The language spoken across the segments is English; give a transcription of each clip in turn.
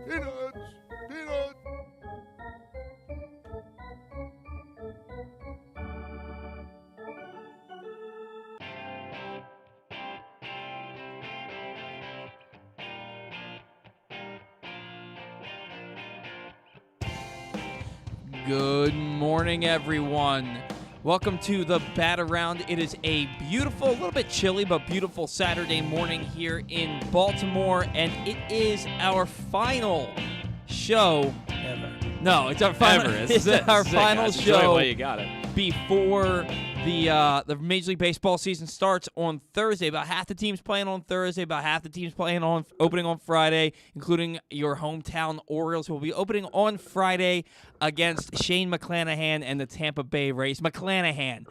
Peanuts! Peanuts! Good morning, everyone. Welcome to the Bat Around. It is a beautiful, a little bit chilly, but beautiful Saturday morning here in Baltimore, and it is our final show Ever. No, it's our final. It's our final guys. Enjoy it show while you got it. before the Major League Baseball season starts on Thursday. About half the teams playing on Thursday. About half the teams playing on opening on Friday, including your hometown Orioles, who will be opening on Friday against Shane McClanahan and the Tampa Bay Rays. McClanahan.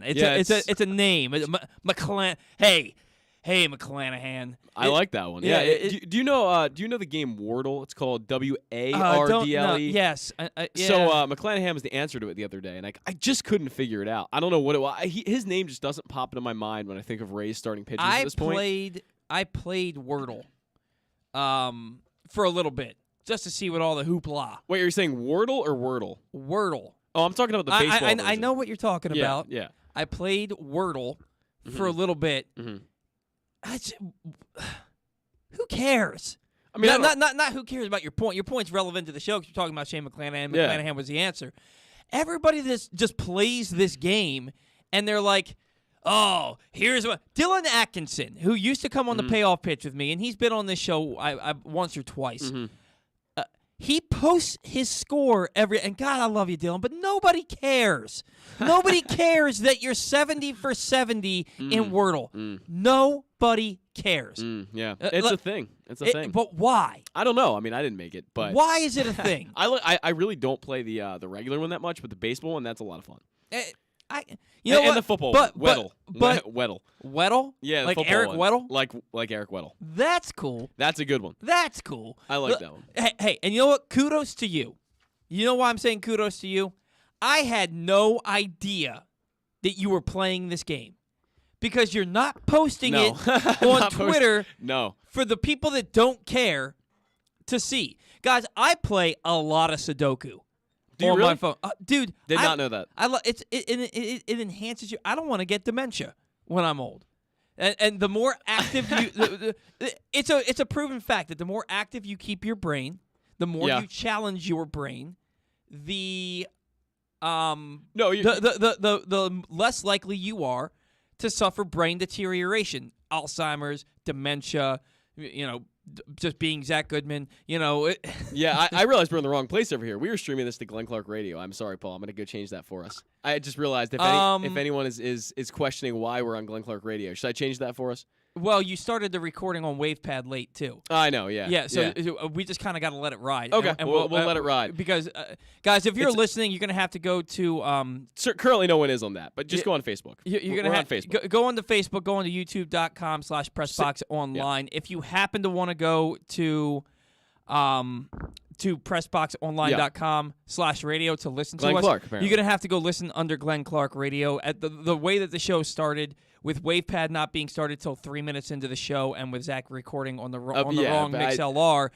It's a name. Hey, McClanahan. I like that one. yeah, Yeah. Do you know the game Wordle? It's called WARDLE. Yes. Yeah. So McClanahan was the answer to it the other day, and I just couldn't figure it out. I don't know what it was. His name just doesn't pop into my mind when I think of Rays starting pitchers at this point. I played Wordle for a little bit just to see what all the hoopla. Wait, you're saying Wordle or Wordle? Wordle. Oh, I'm talking about the baseball I version. know what you're talking about. Yeah. I played Wordle for a little bit. Mm-hmm. Who cares? I mean, not who cares about your point. Your point's relevant to the show because you're talking about Shane McClanahan. McClanahan was the answer. Everybody that just plays this game, and they're like, oh, here's what. Dylan Atkinson, who used to come on the payoff pitch with me, and he's been on this show I once or twice. He posts his score and God, I love you, Dylan, but nobody cares. Nobody cares that you're 70 for 70 in Wordle. Nobody cares. Yeah, it's a thing. It's a thing. But why? I don't know. I mean, I didn't make it, but Why is it a thing? I really don't play the regular one that much, but the baseball one, that's a lot of fun. You know and what? the football but, one. but Weddle. Weddle? Yeah, the like football Eric one. Weddle? Like Eric Weddle. That's cool. That's a good one. That's cool. I like that one. Hey, and you know what? Kudos to you. You know why I'm saying kudos to you? I had no idea that you were playing this game because you're not posting No. it on Twitter No. for the people that don't care to see. Guys, I play a lot of Sudoku. Do you on really? my phone. Dude, Did not know that. It enhances you. I don't want to get dementia when I'm old. And the more active you it's a proven fact that the more active you keep your brain, the more you challenge your brain, the the less likely you are to suffer brain deterioration, Alzheimer's, dementia, just being Zach Goodman, Yeah, I realized we're in the wrong place over here. We were streaming this to Glenn Clark Radio. I'm sorry, Paul. I'm going to go change that for us. I just realized if anyone is questioning why we're on Glenn Clark Radio, should I change that for us? Well, you started the recording on WavePad late, too. I know, yeah. Yeah, so we just kind of got to let it ride. Okay, and we'll let it ride. Because, guys, if you're listening, you're going to have to go to... currently no one is on that, but just go on Facebook. You're gonna we're have on Facebook. Go onto Facebook, go onto youtube.com/PressBoxOnline. If you happen to want to go to PressBoxOnline.com/radio to listen to Glenn us, Clark, apparently. you're going to have to go listen under Glenn Clark Radio. At the way that the show started, with WavePad not being started till 3 minutes into the show, and with Zach recording on the wrong MixLR,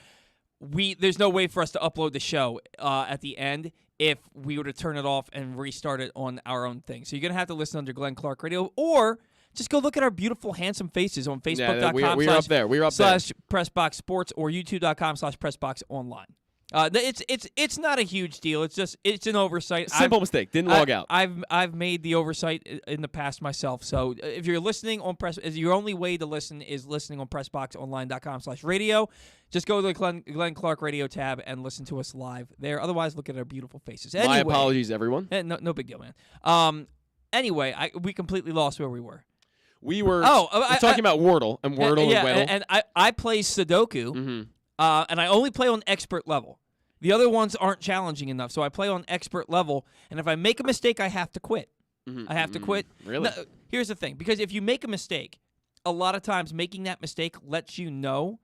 there's no way for us to upload the show at the end if we were to turn it off and restart it on our own thing. So you're going to have to listen under Glenn Clark Radio, or just go look at our beautiful, handsome faces on Facebook.com we're up there. We're up / PressBox Sports or YouTube.com / PressBox Online. It's not a huge deal. It's an oversight. Simple mistake. Didn't log out. I've made the oversight in the past myself. So if you're listening on your only way to listen is listening on PressBoxOnline.com/radio. Just go to the Glenn Clark Radio tab and listen to us live there. Otherwise, look at our beautiful faces. Anyway, My apologies, everyone. No big deal, man. Anyway, we completely lost where we were. We were talking about Wordle and Weddle. And I play Sudoku. Mm-hmm. And I only play on expert level. The other ones aren't challenging enough, so I play on expert level. And if I make a mistake, I have to quit. I have to quit. Really? No, here's the thing. Because if you make a mistake, a lot of times making that mistake lets you know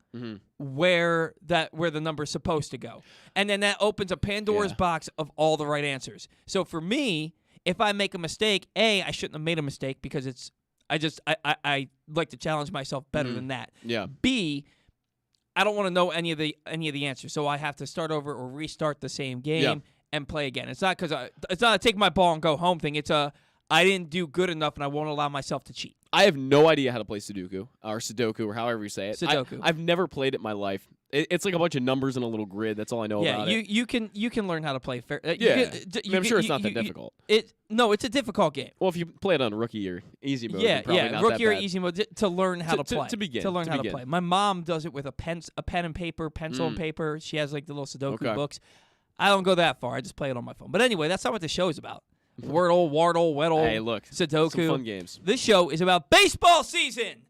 where the number's supposed to go. And then that opens a Pandora's box of all the right answers. So for me, if I make a mistake, I shouldn't have made a mistake because I like to challenge myself better than that. Yeah. B, I don't want to know any of the answers, so I have to start over or restart the same game and play again. It's not it's not a take my ball and go home thing. It's a I didn't do good enough and I won't allow myself to cheat. I have no idea how to play Sudoku or however you say it. Sudoku. I've never played it in my life. It's like a bunch of numbers in a little grid. That's all I know about it. You can learn how to play fair. I'm sure it's not that difficult. No, it's a difficult game. Well, if you play it on rookie or easy mode, yeah, probably not rookie that or bad. easy mode to learn how to play. To begin. To learn how to play. My mom does it with a pen and paper, pencil and paper. She has like the little Sudoku books. I don't go that far. I just play it on my phone. But anyway, that's not what the show is about. Wordle, Wardle, Weddle, hey, look, Sudoku. some fun games. This show is about baseball season.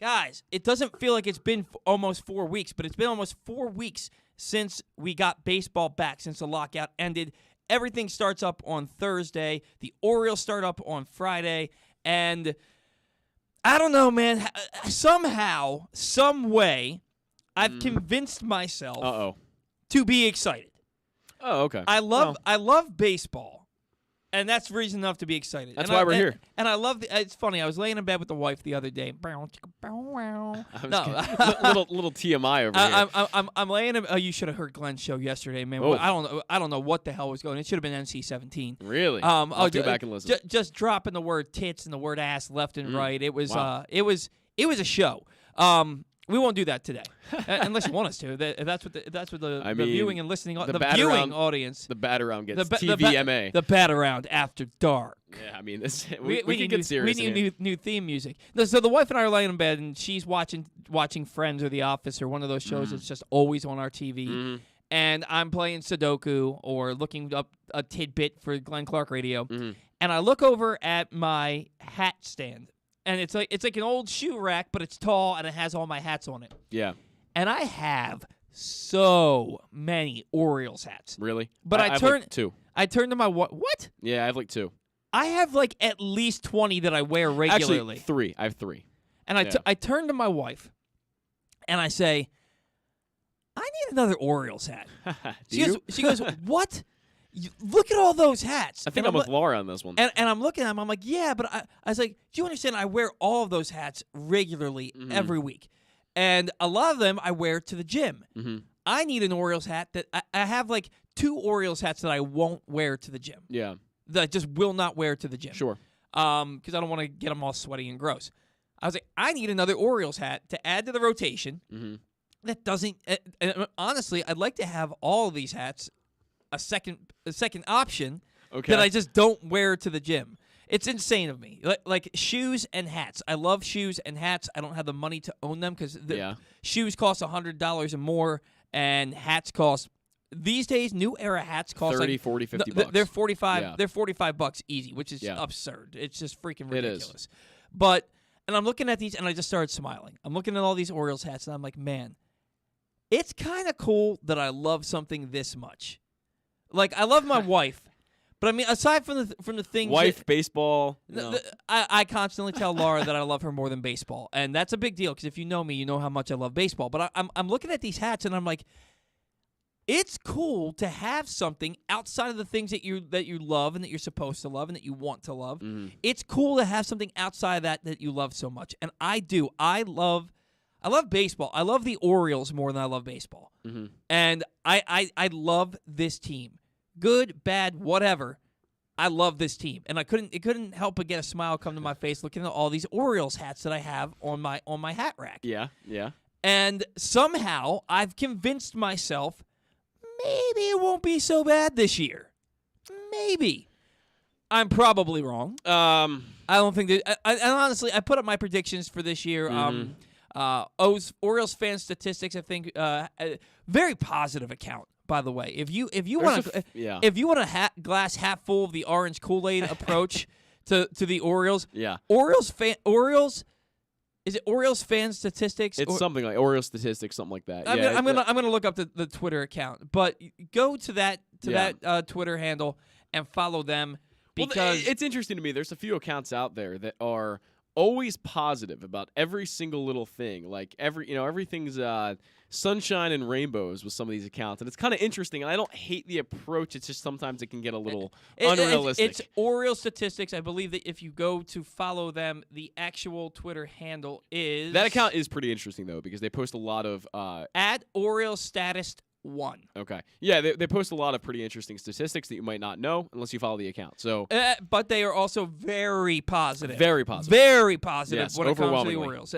Guys, it doesn't feel like it's been almost 4 weeks, but it's been almost 4 weeks since we got baseball back, since the lockout ended. Everything starts up on Thursday. The Orioles start up on Friday. And I don't know, man. Somehow, some way, I've convinced myself to be excited. Oh, okay. I love baseball. And that's reason enough to be excited. That's why we're here. And I love it's funny. I was laying in bed with the wife the other day. Little TMI over here. I'm laying in you should have heard Glenn's show yesterday, man. Oh. I don't know what the hell was going on. It should have been NC-17. Really? I'll go back and listen. Just dropping the word tits and the word ass left and right. It was it was a show. We won't do that today, unless you want us to. That's what the viewing and listening, the viewing audience. The bat around gets TVMA. The bat around after dark. Yeah, I mean, we can get serious. We need new theme music. So the wife and I are laying in bed, and she's watching Friends or The Office or one of those shows that's just always on our TV. And I'm playing Sudoku or looking up a tidbit for Glenn Clark Radio. And I look over at my hat stand. And it's like an old shoe rack, but it's tall and it has all my hats on it. Yeah. And I have so many Orioles hats. Really? But I have like 2. I turn to my what? Yeah, I have like 2. I have like at least 20 that I wear regularly. Actually, 3. I have 3. And I turn to my wife and I say, I need another Orioles hat. She goes, what? Look at all those hats. I think I'm with Laura on this one. And I'm looking at them. I'm like, yeah, but I was like, do you understand? I wear all of those hats regularly every week. And a lot of them I wear to the gym. I need an Orioles hat that I have like 2 Orioles hats that I won't wear to the gym. Yeah. That I just will not wear to the gym. Sure. Because I don't want to get them all sweaty and gross. I was like, I need another Orioles hat to add to the rotation. That doesn't. Honestly, I'd like to have all of these hats a second option that I just don't wear to the gym. It's insane of me. Like shoes and hats. I love shoes and hats. I don't have the money to own them because shoes cost $100 or more, and hats cost these days. New Era hats cost 30, like 40, 50 bucks. They're 45. Yeah. They're $45 easy, which is absurd. It's just freaking ridiculous. And I'm looking at these, and I just started smiling. I'm looking at all these Orioles hats, and I'm like, man, it's kind of cool that I love something this much. Like, I love my wife, but I mean, aside from the things, baseball. No. I constantly tell Laura that I love her more than baseball, and that's a big deal because if you know me, you know how much I love baseball. But I'm looking at these hats, and I'm like, it's cool to have something outside of the things that you love and that you're supposed to love and that you want to love. It's cool to have something outside of that you love so much, and I do. I love baseball. I love the Orioles more than I love baseball. And I love this team. Good, bad, whatever. I love this team. And it couldn't help but get a smile come to my face looking at all these Orioles hats that I have on my hat rack. Yeah, yeah. And somehow I've convinced myself maybe it won't be so bad this year. Maybe. I'm probably wrong. I don't think that and honestly, I put up my predictions for this year. Orioles fan statistics, I think, very positive account. By the way, if you want a glass half full of the orange Kool-Aid approach to the Orioles, Orioles. Is it Orioles fan statistics? It's something like Orioles statistics, something like that. I'm gonna look up the Twitter account, but go to that Twitter handle and follow them because it's interesting to me. There's a few accounts out there that are always positive about every single little thing. Like everything's sunshine and rainbows with some of these accounts, and it's kind of interesting. And I don't hate the approach. It's just sometimes it can get a little unrealistic. It's Orioles statistics. I believe that if you go to follow them, the actual Twitter handle is that account is pretty interesting though, because they post a lot of at Orioles Statist 1. Okay. Yeah, they post a lot of pretty interesting statistics that you might not know unless you follow the account. So, but they are also very positive. Very positive. Very positive yes, when it comes to the Orioles.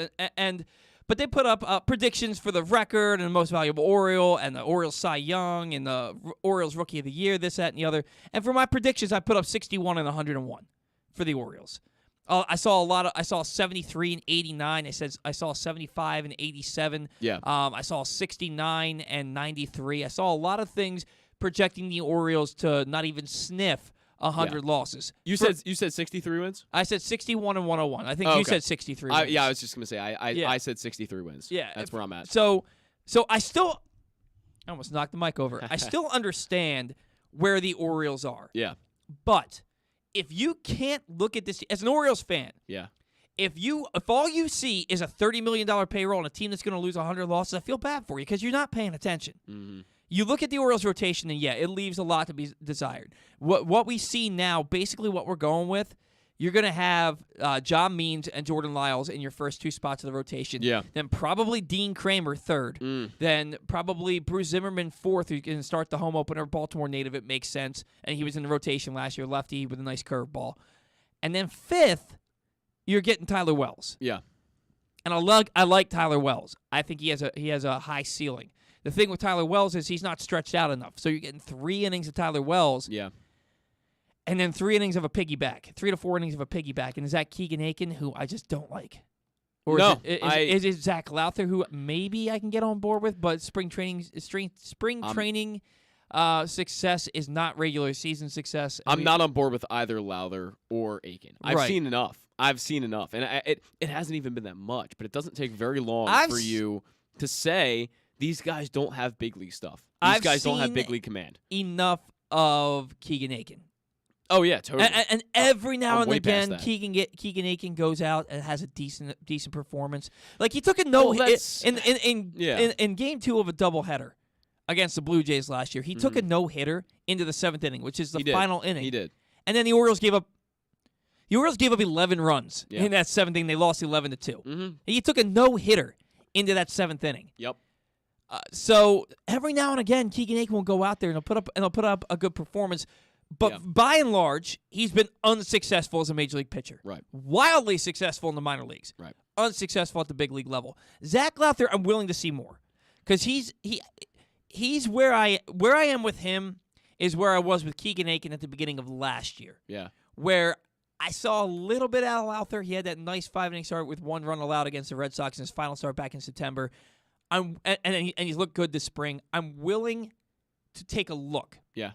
But they put up predictions for the record and the most valuable Oriole and the Orioles Cy Young and the Orioles Rookie of the Year, this, that, and the other. And for my predictions, I put up 61 and 101 for the Orioles. I saw 73 and 89. I saw 75 and 87. Yeah. I saw 69 and 93. I saw a lot of things projecting the Orioles to not even sniff 100 losses. You said 63 wins? I said 61 and 101. I think you said 63 wins. Yeah, I was just going to say I said 63 wins. Yeah. That's where I'm at. So I almost knocked the mic over. I still understand where the Orioles are. Yeah. But if you can't look at this as an Orioles fan, yeah. If all you see is a $30 million payroll and a team that's going to lose 100 losses, I feel bad for you because you're not paying attention. Mm-hmm. You look at the Orioles rotation, and it leaves a lot to be desired. What we see now, basically what we're going with, you're going to have John Means and Jordan Lyles in your first two spots of the rotation. Yeah. Then probably Dean Kramer third. Then probably Bruce Zimmerman fourth, who can start the home opener. Baltimore native, it makes sense. And he was in the rotation last year, lefty with a nice curveball. And then fifth, you're getting Tyler Wells. Yeah. And I like Tyler Wells. I think he has a high ceiling. The thing with Tyler Wells is he's not stretched out enough. So you're getting 3 innings of Tyler Wells. Yeah. And then 3 innings of a piggyback. 3 to 4 innings of a piggyback. And is that Keegan Aiken, who I just don't like? Or no. Is it Zach Lowther, who maybe I can get on board with, but spring training success is not regular season success. I'm not on board with either Lowther or Aiken. I've seen enough. And it hasn't even been that much, but it doesn't take very long for you to say these guys don't have big league stuff. These guys don't have big league command. Enough of Keegan Aiken. Oh, yeah, totally. And every now and again, Keegan Aiken goes out and has a decent performance. Like he took a no-hit in Game 2 of a doubleheader against the Blue Jays last year. He took a no-hitter into the 7th inning, which is the final inning. He did. And then the Orioles gave up 11 runs in that 7th inning. They lost 11-2. Mm-hmm. And he took a no-hitter into that 7th inning. Yep. So every now and again, Keegan Aiken will go out there and he'll put up a good performance. But by and large, he's been unsuccessful as a major league pitcher. Right. Wildly successful in the minor leagues. Right. Unsuccessful at the big league level. Zach Lowther, I'm willing to see more, because he's where I am with him is where I was with Keegan Aiken at the beginning of last year. Yeah. Where I saw a little bit out of Lowther. He had that nice 5-inning start with 1 run allowed against the Red Sox in his final start back in September. And he's looked good this spring. I'm willing to take a look. Yeah.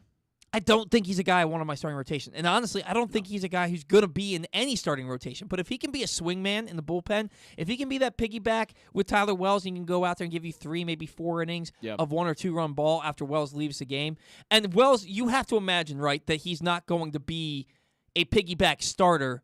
I don't think he's a guy I want on my starting rotation. And honestly, I don't think he's a guy who's going to be in any starting rotation. But if he can be a swingman in the bullpen, if he can be that piggyback with Tyler Wells, and he can go out there and give you 3, maybe 4 innings of 1 or 2 run ball after Wells leaves the game. And Wells, you have to imagine, right, that he's not going to be a piggyback starter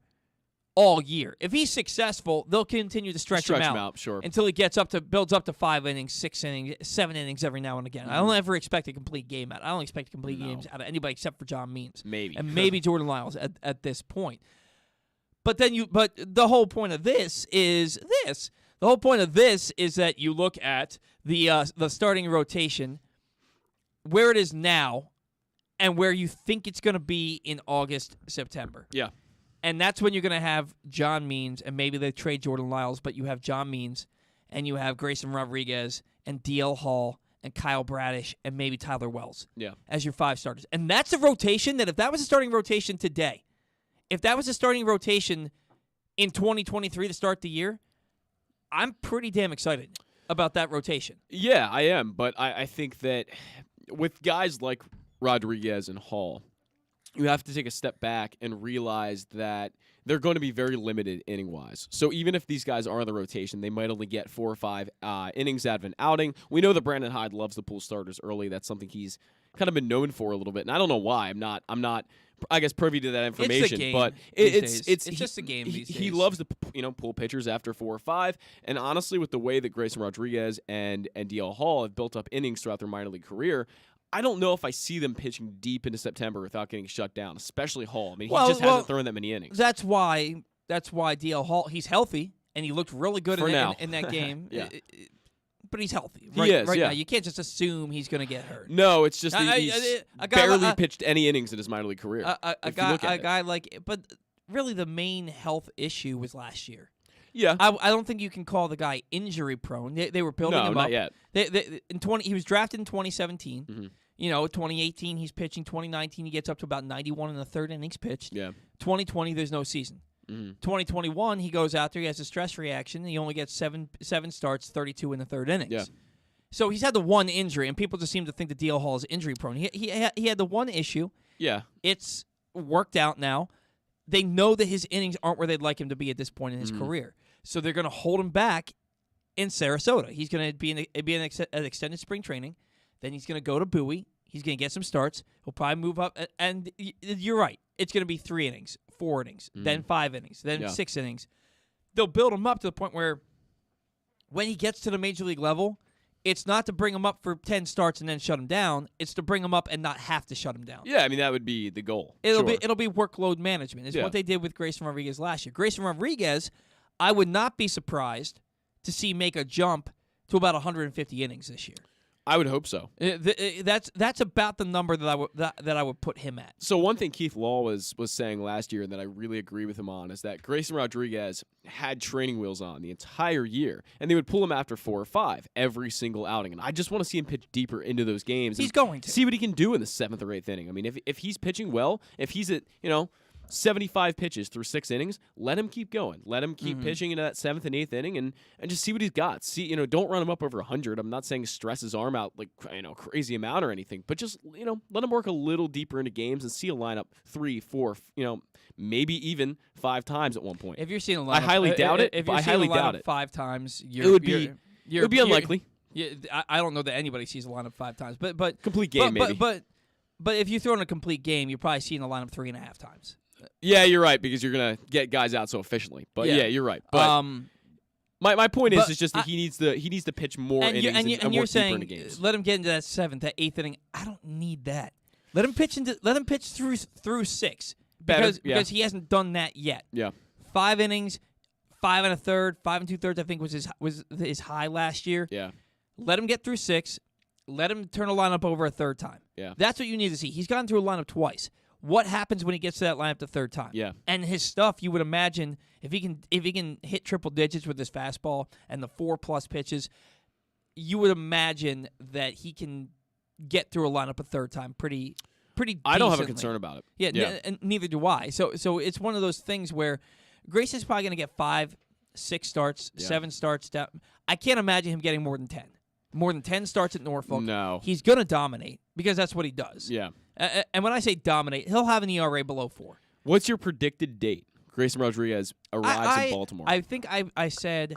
all year. If he's successful, they'll continue to stretch him out sure, until he builds up to 5 innings, 6 innings, 7 innings every now and again. I don't ever expect a complete game out. I don't expect complete games out of anybody except for John Means. Maybe Jordan Lyles at this point. But the whole point of this is this. The whole point of this is that you look at the starting rotation, where it is now, and where you think it's going to be in August, September. Yeah. And that's when you're going to have John Means, and maybe they trade Jordan Lyles, but you have John Means, and you have Grayson Rodriguez, and DL Hall, and Kyle Bradish, and maybe Tyler Wells as your 5 starters. And that's a rotation that if that was a starting rotation today, if that was a starting rotation in 2023 to start the year, I'm pretty damn excited about that rotation. Yeah, I am. But I think that with guys like Rodriguez and Hall, you have to take a step back and realize that they're going to be very limited inning-wise. So even if these guys are in the rotation, they might only get 4 or 5 innings out of an outing. We know that Brandon Hyde loves to pull starters early. That's something he's kind of been known for a little bit, and I don't know why. I'm not I guess, privy to that information. It's the game but it's it's just a game these days. He loves to pull pitchers after 4 or 5. And honestly, with the way that Grayson Rodriguez and DL Hall have built up innings throughout their minor league career, I don't know if I see them pitching deep into September without getting shut down, especially Hall. I mean, he just hasn't thrown that many innings. That's why DL Hall, he's healthy, and he looked really good in that game. Yeah. But he's healthy. He is, now. You can't just assume he's going to get hurt. No, it's just he's a guy barely pitched any innings in his minor league career. A guy like, but really the main health issue was last year. Yeah, I don't think you can call the guy injury prone. They were building him up. not yet. He was drafted in 2017. Mm-hmm. 2018 he's pitching. 2019 he gets up to about 91 in the third innings pitched. Yeah. 2020 there's no season. Mm-hmm. 2021 he goes out there, he has a stress reaction, and he only gets seven starts, 32 in the third innings. Yeah. So he's had the one injury, and people just seem to think that DL Hall is injury prone. He had the one issue. Yeah. It's worked out now. They know that his innings aren't where they'd like him to be at this point in his career. So they're going to hold him back in Sarasota. He's going to be an extended spring training. Then he's going to go to Bowie. He's going to get some starts. He'll probably move up. And you're right. It's going to be 3 innings, 4 innings, then 5 innings, then 6 innings. They'll build him up to the point where when he gets to the major league level, it's not to bring him up for 10 starts and then shut him down. It's to bring him up and not have to shut him down. Yeah, I mean, that would be the goal. It'll be workload management. It's what they did with Grayson Rodriguez last year. Grayson Rodriguez, I would not be surprised to see make a jump to about 150 innings this year. I would hope so. That's about the number that I would put him at. So one thing Keith Law was saying last year, and that I really agree with him on, is that Grayson Rodriguez had training wheels on the entire year, and they would pull him after 4 or 5 every single outing. And I just want to see him pitch deeper into those games. He's going to see what he can do in the 7th or 8th inning. I mean, if he's pitching well, if he's at 75 pitches through 6 innings, let him keep going. Let him keep pitching into that 7th and 8th inning and just see what he's got. See, don't run him up over 100. I'm not saying stress his arm out like, crazy amount or anything, but just, let him work a little deeper into games and see a lineup 3, 4, maybe even 5 times at one point. If you're seeing a lineup, I highly doubt it. If you're I seeing highly a lineup doubt it. 5 times, It would be unlikely. I don't know that anybody sees a lineup 5 times, but complete game maybe. But if you throw in a complete game, you're probably seeing a lineup 3.5 times. Yeah, you're right, because you're gonna get guys out so efficiently. But yeah you're right. But my point is just that he needs to pitch more innings and you're more saying deeper into games. Let him get into that 7th, that 8th inning. I don't need that. Let him pitch through 6 because he hasn't done that yet. Yeah, 5 innings, 5 1/3, 5 2/3. I think was his high last year. Yeah, let him get through 6. Let him turn a lineup over a 3rd time. Yeah, that's what you need to see. He's gone through a lineup twice. What happens when he gets to that lineup the 3rd time? Yeah. And his stuff, you would imagine, if he can hit triple digits with his fastball and the 4+ pitches, you would imagine that he can get through a lineup a 3rd time pretty decently. I don't have a concern about it. Yeah. And neither do I. So it's one of those things where Grayson's probably going to get 5, 6 starts, 7 starts. I can't imagine him getting more than 10. More than 10 starts at Norfolk. No. He's going to dominate because that's what he does. Yeah. And when I say dominate, he'll have an ERA below 4. What's your predicted date? Grayson Rodriguez arrives in Baltimore. I think I said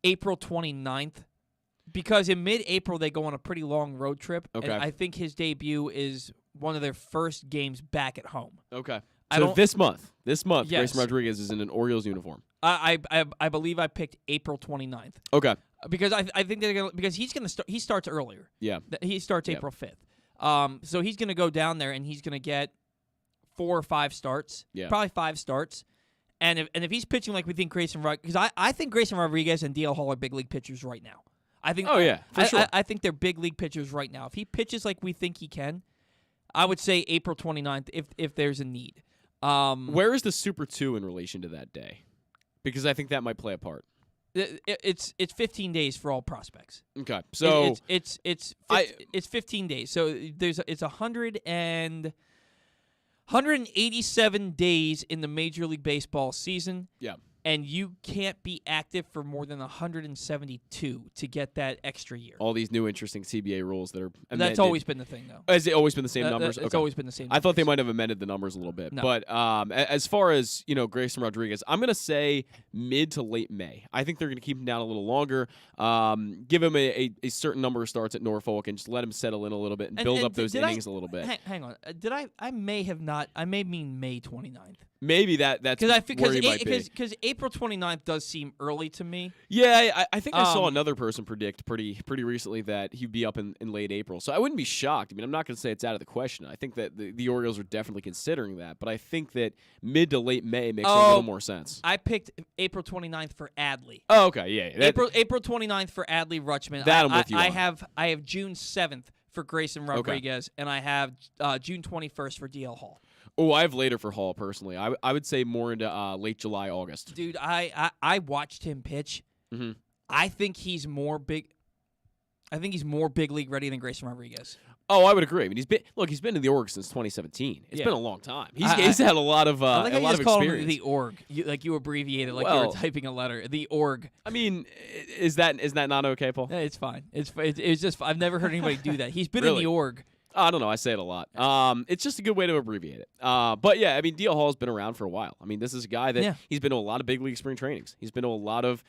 April 29th because in mid-April they go on a pretty long road trip. Okay. And I think his debut is one of their first games back at home. Okay. So this month, yes. Grayson Rodriguez is in an Orioles uniform. I believe I picked April 29th. Okay. Because I think they're gonna because he's gonna start. He starts earlier. Yeah. He starts April 5th. So he's gonna go down there and he's gonna get 4 or 5 starts. Yeah. Probably 5 starts. And if he's pitching like we think Grayson Rodriguez, because I think Grayson Rodriguez and DL Hall are big league pitchers right now. I think. Oh yeah, for sure. I think they're big league pitchers right now. If he pitches like we think he can, I would say April 29th if there's a need. Where is the Super 2 in relation to that day? Because I think that might play a part. It's 15 days for all prospects. Okay, so it's 15 days. So it's 187 days in the Major League Baseball season. Yeah, and you can't be active for more than 172 to get that extra year. All these new interesting CBA rules that are amended. That's always been the thing, though. Has it always been the same numbers? It's always been the same. I thought they might have amended the numbers a little bit. No. But as far as, Grayson Rodriguez, I'm going to say mid to late May. I think they're going to keep him down a little longer, give him a certain number of starts at Norfolk, and just let him settle in a little bit and build up those innings a little bit. Hang on. I may have not. I may mean May 29th. Maybe that's where he might be. Because April 29th does seem early to me. Yeah, I think I saw another person predict pretty recently that he'd be up in late April. So I wouldn't be shocked. I mean, I'm not going to say it's out of the question. I think that the Orioles are definitely considering that. But I think that mid to late May makes a little more sense. I picked April 29th for Adley. Oh, okay, yeah. April 29th for Adley Rutschman. That I'm with you on. I have June 7th for Grayson Rodriguez, and I have June 21st for DL Hall. Oh, I have later for Hall personally. I would say more into late July, August. Dude, I watched him pitch. Mm-hmm. I think he's more big league ready than Grayson Rodriguez. Oh, I would agree. I mean, he's been in the org since 2017. It's been a long time. He's had a lot of I like how you just called him experience. the org. You abbreviated like you were typing a letter. The org. I mean, is that not okay, Paul? It's fine. It's just I've never heard anybody do that. He's been Really? in the org. I don't know. I say it a lot. It's just a good way to abbreviate it. But yeah, I mean, DL Hall's been around for a while. I mean, this is a guy that he's been to a lot of big league spring trainings. He's been to a lot of,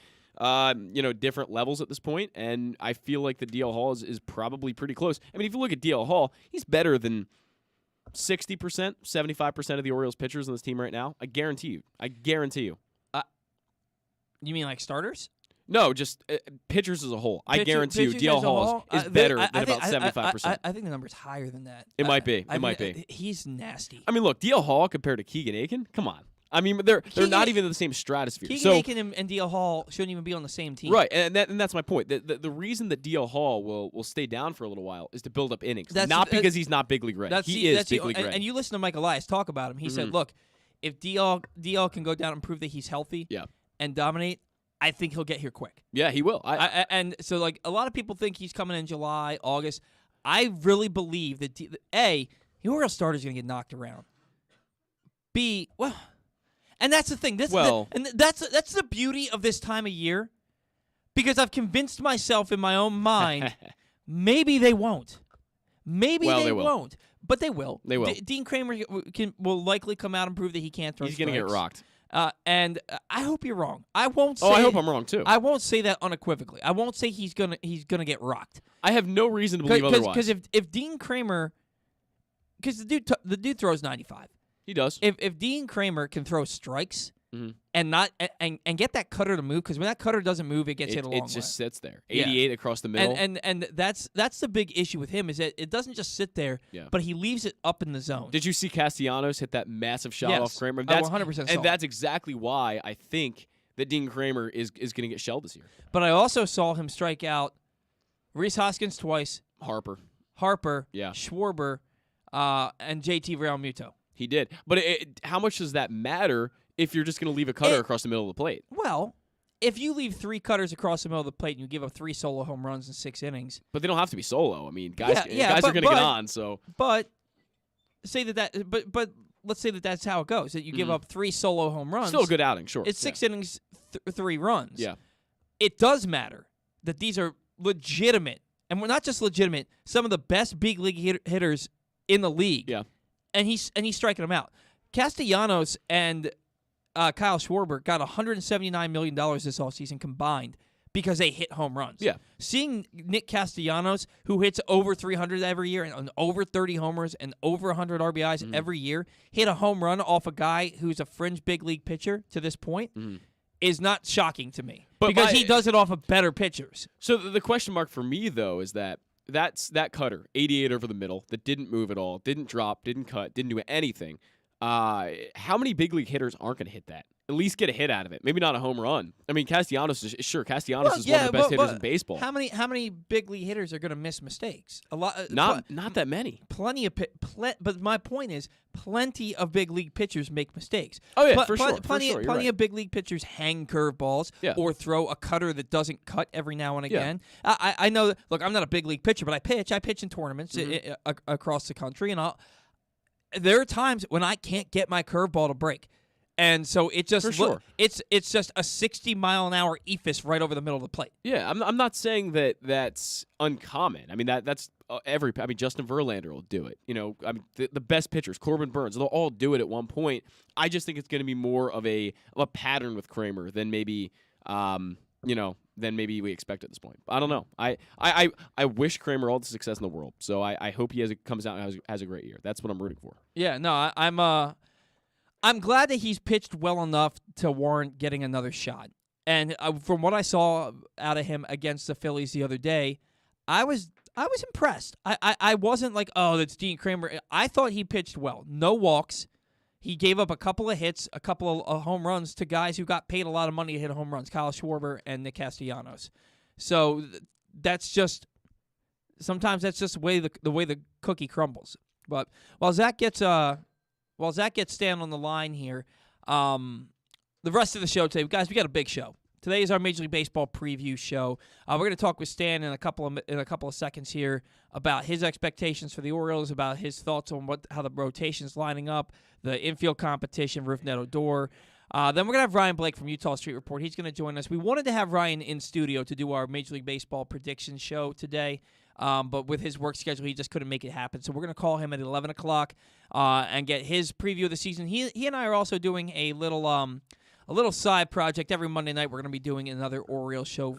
different levels at this point, and I feel like the DL Hall is probably pretty close. I mean, if you look at DL Hall, he's better than 60%, 75% of the Orioles pitchers on this team right now. I guarantee you. You mean like starters? No, just pitchers as a whole. I guarantee you, DL Hall is better than about 75%. I think the number's higher than that. It might be. It might be. He's nasty. I mean, look, DL Hall compared to Keegan Aiken, come on. I mean, they're not even in the same stratosphere. Keegan Aiken and DL Hall shouldn't even be on the same team. Right, and that's my point. The reason that DL Hall will stay down for a little while is to build up innings, not because he's not big league ready. He is big league ready. And you listen to Mike Elias talk about him. He said, look, if DL can go down and prove that he's healthy and dominate, I think he'll get here quick. Yeah, he will. And so, like, a lot of people think he's coming in July, August. I really believe that, A, the Orioles starter's going to get knocked around. B, well, and that's the thing. That's the beauty of this time of year, because I've convinced myself in my own mind, maybe they won't. Maybe they won't. But they will. They will. Dean Kramer will likely come out and prove that he can't throw He's going to get rocked. And I hope you're wrong. I won't say. Oh, I hope I'm wrong too. I won't say that unequivocally. I won't say he's gonna get rocked. I have no reason to believe otherwise. Because if Dean Kramer, because the dude throws 95. He does. If Dean Kramer can throw strikes and not and get that cutter to move, because when that cutter doesn't move, it gets hit a long way. It just sits there. 88 across the middle. And that's the big issue with him, is that it doesn't just sit there, but he leaves it up in the zone. Did you see Castellanos hit that massive shot off Kramer? That's 100%. And that's exactly why I think that Dean Kramer is going to get shelled this year. But I also saw him strike out Rhys Hoskins twice, Harper, Schwarber, and JT Realmuto. He did. But how much does that matter if you're just going to leave a cutter across the middle of the plate? Well, if you leave 3 cutters across the middle of the plate and you give up 3 solo home runs in 6 innings. But they don't have to be solo. I mean, guys are going to get on. So, But say but let's say that's how it goes, that you give up 3 solo home runs. Still a good outing, sure. It's 6 innings, 3 runs. Yeah. It does matter that these are legitimate, and we're not just legitimate, some of the best big league hitters in the league. Yeah. And he's striking them out. Castellanos and Kyle Schwarber got $179 million this offseason combined because they hit home runs. Yeah. Seeing Nick Castellanos, who hits over 300 every year and over 30 homers and over 100 RBIs every year, hit a home run off a guy who's a fringe big league pitcher to this point is not shocking to me, because he does it off of better pitchers. So the question mark for me, though, is that cutter, 88 over the middle, that didn't move at all, didn't drop, didn't cut, didn't do anything. How many big league hitters aren't going to hit that? At least get a hit out of it. Maybe not a home run. I mean, Castellanos is one of the best hitters in baseball. How many big league hitters are going to miss mistakes? A lot. Not that many. Plenty of but my point is, plenty of big league pitchers make mistakes. Oh yeah, for sure. Plenty of big league pitchers hang curveballs or throw a cutter that doesn't cut every now and again. I know. Look, I'm not a big league pitcher, but I pitch. I pitch in tournaments across the country, and there are times when I can't get my curveball to break. And so it just For sure. it's just a 60-mile-an-hour eephus right over the middle of the plate. Yeah, I'm not saying that that's uncommon. I mean that's Justin Verlander will do it. You know, I mean the best pitchers, Corbin Burns, they'll all do it at one point. I just think it's going to be more of a pattern with Kramer than maybe than maybe we expect at this point. I don't know. I wish Kramer all the success in the world. So I hope he comes out and has a great year. That's what I'm rooting for. Yeah, no, I'm glad that he's pitched well enough to warrant getting another shot. And from what I saw out of him against the Phillies the other day, I was impressed. I wasn't like, oh, that's Dean Kramer. I thought he pitched well. No walks. He gave up a couple of hits, a couple of home runs to guys who got paid a lot of money to hit home runs, Kyle Schwarber and Nick Castellanos. So sometimes that's just the way the cookie crumbles. But while Zach gets Stan on the line here, the rest of the show today, guys, we got a big show. Today is our Major League Baseball preview show. We're going to talk with Stan in a couple of seconds here about his expectations for the Orioles, about his thoughts on how the rotation's lining up, the infield competition, Rougned Odor. Then we're going to have Ryan Blake from Utah Street Report. He's going to join us. We wanted to have Ryan in studio to do our Major League Baseball prediction show today, but with his work schedule, he just couldn't make it happen. So we're going to call him at 11 o'clock and get his preview of the season. He and I are also doing a little side project. Every Monday night, we're going to be doing another Orioles show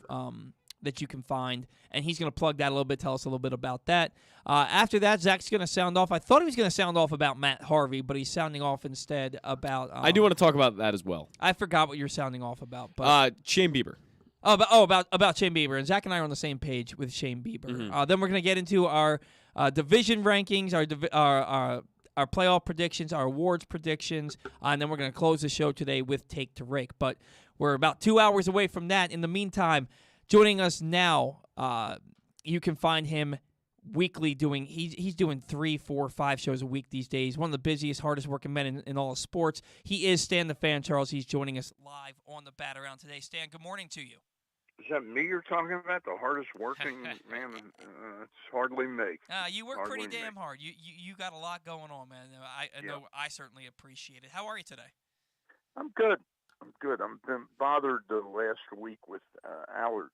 that you can find, and he's going to plug that a little bit, tell us a little bit about that. After that, Zach's going to sound off. I thought he was going to sound off about Matt Harvey, but he's sounding off instead about... I do want to talk about that as well. I forgot what you're sounding off about. But Shane Bieber. About Shane Bieber, and Zach and I are on the same page with Shane Bieber. Mm-hmm. Then we're going to get into our division rankings, our playoff predictions, our awards predictions, and then we're going to close the show today with Take to Rake. But we're about 2 hours away from that. In the meantime, joining us now, you can find him weekly doing. He's doing 3, 4, 5 shows a week these days. One of the busiest, hardest working men in all of sports. He is Stan the Fan Charles. He's joining us live on the Bat Around today. Stan, good morning to you. Is that me you're talking about? The hardest working man? It's hardly me. You work pretty damn hard. You got a lot going on, man. I know I certainly appreciate it. How are you today? I'm good. I've been bothered the last week with allergies.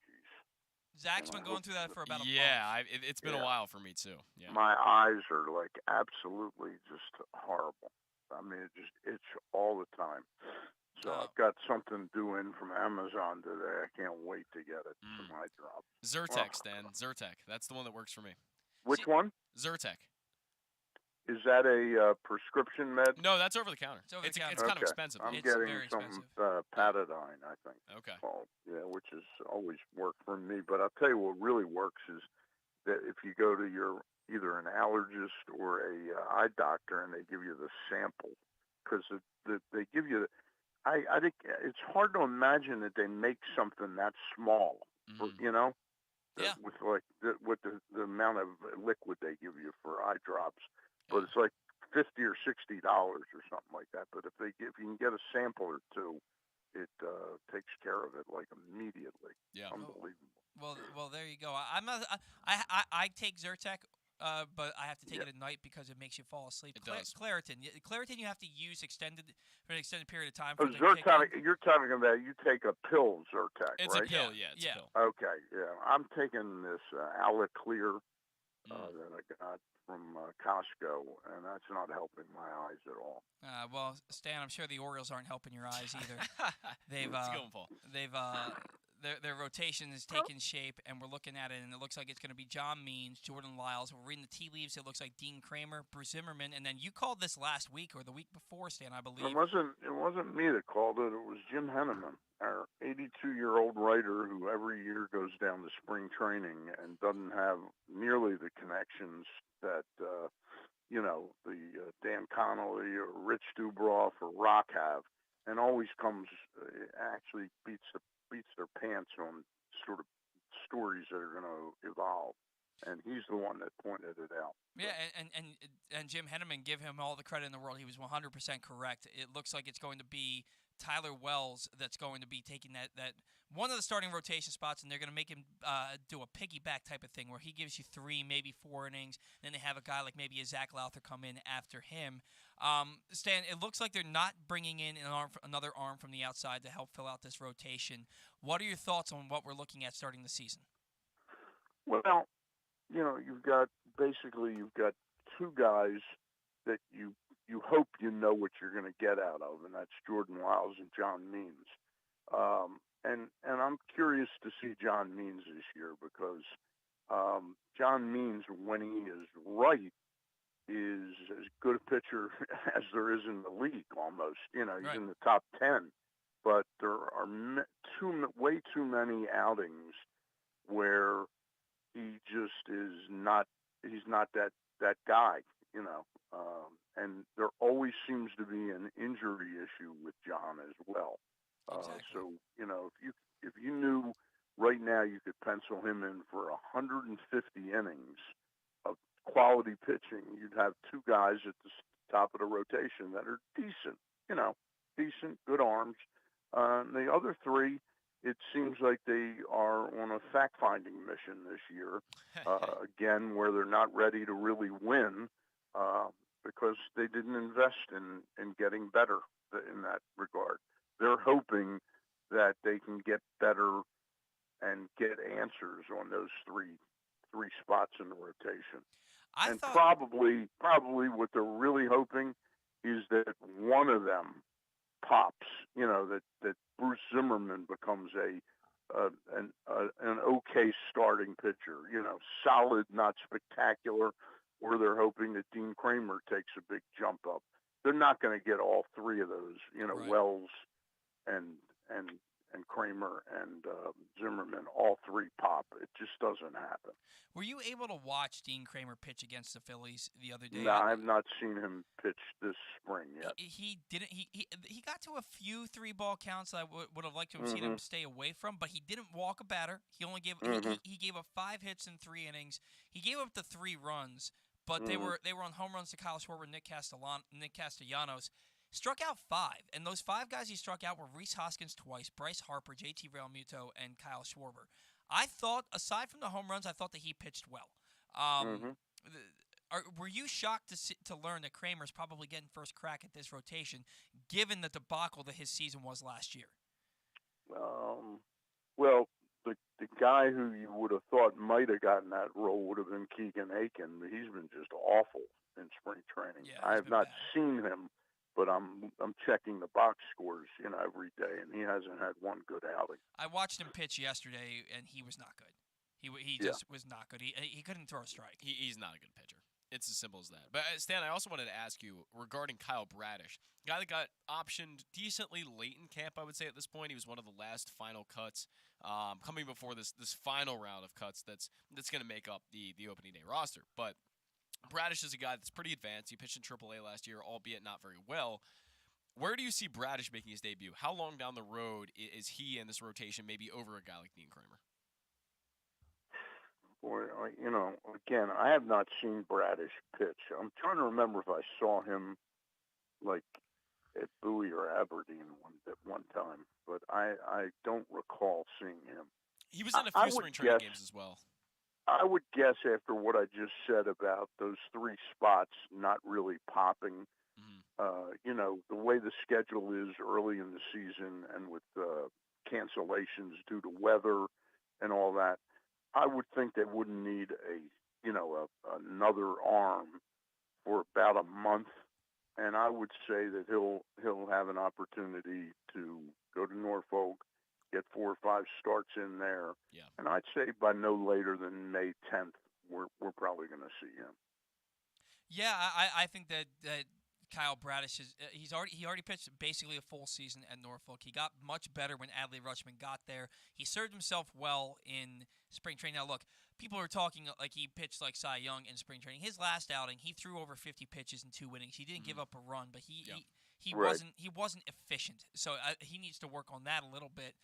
Zach's been going through that for about a month. Yeah, it's been a while for me too. Yeah. My eyes are like absolutely just horrible. I mean, it just itch all the time. So I've got something due in from Amazon today. I can't wait to get it. Some eye drops. Zyrtec, Stan. Zyrtec. That's the one that works for me. Which one? Zyrtec. Is that a prescription med? No, that's over the counter. It's kind of expensive. I'm It's getting very some expensive. Patadine, I think. Okay. Yeah, which has always worked for me. But I'll tell you what really works is that if you go to your either an allergist or a eye doctor and they give you the sample, because they give you I think it's hard to imagine that they make something that small, Yeah. with like the amount of liquid they give you for eye drops. But it's like $50 or $60 or something like that. But if you can get a sample or two, it takes care of it like immediately. Yeah, unbelievable. Well, there you go. I take Zyrtec. But I have to take it at night because it makes you fall asleep. It does. Claritin you have to use for an extended period of time. Zyrtec, you're talking about you take a pill, Zyrtec, it's right? It's a pill, yeah. It's a pill. Okay, yeah. I'm taking this Aliclear that I got from Costco, and that's not helping my eyes at all. Well, Stan, I'm sure the Orioles aren't helping your eyes either. Their rotation is taking shape, and we're looking at it, and it looks like it's going to be John Means, Jordan Lyles. We're reading the tea leaves. It looks like Dean Kramer, Bruce Zimmerman, and then you called this last week or the week before, Stan, I believe. It wasn't me that called it. It was Jim Henneman, our 82-year-old writer who every year goes down to spring training and doesn't have nearly the connections that the Dan Connolly or Rich Dubroff or Rock have, and always actually beats their pants on sort of stories that are going to evolve. And he's the one that pointed it out. Yeah, and Jim Henneman, give him all the credit in the world. He was 100% correct. It looks like it's going to be Tyler Wells that's going to be taking that one of the starting rotation spots, and they're going to make him do a piggyback type of thing where he gives you 3, maybe 4 innings. Then they have a guy like maybe a Zach Lowther come in after him. Stan, it looks like they're not bringing in another arm from the outside to help fill out this rotation. What are your thoughts on what we're looking at starting the season? Well, you've got two guys that you hope you know what you're going to get out of, and that's Jordan Lyles and John Means. And I'm curious to see John Means this year because John Means, when he is right, is as good a pitcher as there is in the league almost. He's Right. in the top 10. But there are way too many outings where he just is not – he's not that guy, and there always seems to be an injury issue with John as well. Exactly. So, if you knew right now you could pencil him in for 150 innings of quality pitching, you'd have two guys at the top of the rotation that are decent, good arms. The other three, it seems like they are on a fact-finding mission this year, again, where they're not ready to really win because they didn't invest in getting better in that regard. They're hoping that they can get better and get answers on those three spots in the rotation. Probably what they're really hoping is that one of them pops, that Bruce Zimmerman becomes an okay starting pitcher, solid, not spectacular, or they're hoping that Dean Kramer takes a big jump up. They're not going to get all three of those, Right. Wells and Kramer and Zimmerman, all three pop. It just doesn't happen. Were you able to watch Dean Kramer pitch against the Phillies the other day? No, I have not seen him pitch this spring yet. He didn't. He got to a few 3-ball counts that I would have liked to have seen him stay away from, but he didn't walk a batter. He only gave he gave up 5 hits in 3 innings. He gave up the 3 runs, but they were on home runs to Kyle Schwarber, Nick Castellanos. Struck out 5, and those 5 guys he struck out were Rhys Hoskins twice, Bryce Harper, JT Realmuto, and Kyle Schwarber. I thought, aside from the home runs, I thought that he pitched well. Were you shocked to learn that Kramer's probably getting first crack at this rotation, given the debacle that his season was last year? Well, the guy who you would have thought might have gotten that role would have been Keegan Aiken, but he's been just awful in spring training. Yeah, I have not seen him, but I'm checking the box scores, every day, and he hasn't had one good outing. I watched him pitch yesterday, and he was not good. He just was not good. He couldn't throw a strike. He's not a good pitcher. It's as simple as that. But Stan, I also wanted to ask you regarding Kyle Bradish, a guy that got optioned decently late in camp, I would say at this point. He was one of the last final cuts, coming before this final round of cuts that's going to make up the opening day roster. But Bradish is a guy that's pretty advanced. He pitched in AAA last year, albeit not very well. Where do you see Bradish making his debut? How long down the road is he in this rotation, maybe over a guy like Dean Kramer? Boy, again, I have not seen Bradish pitch. I'm trying to remember if I saw him like at Bowie or Aberdeen at one time, but I don't recall seeing him. He was in a few spring training games as well. I would guess after what I just said about those 3 spots not really popping, the way the schedule is early in the season and with cancellations due to weather and all that, I would think they wouldn't need another arm for about a month, and I would say that he'll have an opportunity to go to Norfolk, get 4 or 5 starts in there, and I'd say by no later than May 10th, we're probably going to see him. Yeah, I think that Kyle Bradish he already pitched basically a full season at Norfolk. He got much better when Adley Rutschman got there. He served himself well in spring training. Now look, people are talking like he pitched like Cy Young in spring training. His last outing, he threw over 50 pitches in 2 innings. He didn't give up a run, but he wasn't efficient. So he needs to work on that a little bit.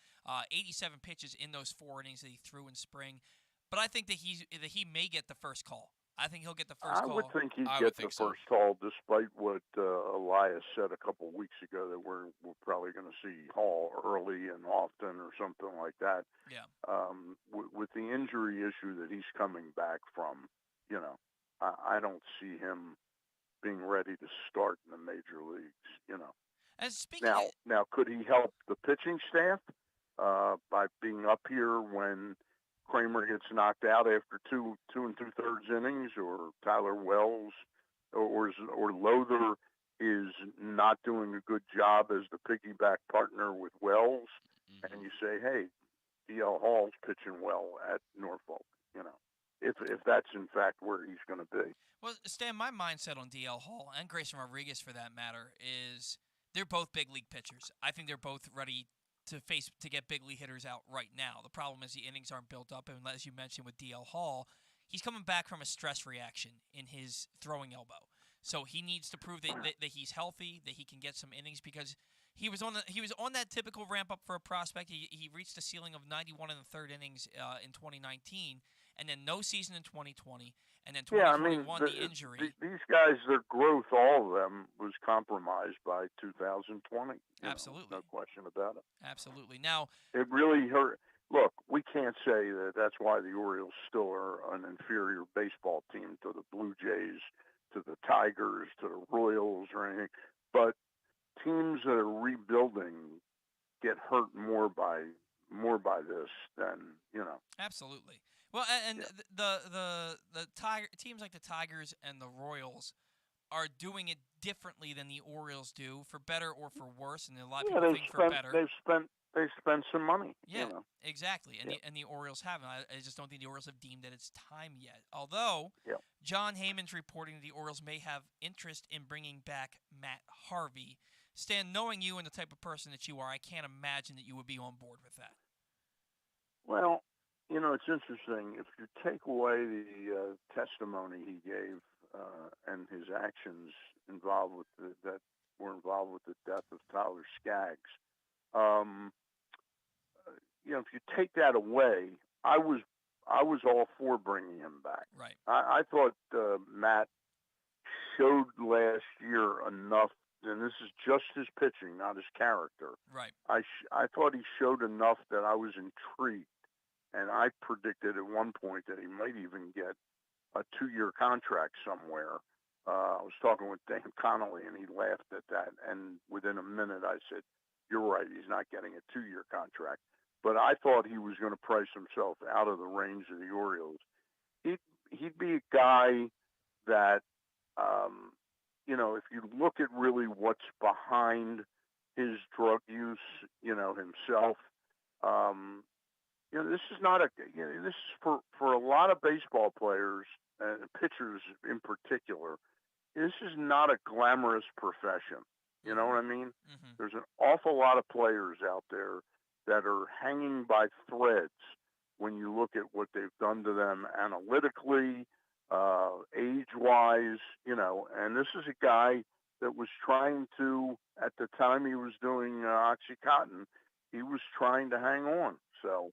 87 pitches in those 4 innings that he threw in spring, but I think that he may get the first call. I think he'll get the first call. I would think he'd get the first call, despite what Elias said a couple of weeks ago, that we're probably going to see Hall early and often or something like that. Yeah. With the injury issue that he's coming back from, I don't see him being ready to start in the major leagues. You know. And speaking Now, could he help the pitching staff by being up here when Kramer gets knocked out after two and 2/3 innings, or Tyler Wells or Lowther is not doing a good job as the piggyback partner with Wells, and you say, hey, D.L. Hall's pitching well at Norfolk, you know, if that's in fact where he's going to be. Well, Stan, my mindset on D.L. Hall and Grayson Rodriguez, for that matter, is they're both big league pitchers. I think they're both ready to get big league hitters out right now. The problem is the innings aren't built up, and as you mentioned with D.L. Hall, he's coming back from a stress reaction in his throwing elbow. So he needs to prove that he's healthy, that he can get some innings, because he was on that typical ramp up for a prospect. He reached a ceiling of 91 in the third innings in 2019, and then no season in 2020, and then 2021 the injury. These guys, their growth, all of them, was compromised by 2020. Absolutely, no question about it. Absolutely. Now it really hurt. Look, we can't say that that's why the Orioles still are an inferior baseball team to the Blue Jays, to the Tigers, to the Royals, or anything. But teams that are rebuilding get hurt more by this than, you know. Absolutely. Well, and the teams like the Tigers and the Royals are doing it differently than the Orioles do, for better or for worse, and a lot of people think for better. They've spent some money. Yeah, you know. Exactly. And the Orioles haven't. I just don't think the Orioles have deemed that it's time yet. Although John Heyman's reporting the Orioles may have interest in bringing back Matt Harvey. Stan, knowing you and the type of person that you are, I can't imagine that you would be on board with that. Well, you know, it's interesting. If you take away the testimony he gave and his actions that were involved with the death of Tyler Skaggs, you know, if you take that away, I was all for bringing him back. Right. I thought Matt showed last year enough, and this is just his pitching, not his character. Right. I thought he showed enough that I was intrigued, and I predicted at one point that he might even get a 2-year contract somewhere. I was talking with Dan Connolly, and he laughed at that. And within a minute, I said, "You're right. He's not getting a 2-year contract." But I thought he was going to price himself out of the range of the Orioles. He'd be a guy that, you know, if you look at really what's behind his drug use, you know, himself, you know, this is not this is for a lot of baseball players and pitchers in particular, this is not a glamorous profession. You know what I mean? Mm-hmm. There's an awful lot of players out there that are hanging by threads when you look at what they've done to them analytically, age-wise, you know. And this is a guy that was trying to, at the time he was doing OxyContin, he was trying to hang on. So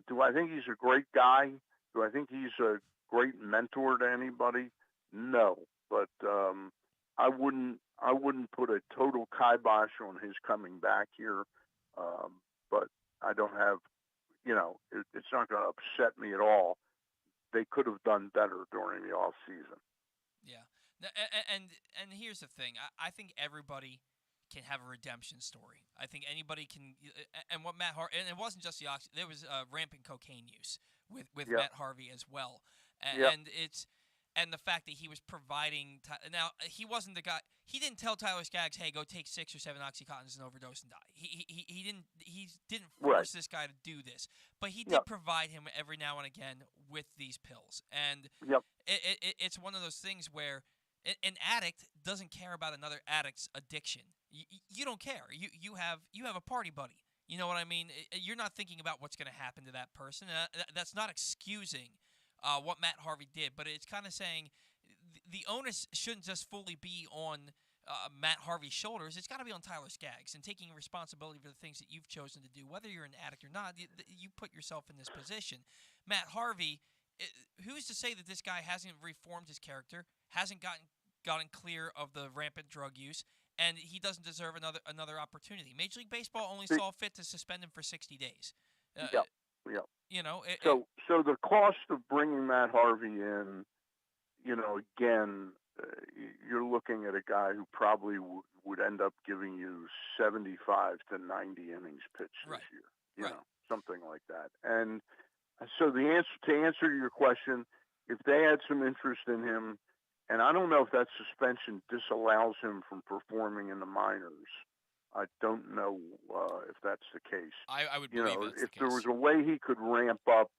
do I think he's a great guy? Do I think he's a great mentor to anybody? No. But I wouldn't put a total kibosh on his coming back here. But I don't have, you know, it's not going to upset me at all. They could have done better during the off season. Yeah. And here's the thing. I think everybody can have a redemption story. I think anybody can, and what Matt Harvey, and it wasn't just there was rampant cocaine use with Matt Harvey as well, and and the fact that he was providing. Now he wasn't the guy. He didn't tell Tyler Skaggs, "Hey, go take 6 or 7 OxyContins and overdose and die." He didn't force this guy to do this, but he did provide him every now and again with these pills, and it's one of those things where an addict doesn't care about another addict's addiction. You don't care. You have a party buddy. You know what I mean? You're not thinking about what's going to happen to that person. That's not excusing what Matt Harvey did, but it's kind of saying the onus shouldn't just fully be on Matt Harvey's shoulders. It's got to be on Tyler Skaggs and taking responsibility for the things that you've chosen to do. Whether you're an addict or not, you put yourself in this position. Matt Harvey, who's to say that this guy hasn't reformed his character, hasn't gotten clear of the rampant drug use, and he doesn't deserve another opportunity? Major League Baseball only saw fit to suspend him for 60 days. You know, so the cost of bringing Matt Harvey in, you know, again, you're looking at a guy who probably would end up giving you 75 to 90 innings pitched this year. You know, something like that. And so to answer your question, if they had some interest in him, and I don't know if that suspension disallows him from performing in the minors. I don't know if that's the case. I would believe that's the if case. there was a way he could ramp up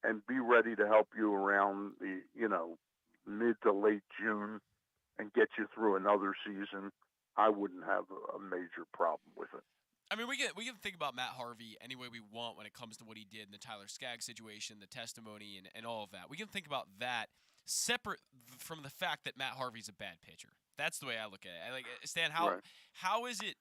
and be ready to help you around the, mid to late June and get you through another season, I wouldn't have a major problem with it. I mean, we can think about Matt Harvey any way we want when it comes to what he did in the Tyler Skaggs situation, the testimony, and all of that. We can think about that separate from the fact that Matt Harvey's a bad pitcher. That's the way I look at it. Stan, how is it?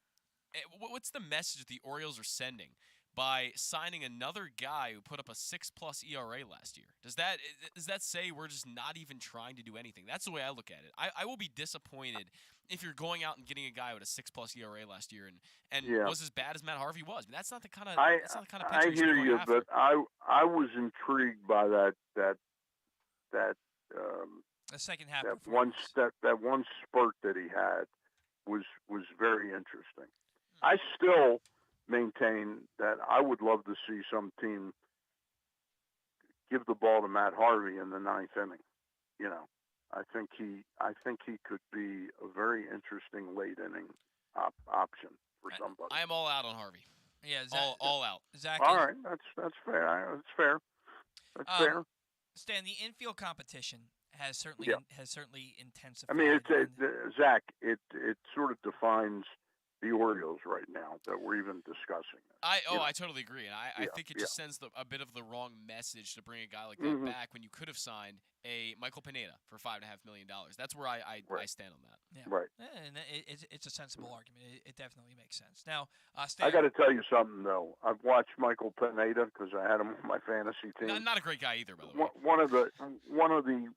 What's the message the Orioles are sending by signing another guy who put up a 6+ ERA last year? Does that say we're just not even trying to do anything? That's the way I look at it. I will be disappointed if you're going out and getting a guy with a 6+ ERA last year and was as bad as Matt Harvey was. I mean, that's not the kind of pitcher. I hear you, but I was intrigued by that the second half that one spurt that he had was very interesting. I still maintain that I would love to see some team give the ball to Matt Harvey in the 9th inning. I think he could be a very interesting late inning option for somebody. I am all out on Harvey. Yeah, all out. Zach, all right, that's fair. That's fair. That's fair. Stan, the infield competition has certainly intensified. I mean, Zach, it sort of defines the Orioles right now that we're even discussing this. I totally agree, and I think it just sends a bit of the wrong message to bring a guy like that back when you could have signed a Michael Pineda for $5.5 million. That's where I stand on that. Yeah. Right. And it's a sensible argument. It definitely makes sense. Now, Stan, I got to tell you something though. I've watched Michael Pineda because I had him on my fantasy team. Not a great guy either, by the way. One of the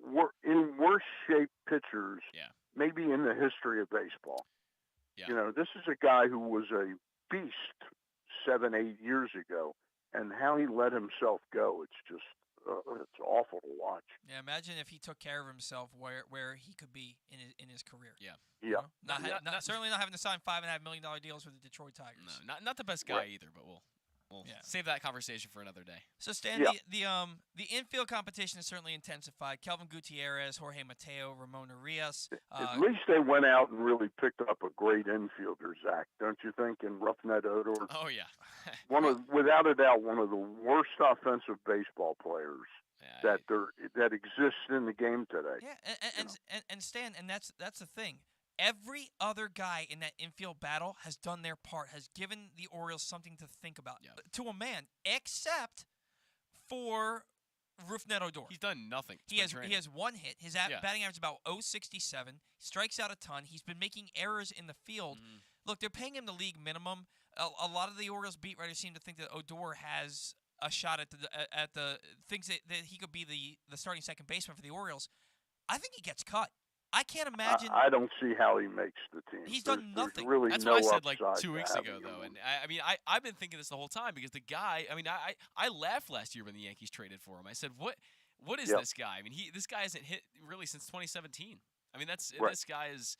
worst shaped pitchers, maybe in the history of baseball. Yeah. This is a guy who was a beast 7-8 years ago, and how he let himself go. It's just it's awful to watch. Yeah, imagine if he took care of himself, where he could be in his career. Yeah. Certainly not having to sign $5.5 million deals with the Detroit Tigers. No, not the best guy either, but we'll save that conversation for another day. So, Stan, the infield competition has certainly intensified. Kelvin Gutierrez, Jorge Mateo, Ramon Urias. At least they went out and really picked up a great infielder, Zach, don't you think, in Roughneck Odor? Oh, yeah. Without a doubt, one of the worst offensive baseball players that exists in the game today. Yeah, and Stan, and that's the thing. Every other guy in that infield battle has done their part, has given the Orioles something to think about, to a man, except for Rougned Odor. He's done nothing. He has one hit. His batting average is about .067. He strikes out a ton. He's been making errors in the field. Look, they're paying him the league minimum. A lot of the Orioles beat writers seem to think that Odor has a shot at the things that he could be the starting second baseman for the Orioles. I think he gets cut. I can't imagine. I don't see how he makes the team. He's done nothing. Really That's no what I said like upside 2 weeks ago, though. And I've been thinking this the whole time because the guy. I mean, I laughed last year when the Yankees traded for him. I said, what is this guy? I mean, this guy hasn't hit really since 2017. I mean, this guy is.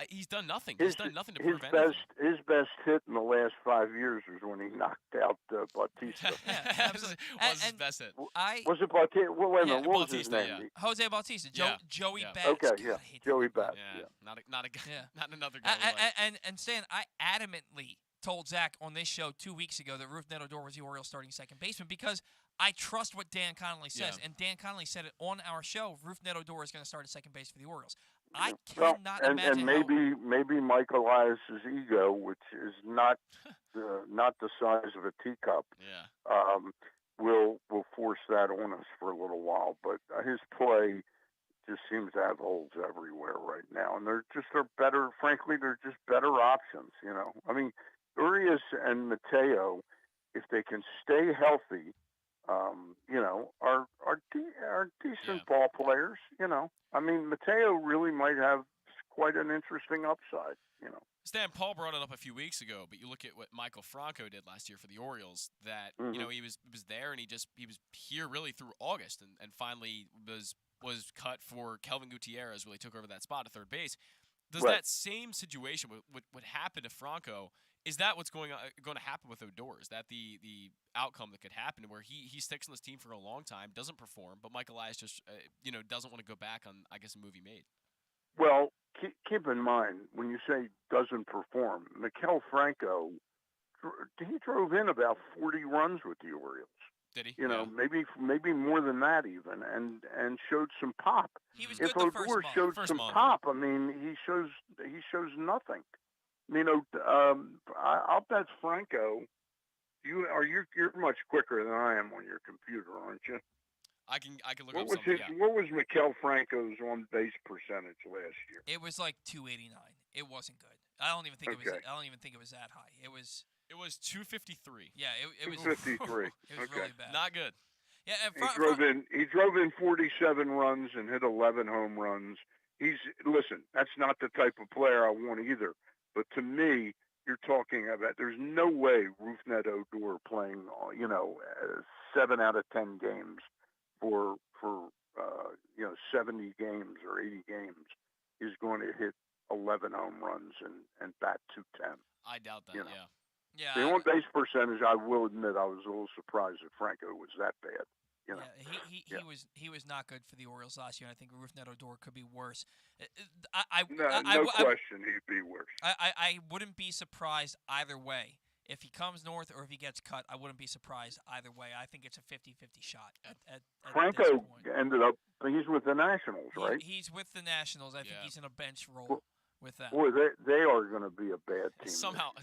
He's done nothing. He's done nothing to prove anything. His best hit in the last 5 years was when he knocked out Bautista. Absolutely. Was his best hit. Was it Bautista? Well, wait a minute. What was his name? Jose Bautista. Joey Bats. Okay, Joey Bats. Not a guy. Not another guy. And Stan, I adamantly told Zach on this show 2 weeks ago that Rougned Odor was the Orioles starting second baseman because I trust what Dan Connolly says. And Dan Connolly said it on our show. Rougned Odor is going to start at second base for the Orioles. I cannot imagine. And maybe Mike Elias's ego, which is not the size of a teacup, will force that on us for a little while. But his play just seems to have holes everywhere right now, and they're better. Frankly, they're just better options. I mean, Urias and Mateo, if they can stay healthy, are decent ball players. I mean, Mateo really might have quite an interesting upside. Stan, Paul brought it up a few weeks ago, but you look at what Michael Franco did last year for the Orioles. That he was there and he was here really through August, and finally was was cut for Kelvin Gutierrez, really took over that spot at third base. Does Right. that same situation would happen to Franco? Is that what's going to happen with Odor? Is that the outcome that could happen where he sticks on this team for a long time, doesn't perform, but Mike Elias just doesn't want to go back on, I guess, a movie made? Well, keep in mind, when you say doesn't perform, Maikel Franco, he drove in about 40 runs with the Orioles. Did he? You know, maybe more than that even, and showed some pop. He was If good the Odor first month. showed First some month. pop, I mean, he shows nothing. You know, I'll bet Franco. You're much quicker than I am on your computer, aren't you? I can look What up was something. Yeah. What was Maikel Franco's on base percentage last year? It was like 289. It wasn't good. I don't even think it was. Okay. I don't even think it was that high. It was. It was 253. Yeah, it was 253. It was Okay. really bad. Not good. Yeah, and He drove in 47 runs and hit 11 home runs. Listen, that's not the type of player I want either. But to me, you're talking about there's no way Rougned Odor playing 7 out of 10 games for 70 games or 80 games is going to hit 11 home runs and bat 210. I doubt that. You know. Yeah. yeah, The on base percentage, I will admit, I was a little surprised that Franco was that bad. You know. Yeah, he was not good for the Orioles last year, and I think Rougned Odor could be worse. No question, he'd be worse. I wouldn't be surprised either way. If he comes north or if he gets cut, I wouldn't be surprised either way. I think it's a 50-50 shot at this Franco point. ended up, he's with the Nationals, right? He's with the Nationals. I think Yeah. he's in a bench role with them. Boy, they are going to be a bad team.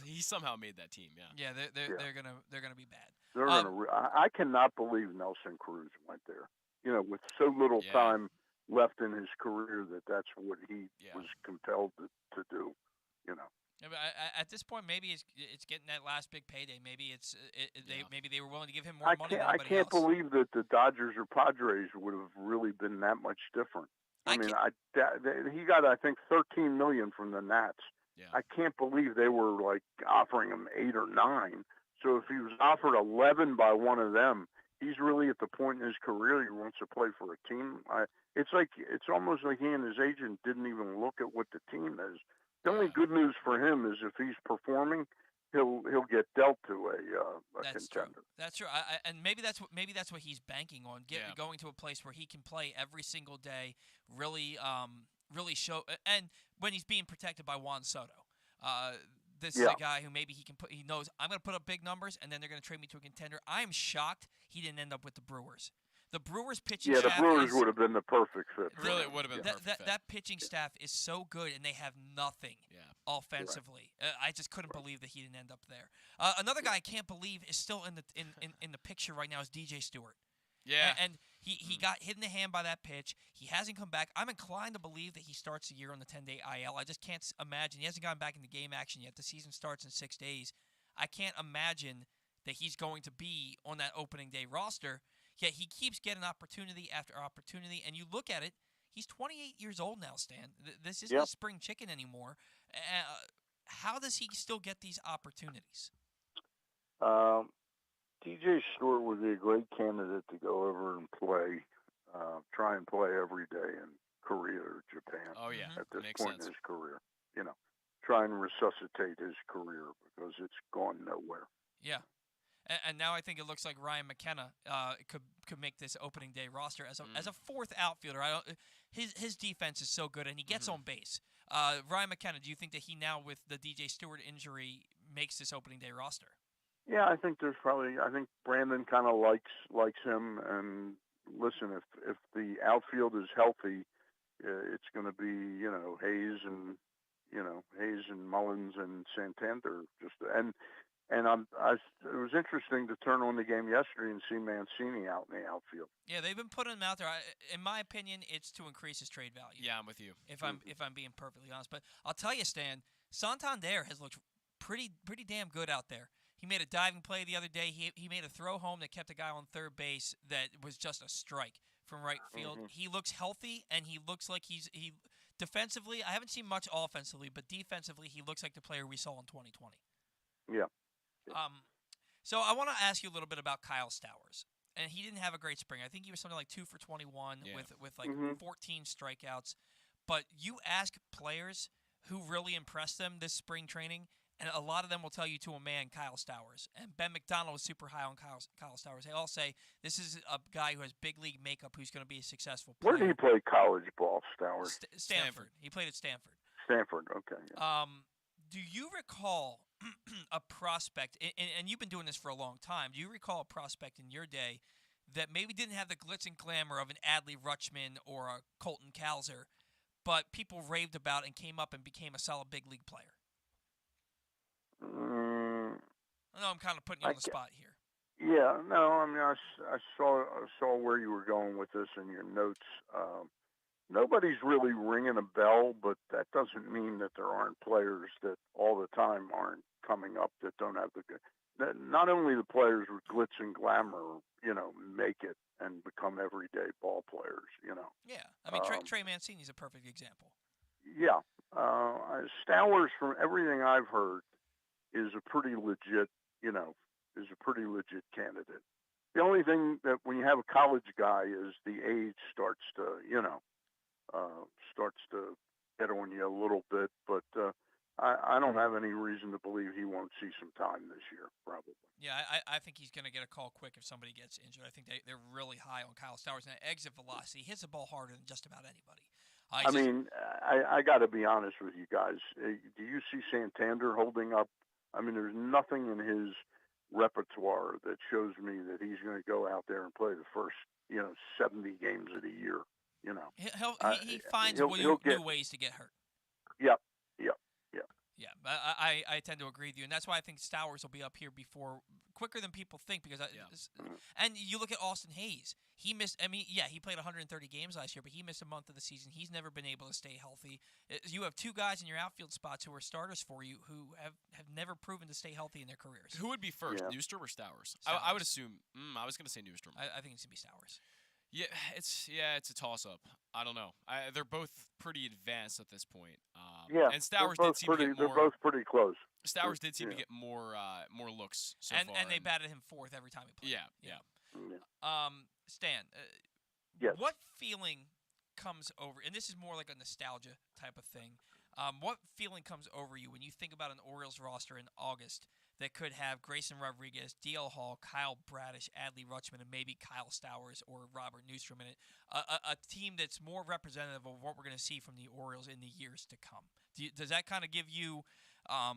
He somehow made that team. Yeah. Yeah, they're gonna be bad. They're going to. I cannot believe Nelson Cruz went there. You know, with so little Yeah. time left in his career, that's what he Yeah. was compelled to do. You know. Yeah, but at this point, maybe it's getting that last big payday. Maybe maybe they were willing to give him more money than I anybody can't else. believe that the Dodgers or Padres would have really been that much different. I mean, he got I think $13 million from the Nats. Yeah. I can't believe they were like offering him 8 or 9. So if he was offered 11 by one of them, he's really at the point in his career he wants to play for a team. It's almost like he and his agent didn't even look at what the team is. The only good news for him is if he's performing, he'll get dealt to a That's contender. true. That's true. And maybe that's what he's banking on. Going to a place where he can play every single day. Really show. And when he's being protected by Juan Soto, this is a guy who maybe he knows I'm going to put up big numbers, and then they're going to trade me to a contender. I am shocked he didn't end up with the Brewers. The Brewers pitching staff. The Brewers would have been the perfect fit. Really, it would have been the perfect fit. That pitching staff is so good, and they have nothing offensively. I just couldn't believe that he didn't end up there. Another guy I can't believe is still in the picture right now is DJ Stewart. Yeah. And he got hit in the hand by that pitch. He hasn't come back. I'm inclined to believe that he starts the year on the 10-day IL. I just can't imagine. He hasn't gotten back into game action yet. The season starts in 6 days. I can't imagine that he's going to be on that opening day roster. Yet he keeps getting opportunity after opportunity. And you look at it, he's 28 years old now, Stan. This isn't a spring chicken anymore. How does he still get these opportunities? DJ Stewart would be a great candidate to go over and play, try and play every day in Korea or Japan. Oh, yeah. At this Makes point sense. in his career. You know, try and resuscitate his career because it's gone nowhere. Yeah. And now I think it looks like Ryan McKenna could make this opening day roster as a fourth outfielder. His defense is so good, and he gets on base. Ryan McKenna, do you think that he now, with the DJ Stewart injury, makes this opening day roster? Yeah, I think Brandon kind of likes him. And listen, if the outfield is healthy, it's going to be Hayes and Mullins and Santander And it was interesting to turn on the game yesterday and see Mancini out in the outfield. Yeah, they've been putting him out there. In my opinion, it's to increase his trade value. Yeah, I'm with you. If I'm being perfectly honest, but I'll tell you, Stan, Santander has looked pretty damn good out there. He made a diving play the other day. He made a throw home that kept a guy on third base that was just a strike from right field. He looks healthy, and he looks like he defensively. I haven't seen much offensively, but defensively, he looks like the player we saw in 2020. Yeah. So I want to ask you a little bit about Kyle Stowers. and he didn't have a great spring. I think he was something like 2 for 21 with like 14 strikeouts. But you ask players who really impressed them this spring training, and a lot of them will tell you to a man, Kyle Stowers. And Ben McDonald was super high on Kyle Stowers. They all say this is a guy who has big league makeup who's going to be a successful player. Where did he play college ball, Stowers? Stanford. He played at Stanford. Stanford, okay. Yeah. Do you recall a prospect, and you've been doing this for a long time, do you recall a prospect in your day that maybe didn't have the glitz and glamour of an Adley Rutschman or a Colton Cowser, but people raved about and came up and became a solid big league player? I know I'm kind of putting you on the spot here. Yeah, no, I mean, I saw where you were going with this in your notes. Nobody's really ringing a bell, but that doesn't mean that there aren't players that all the time aren't coming up that don't have the good. Not only the players with glitz and glamour, make it and become everyday ball players, Yeah, I mean, Trey Mancini's a perfect example. Yeah. Stowers, from everything I've heard, is a pretty legit candidate. The only thing that when you have a college guy is the age starts to get on you a little bit, but I don't have any reason to believe he won't see some time this year, probably. Yeah, I think he's going to get a call quick if somebody gets injured. I think they're really high on Kyle Stowers. And exit velocity, he hits the ball harder than just about anybody. I got to be honest with you guys. Do you see Santander holding up? I mean, there's nothing in his repertoire that shows me that he's going to go out there and play the first, 70 games of the year. He finds new ways to get hurt. Yep. Yeah, I tend to agree with you, and that's why I think Stowers will be up here quicker than people think. Because and you look at Austin Hayes, he missed. I mean, yeah, he played 130 games last year, but he missed a month of the season. He's never been able to stay healthy. You have two guys in your outfield spots who are starters for you who have never proven to stay healthy in their careers. Who would be first, Newstrom or Stowers? I would assume. I was going to say Newstrom. I think it's going to be Stowers. Yeah, it's a toss-up. I don't know. They're both pretty advanced at this point. And Stowers did seem to get more. They're both pretty close. Stowers did seem to get more looks so far. And they batted him fourth every time he played. Yeah. Stan, yes. What feeling comes over, and this is more like a nostalgia type of thing, what feeling comes over you when you think about an Orioles roster in August that could have Grayson Rodriguez, D.L. Hall, Kyle Bradish, Adley Rutschman, and maybe Kyle Stowers or Robert Newstrom in it? A team that's more representative of what we're going to see from the Orioles in the years to come. Does that kind of give you a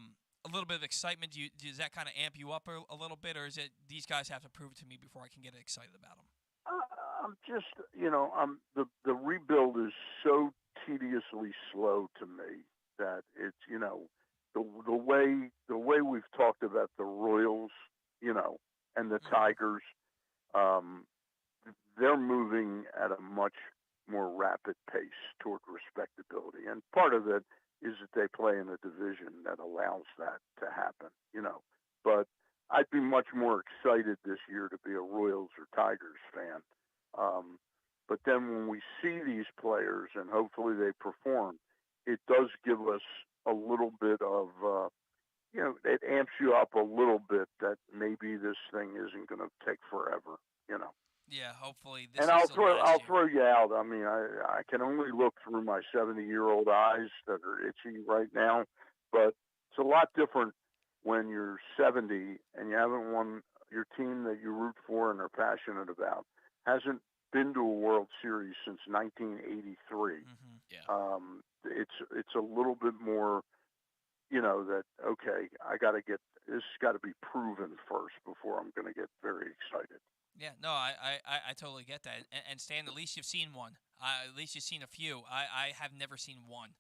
little bit of excitement? Does that kind of amp you up a little bit, or is it these guys have to prove it to me before I can get excited about them? I'm just, the rebuild is so tediously slow to me that it's, the way we've talked about the Royals, and the Tigers, they're moving at a much more rapid pace toward respectability. And part of it is that they play in a division that allows that to happen, But I'd be much more excited this year to be a Royals or Tigers fan. But then when we see these players and hopefully they perform, it does give us a little bit of, it amps you up a little bit that maybe this thing isn't going to take forever, Yeah, hopefully. And I'll throw you out. I mean, I can only look through my 70-year-old eyes that are itchy right now, but it's a lot different when you're 70 and you haven't won. Your team that you root for and are passionate about hasn't been to a World Series since 1983. Mm-hmm. Yeah. It's a little bit more, that okay, this got to be proven first before I'm going to get very excited. Yeah, no, I totally get that. And Stan, at least you've seen one. At least you've seen a few. I have never seen one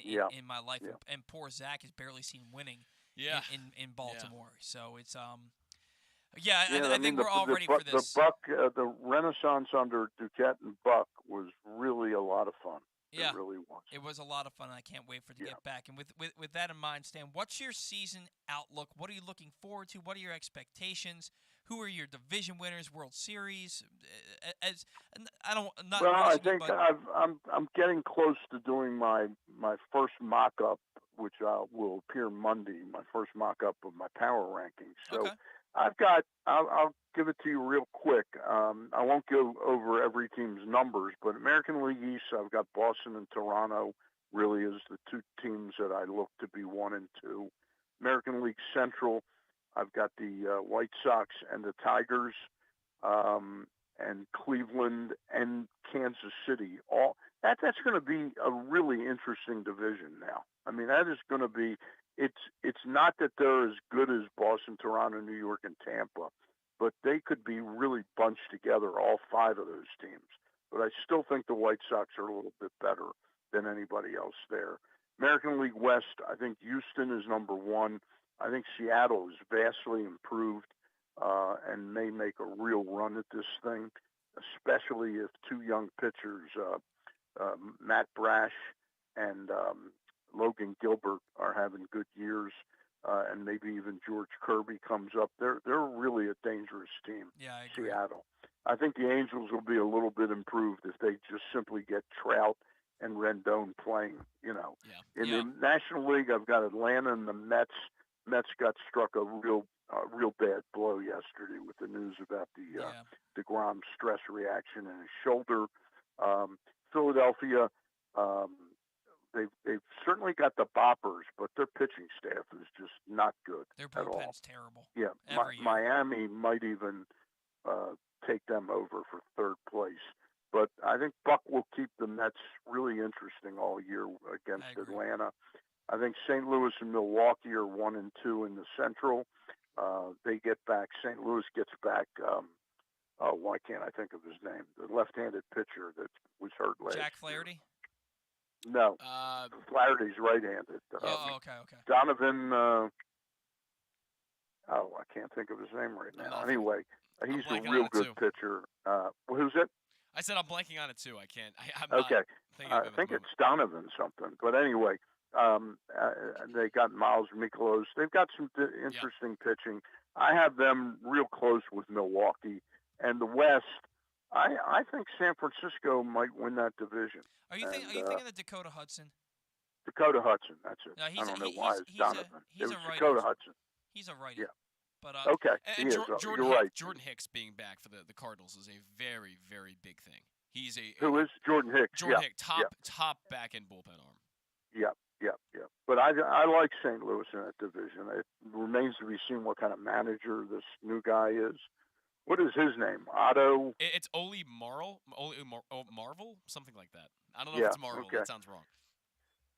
in my life. Yeah. And poor Zach has barely seen winning in Baltimore. Yeah. So it's I think we're all ready for this. The Renaissance under Duquette and Buck was really a lot of fun. Yeah, it really was. It was a lot of fun, and I can't wait for it to get back. And with that in mind, Stan, what's your season outlook? What are you looking forward to? What are your expectations? Who are your division winners, World Series? I think I'm getting close to doing my first mock-up, which will appear Monday. My first mock-up of my power rankings. So I'll give it to you real quick. I won't go over every team's numbers, but American League East, I've got Boston and Toronto really as the two teams that I look to be 1 and 2. American League Central, I've got the White Sox and the Tigers, and Cleveland and Kansas City. That's going to be a really interesting division now. I mean, that is going to be. It's not that they're as good as Boston, Toronto, New York, and Tampa, but they could be really bunched together, all 5 of those teams. But I still think the White Sox are a little bit better than anybody else there. American League West, I think Houston is number 1. I think Seattle is vastly improved and may make a real run at this thing, especially if 2 young pitchers, Matt Brash and Logan Gilbert, are having good years, and maybe even George Kirby comes up. They're really a dangerous team. Yeah, I agree. Seattle. I think the Angels will be a little bit improved if they just simply get Trout and Rendon playing. In the National League, I've got Atlanta and the Mets. Mets got struck a real bad blow yesterday with the news about the DeGrom stress reaction in his shoulder. Philadelphia, they've certainly got the boppers, but their pitching staff is just not good Their at all. bullpen's terrible. Yeah, Miami might even take them over for 3rd place. But I think Buck will keep the Mets really interesting all year against Atlanta. I think St. Louis and Milwaukee are 1 and 2 in the Central. They get back. St. Louis gets back. Why can't I think of his name? The left-handed pitcher that was hurt last Jack year. Flaherty? No, Flaherty's right-handed. Okay. Donovan. I can't think of his name right now. Anyway, he's a real good pitcher. Who's it? I said I'm blanking on it too. I can't. I'm okay. Not thinking of it I think it's Donovan something. But anyway, they got Miles Mikolas. They've got some interesting pitching. I have them real close with Milwaukee. And the West, I think San Francisco might win that division. Are you thinking of Dakota Hudson? Dakota Hudson, that's it. No, I don't know why it's Donovan. He's it was a writer. Dakota Hudson. He's a writer. Yeah. But, okay. And You're right. Jordan Hicks being back for the Cardinals is a very, very big thing. He's Who is Jordan Hicks? Jordan Hicks, top back end bullpen arm. Yeah. But I like St. Louis in that division. It remains to be seen what kind of manager this new guy is. What is his name? Otto? It's Oli Marvel, something like that. I don't know if it's Marvel. Okay. That sounds wrong.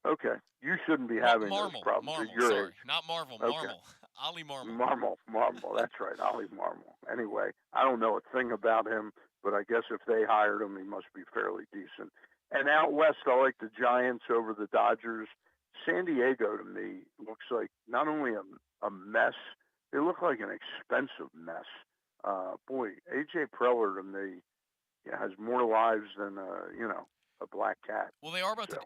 Okay. You shouldn't be having those problems at your sorry. age. Not Marvel. Okay. Marmol. Oli Marmol. Marmol. That's right. Oli Marmol. Anyway, I don't know a thing about him, but I guess if they hired him, he must be fairly decent. And out west, I like the Giants over the Dodgers. San Diego, to me, looks like not only a mess, they look like an expensive mess. Boy, A.J. Preller to me has more lives than, a black cat. Well, they are about to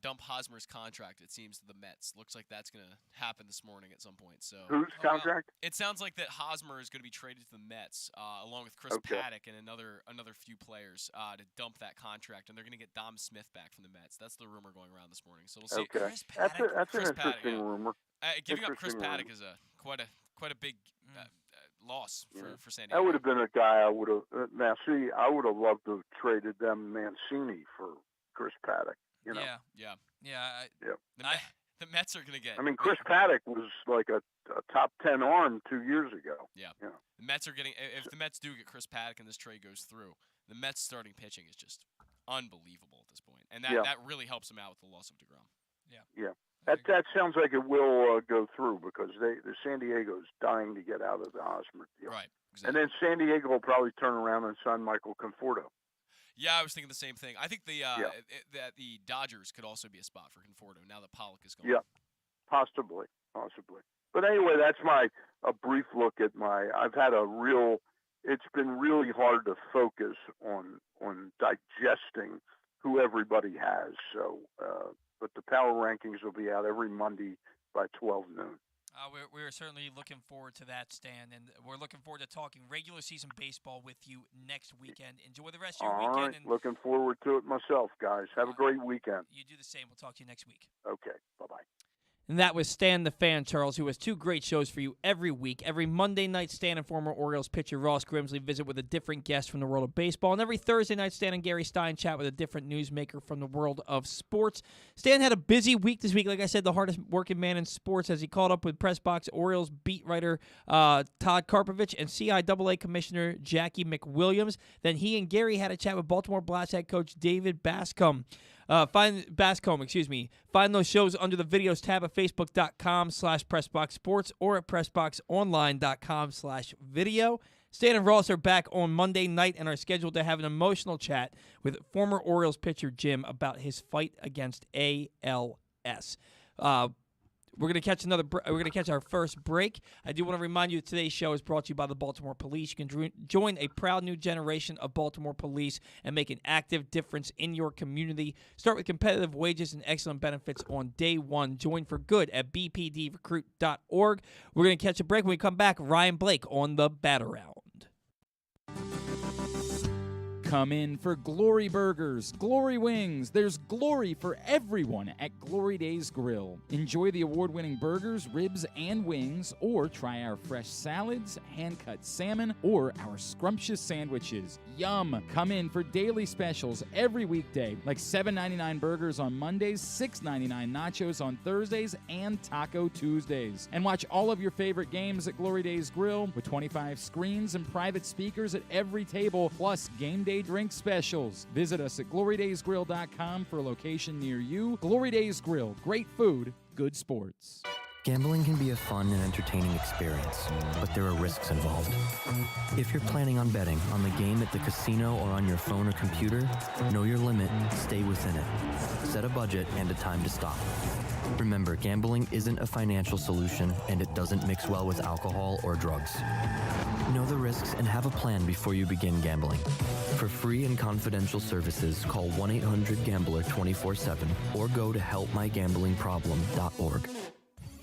dump Hosmer's contract, it seems, to the Mets. Looks like that's going to happen this morning at some point. So whose contract? It sounds like that Hosmer is going to be traded to the Mets, along with Chris Paddock and another few players to dump that contract, and they're going to get Dom Smith back from the Mets. That's the rumor going around this morning. So we'll see. Okay. Chris Paddock? That's Chris an interesting rumor. Giving up Chris Paddock is quite a big loss for San Diego. That would have been a guy I would have. I would have loved to have traded them Mancini for Chris Paddock. Yeah. The Mets are going to get. I mean, Chris Paddock was like a top 10 arm 2 years ago. Yeah. The Mets are getting. If the Mets do get Chris Paddock and this trade goes through, the Mets starting pitching is just unbelievable at this point, and that really helps them out with the loss of DeGrom. Yeah. That sounds like it will go through because the San Diego's dying to get out of the Hosmer deal. Right. Exactly. And then San Diego will probably turn around and sign Michael Conforto. Yeah, I was thinking the same thing. I think that the Dodgers could also be a spot for Conforto now that Pollock is gone. Yeah, possibly. But anyway, that's a brief look at I've had it's been really hard to focus on digesting who everybody has. So, but the power rankings will be out every Monday by 12 noon. We're certainly looking forward to that, Stan, and we're looking forward to talking regular season baseball with you next weekend. Enjoy the rest of your weekend. All right, looking forward to it myself, guys. Have a great weekend. You do the same. We'll talk to you next week. Okay, bye-bye. And that was Stan the Fan, Charles, who has two great shows for you every week. Every Monday night, Stan and former Orioles pitcher Ross Grimsley visit with a different guest from the world of baseball. And every Thursday night, Stan and Gary Stein chat with a different newsmaker from the world of sports. Stan had a busy week this week. Like I said, the hardest working man in sports as he caught up with Press Box Orioles beat writer Todd Karpovich and CIAA Commissioner Jackie McWilliams. Then he and Gary had a chat with Baltimore Blast head coach David Bascom. Find those shows under the videos tab at facebook.com/PressBoxSports or at PressBoxOnline.com/video. Stan and Ross are back on Monday night and are scheduled to have an emotional chat with former Orioles pitcher Jim about his fight against ALS. We're gonna catch our first break. I do want to remind you that today's show is brought to you by the Baltimore Police. You can join a proud new generation of Baltimore Police and make an active difference in your community. Start with competitive wages and excellent benefits on day one. Join for good at bpdrecruit.org. We're gonna catch a break. When we come back, Ryan Blake on the Bat-Around. Come in for Glory Burgers, Glory Wings. There's glory for everyone at Glory Days Grill. Enjoy the award-winning burgers, ribs, and wings, or try our fresh salads, hand-cut salmon, or our scrumptious sandwiches. Yum! Come in for daily specials every weekday, like $7.99 burgers on Mondays, $6.99 nachos on Thursdays, and Taco Tuesdays. And watch all of your favorite games at Glory Days Grill with 25 screens and private speakers at every table, plus game day drink specials. Visit us at glorydaysgrill.com for a location near you. Glory Days Grill. Great food, good sports. Gambling can be a fun and entertaining experience, but there are risks involved. If you're planning on betting on the game at the casino or on your phone or computer, know your limit, stay within it. Set a budget and a time to stop. Remember, gambling isn't a financial solution, and it doesn't mix well with alcohol or drugs. Know the risks and have a plan before you begin gambling. For free and confidential services, call 1-800-GAMBLER 24/7 or go to helpmygamblingproblem.org.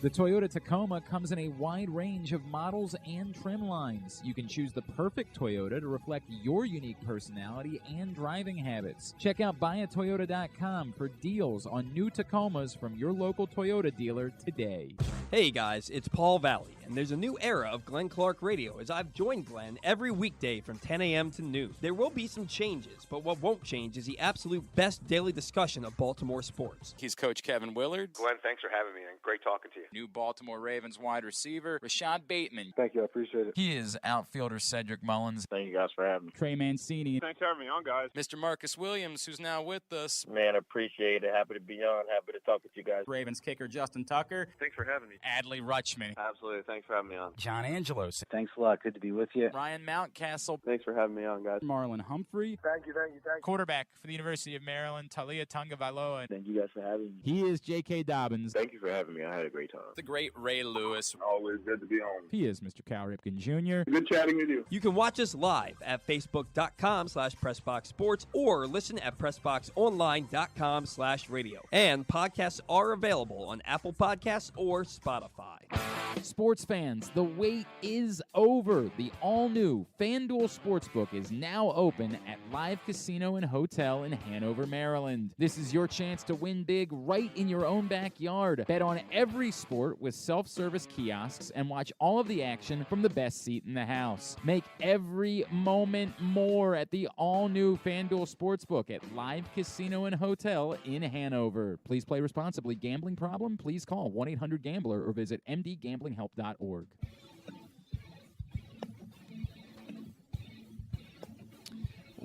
The Toyota Tacoma comes in a wide range of models and trim lines. You can choose the perfect Toyota to reflect your unique personality and driving habits. Check out buyatoyota.com for deals on new Tacomas from your local Toyota dealer today. Hey guys, it's Paul Valley, and there's a new era of Glenn Clark Radio as I've joined Glenn every weekday from 10 a.m. to noon. There will be some changes, but what won't change is the absolute best daily discussion of Baltimore sports. He's Coach Kevin Willard. Glenn, thanks for having me, and great talking to you. New Baltimore Ravens wide receiver, Rashad Bateman. Thank you, I appreciate it. He is outfielder Cedric Mullins. Thank you guys for having me. Trey Mancini. Thanks for having me on, guys. Mr. Marcus Williams, who's now with us. Man, appreciate it. Happy to be on. Happy to talk with you guys. Ravens kicker Justin Tucker. Thanks for having me. Adley Rutschman. Absolutely. Thanks for having me on. John Angelos. Thanks a lot. Good to be with you. Ryan Mountcastle. Thanks for having me on, guys. Marlon Humphrey. Thank you. Quarterback for the University of Maryland, Talia Tungavailoa. Thank you guys for having me. He is J.K. Dobbins. Thank you for having me. I had a great time. The great Ray Lewis. Always good to be on. He is Mr. Cal Ripken Jr. Good chatting with you. You can watch us live at facebook.com/PressBoxSports or listen at PressBoxOnline.com/radio. And podcasts are available on Apple Podcasts or Spotify. Sports fans, the wait is over. The all-new FanDuel Sportsbook is now open at Live Casino and Hotel in Hanover, Maryland. This is your chance to win big right in your own backyard. Bet on every sport with self-service kiosks and watch all of the action from the best seat in the house. Make every moment more at the all-new FanDuel Sportsbook at Live Casino and Hotel in Hanover. Please play responsibly. Gambling problem? Please call 1-800-GAMBLER or visit mdgamblinghelp.org.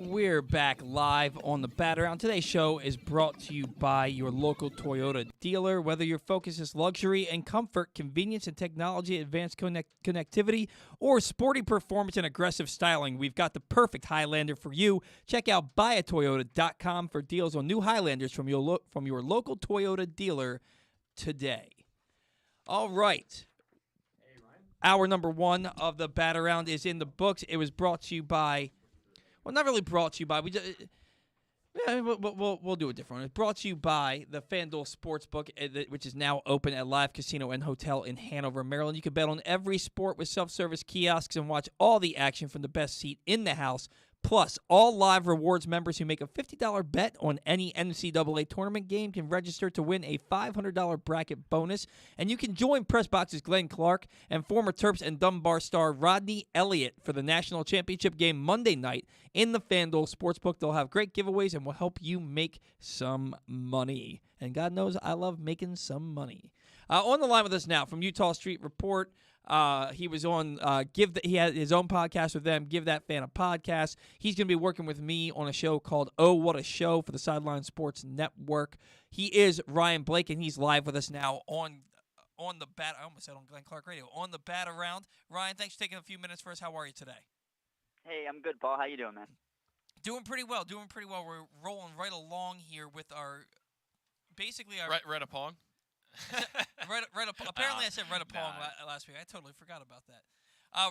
We're back live on the Bat-Around. Today's show is brought to you by your local Toyota dealer. Whether your focus is luxury and comfort, convenience and technology, advanced connectivity, or sporty performance and aggressive styling, we've got the perfect Highlander for you. Check out buyatoyota.com for deals on new Highlanders from your local Toyota dealer today. All right. Hour number one of the Bat-Around is in the books. It was brought to you by... Well, not really brought to you by. We'll do a different one. It's brought to you by the FanDuel Sportsbook, which is now open at Live Casino and Hotel in Hanover, Maryland. You can bet on every sport with self-service kiosks and watch all the action from the best seat in the house. Plus, all Live Rewards members who make a $50 bet on any NCAA tournament game can register to win a $500 bracket bonus, and you can join Pressbox's Glenn Clark and former Terps and Dunbar star Rodney Elliott for the national championship game Monday night in the FanDuel Sportsbook. They'll have great giveaways and will help you make some money. And God knows I love making some money. On the line with us now from Utah Street Report, he was on he had his own podcast with them, Give That Fan a Podcast. He's going to be working with me on a show called Oh What a Show for the Sideline Sports Network. He is Ryan Blake, and he's live with us now on the bat. I almost said on Glenn Clark Radio, on the Bat Around. Ryan, thanks for taking a few minutes for us. How are you today? Hey, I'm good, Paul. How you doing, man? Doing pretty well. We're rolling right along here with our Red Pong. Apparently, I said Red Pong last week. I totally forgot about that.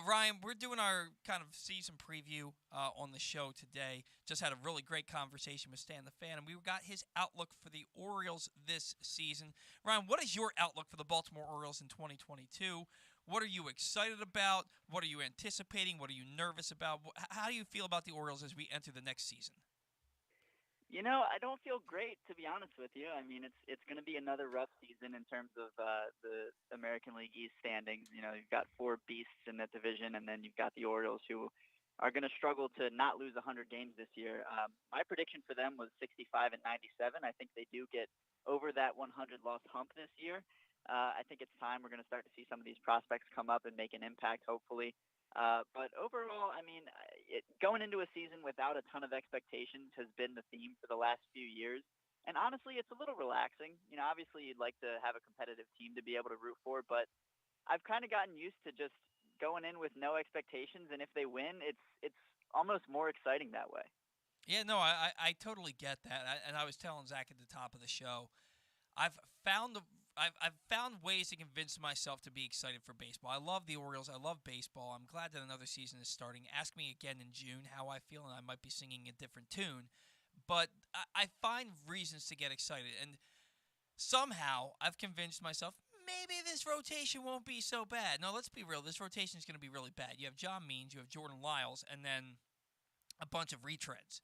Ryan, we're doing our kind of season preview on the show today. Just had a really great conversation with Stan the Fan, and we got his outlook for the Orioles this season. Ryan, what is your outlook for the Baltimore Orioles in 2022? What are you excited about? What are you anticipating? What are you nervous about? How do you feel about the Orioles as we enter the next season? You know, I don't feel great, to be honest with you. I mean, it's going to be another rough season in terms of the American League East standings. You know, you've got four beasts in that division, and then you've got the Orioles, who are going to struggle to not lose 100 games this year. My prediction for them was 65 and 97. I think they do get over that 100-loss hump this year. I think it's time we're going to start to see some of these prospects come up and make an impact, hopefully. But overall, I mean, going into a season without a ton of expectations has been the theme for the last few years. And honestly, it's a little relaxing. You know, obviously you'd like to have a competitive team to be able to root for, but I've kind of gotten used to just going in with no expectations. And if they win, it's almost more exciting that way. Yeah, no, I totally get that. And I was telling Zach at the top of the show, I've found ways to convince myself to be excited for baseball. I love the Orioles. I love baseball. I'm glad that another season is starting. Ask me again in June how I feel, and I might be singing a different tune. But I find reasons to get excited. And somehow I've convinced myself, maybe this rotation won't be so bad. No, let's be real. This rotation is going to be really bad. You have John Means, you have Jordan Lyles, and then a bunch of retreads.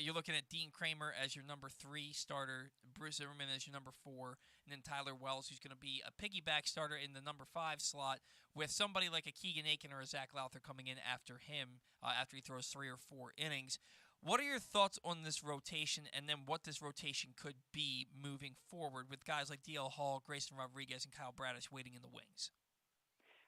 You're looking at Dean Kramer as your number 3 starter, Bruce Zimmerman as your number 4, and then Tyler Wells, who's going to be a piggyback starter in the number 5 slot, with somebody like a Keegan Aiken or a Zach Lowther coming in after him, after he throws 3 or 4 innings. What are your thoughts on this rotation, and then what this rotation could be moving forward with guys like DL Hall, Grayson Rodriguez, and Kyle Bradish waiting in the wings?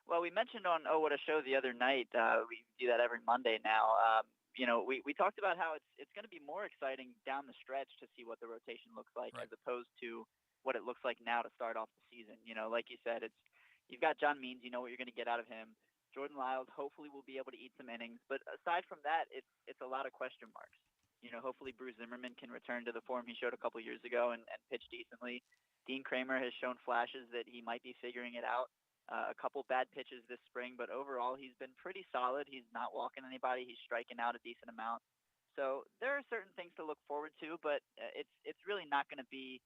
Well, we mentioned on Oh What a Show the other night, we do that every Monday now, you know, we talked about how it's going to be more exciting down the stretch to see what the rotation looks like, right, as opposed to what it looks like now to start off the season. You know, like you said, you've got John Means, you know what you're going to get out of him. Jordan Lyles hopefully will be able to eat some innings, but aside from that, it's a lot of question marks. You know, hopefully Bruce Zimmerman can return to the form he showed a couple years ago and pitch decently. Dean Kramer has shown flashes that he might be figuring it out. A couple bad pitches this spring, but overall he's been pretty solid. He's not walking anybody. He's striking out a decent amount. So there are certain things to look forward to, but it's really not going to be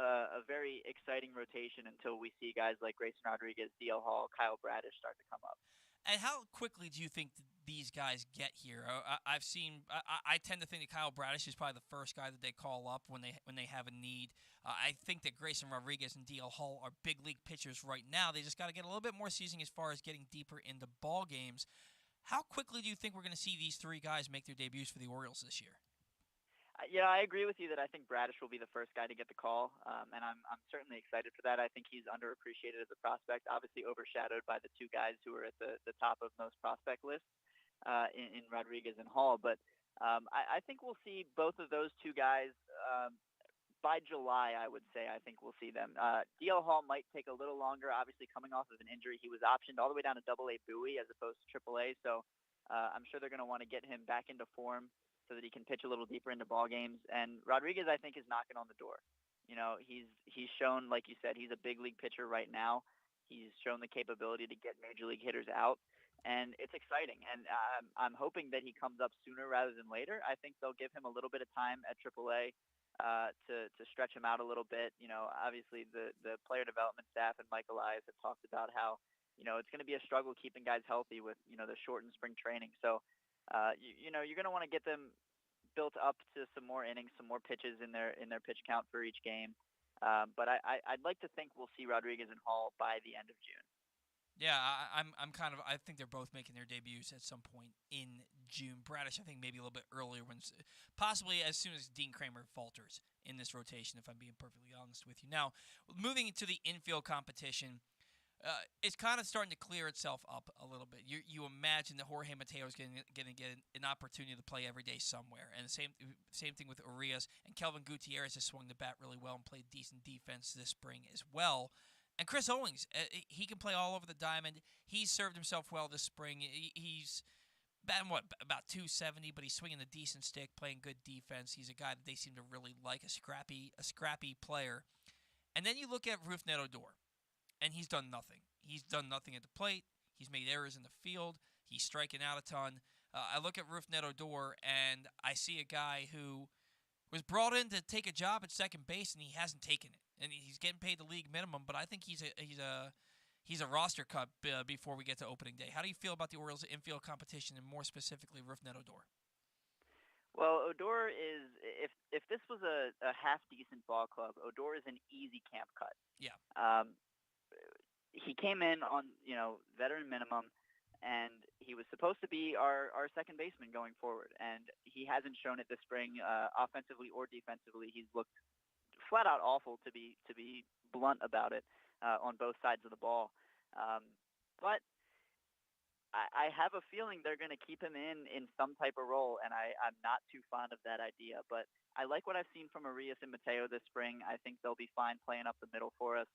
a very exciting rotation until we see guys like Grayson Rodriguez, DL Hall, Kyle Bradish start to come up. And how quickly do you think these guys get here? I tend to think that Kyle Bradish is probably the first guy that they call up when they have a need. I think that Grayson Rodriguez and DL Hall are big league pitchers right now. They just got to get a little bit more seasoning as far as getting deeper into ball games. How quickly do you think we're going to see these 3 guys make their debuts for the Orioles this year? Yeah, I agree with you that I think Bradish will be the first guy to get the call, and I'm certainly excited for that. I think he's underappreciated as a prospect, obviously overshadowed by the 2 guys who are at the top of most prospect lists in Rodriguez and Hall. But I think we'll see both of those 2 guys by July, I would say. I think we'll see them. DL Hall might take a little longer, obviously coming off of an injury. He was optioned all the way down to AA Bowie as opposed to AAA, so I'm sure they're going to want to get him back into form so that he can pitch a little deeper into ball games. And Rodriguez, I think, is knocking on the door. You know, he's shown, like you said, he's a big league pitcher right now. He's shown the capability to get major league hitters out, and it's exciting. And I'm hoping that he comes up sooner rather than later. I think they'll give him a little bit of time at AAA to stretch him out a little bit. You know, obviously the player development staff and Mike Elias have talked about how, you know, it's going to be a struggle keeping guys healthy with, you know, the shortened spring training. So You're going to want to get them built up to some more innings, some more pitches in their pitch count for each game. But I'd like to think we'll see Rodriguez and Hall by the end of June. Yeah, I think they're both making their debuts at some point in June. Bradish, I think maybe a little bit earlier, possibly as soon as Dean Kramer falters in this rotation, if I'm being perfectly honest with you. Now, moving into the infield competition, it's kind of starting to clear itself up a little bit. You imagine that Jorge Mateo is going to get an opportunity to play every day somewhere, and the same thing with Urias, and Kelvin Gutierrez has swung the bat really well and played decent defense this spring as well. And Chris Owings, he can play all over the diamond. He's served himself well this spring. He's batting, about 270, but he's swinging a decent stick, playing good defense. He's a guy that they seem to really like, a scrappy player. And then you look at Rougned Odor, and he's done nothing. He's done nothing at the plate. He's made errors in the field. He's striking out a ton. I look at Rougned Odor, and I see a guy who was brought in to take a job at second base, and he hasn't taken it. And he's getting paid the league minimum, but I think he's a roster cut before we get to opening day. How do you feel about the Orioles' infield competition, and more specifically Rougned Odor? Well, Odor is, if this was a half decent ball club, Odor is an easy camp cut. Yeah. He came in on veteran minimum, and he was supposed to be our second baseman going forward, and he hasn't shown it this spring, offensively or defensively. He's looked flat out awful, to be blunt about it, on both sides of the ball. But I have a feeling they're going to keep him in some type of role, and I'm not too fond of that idea. But I like what I've seen from Urias and Mateo this spring. I think they'll be fine playing up the middle for us.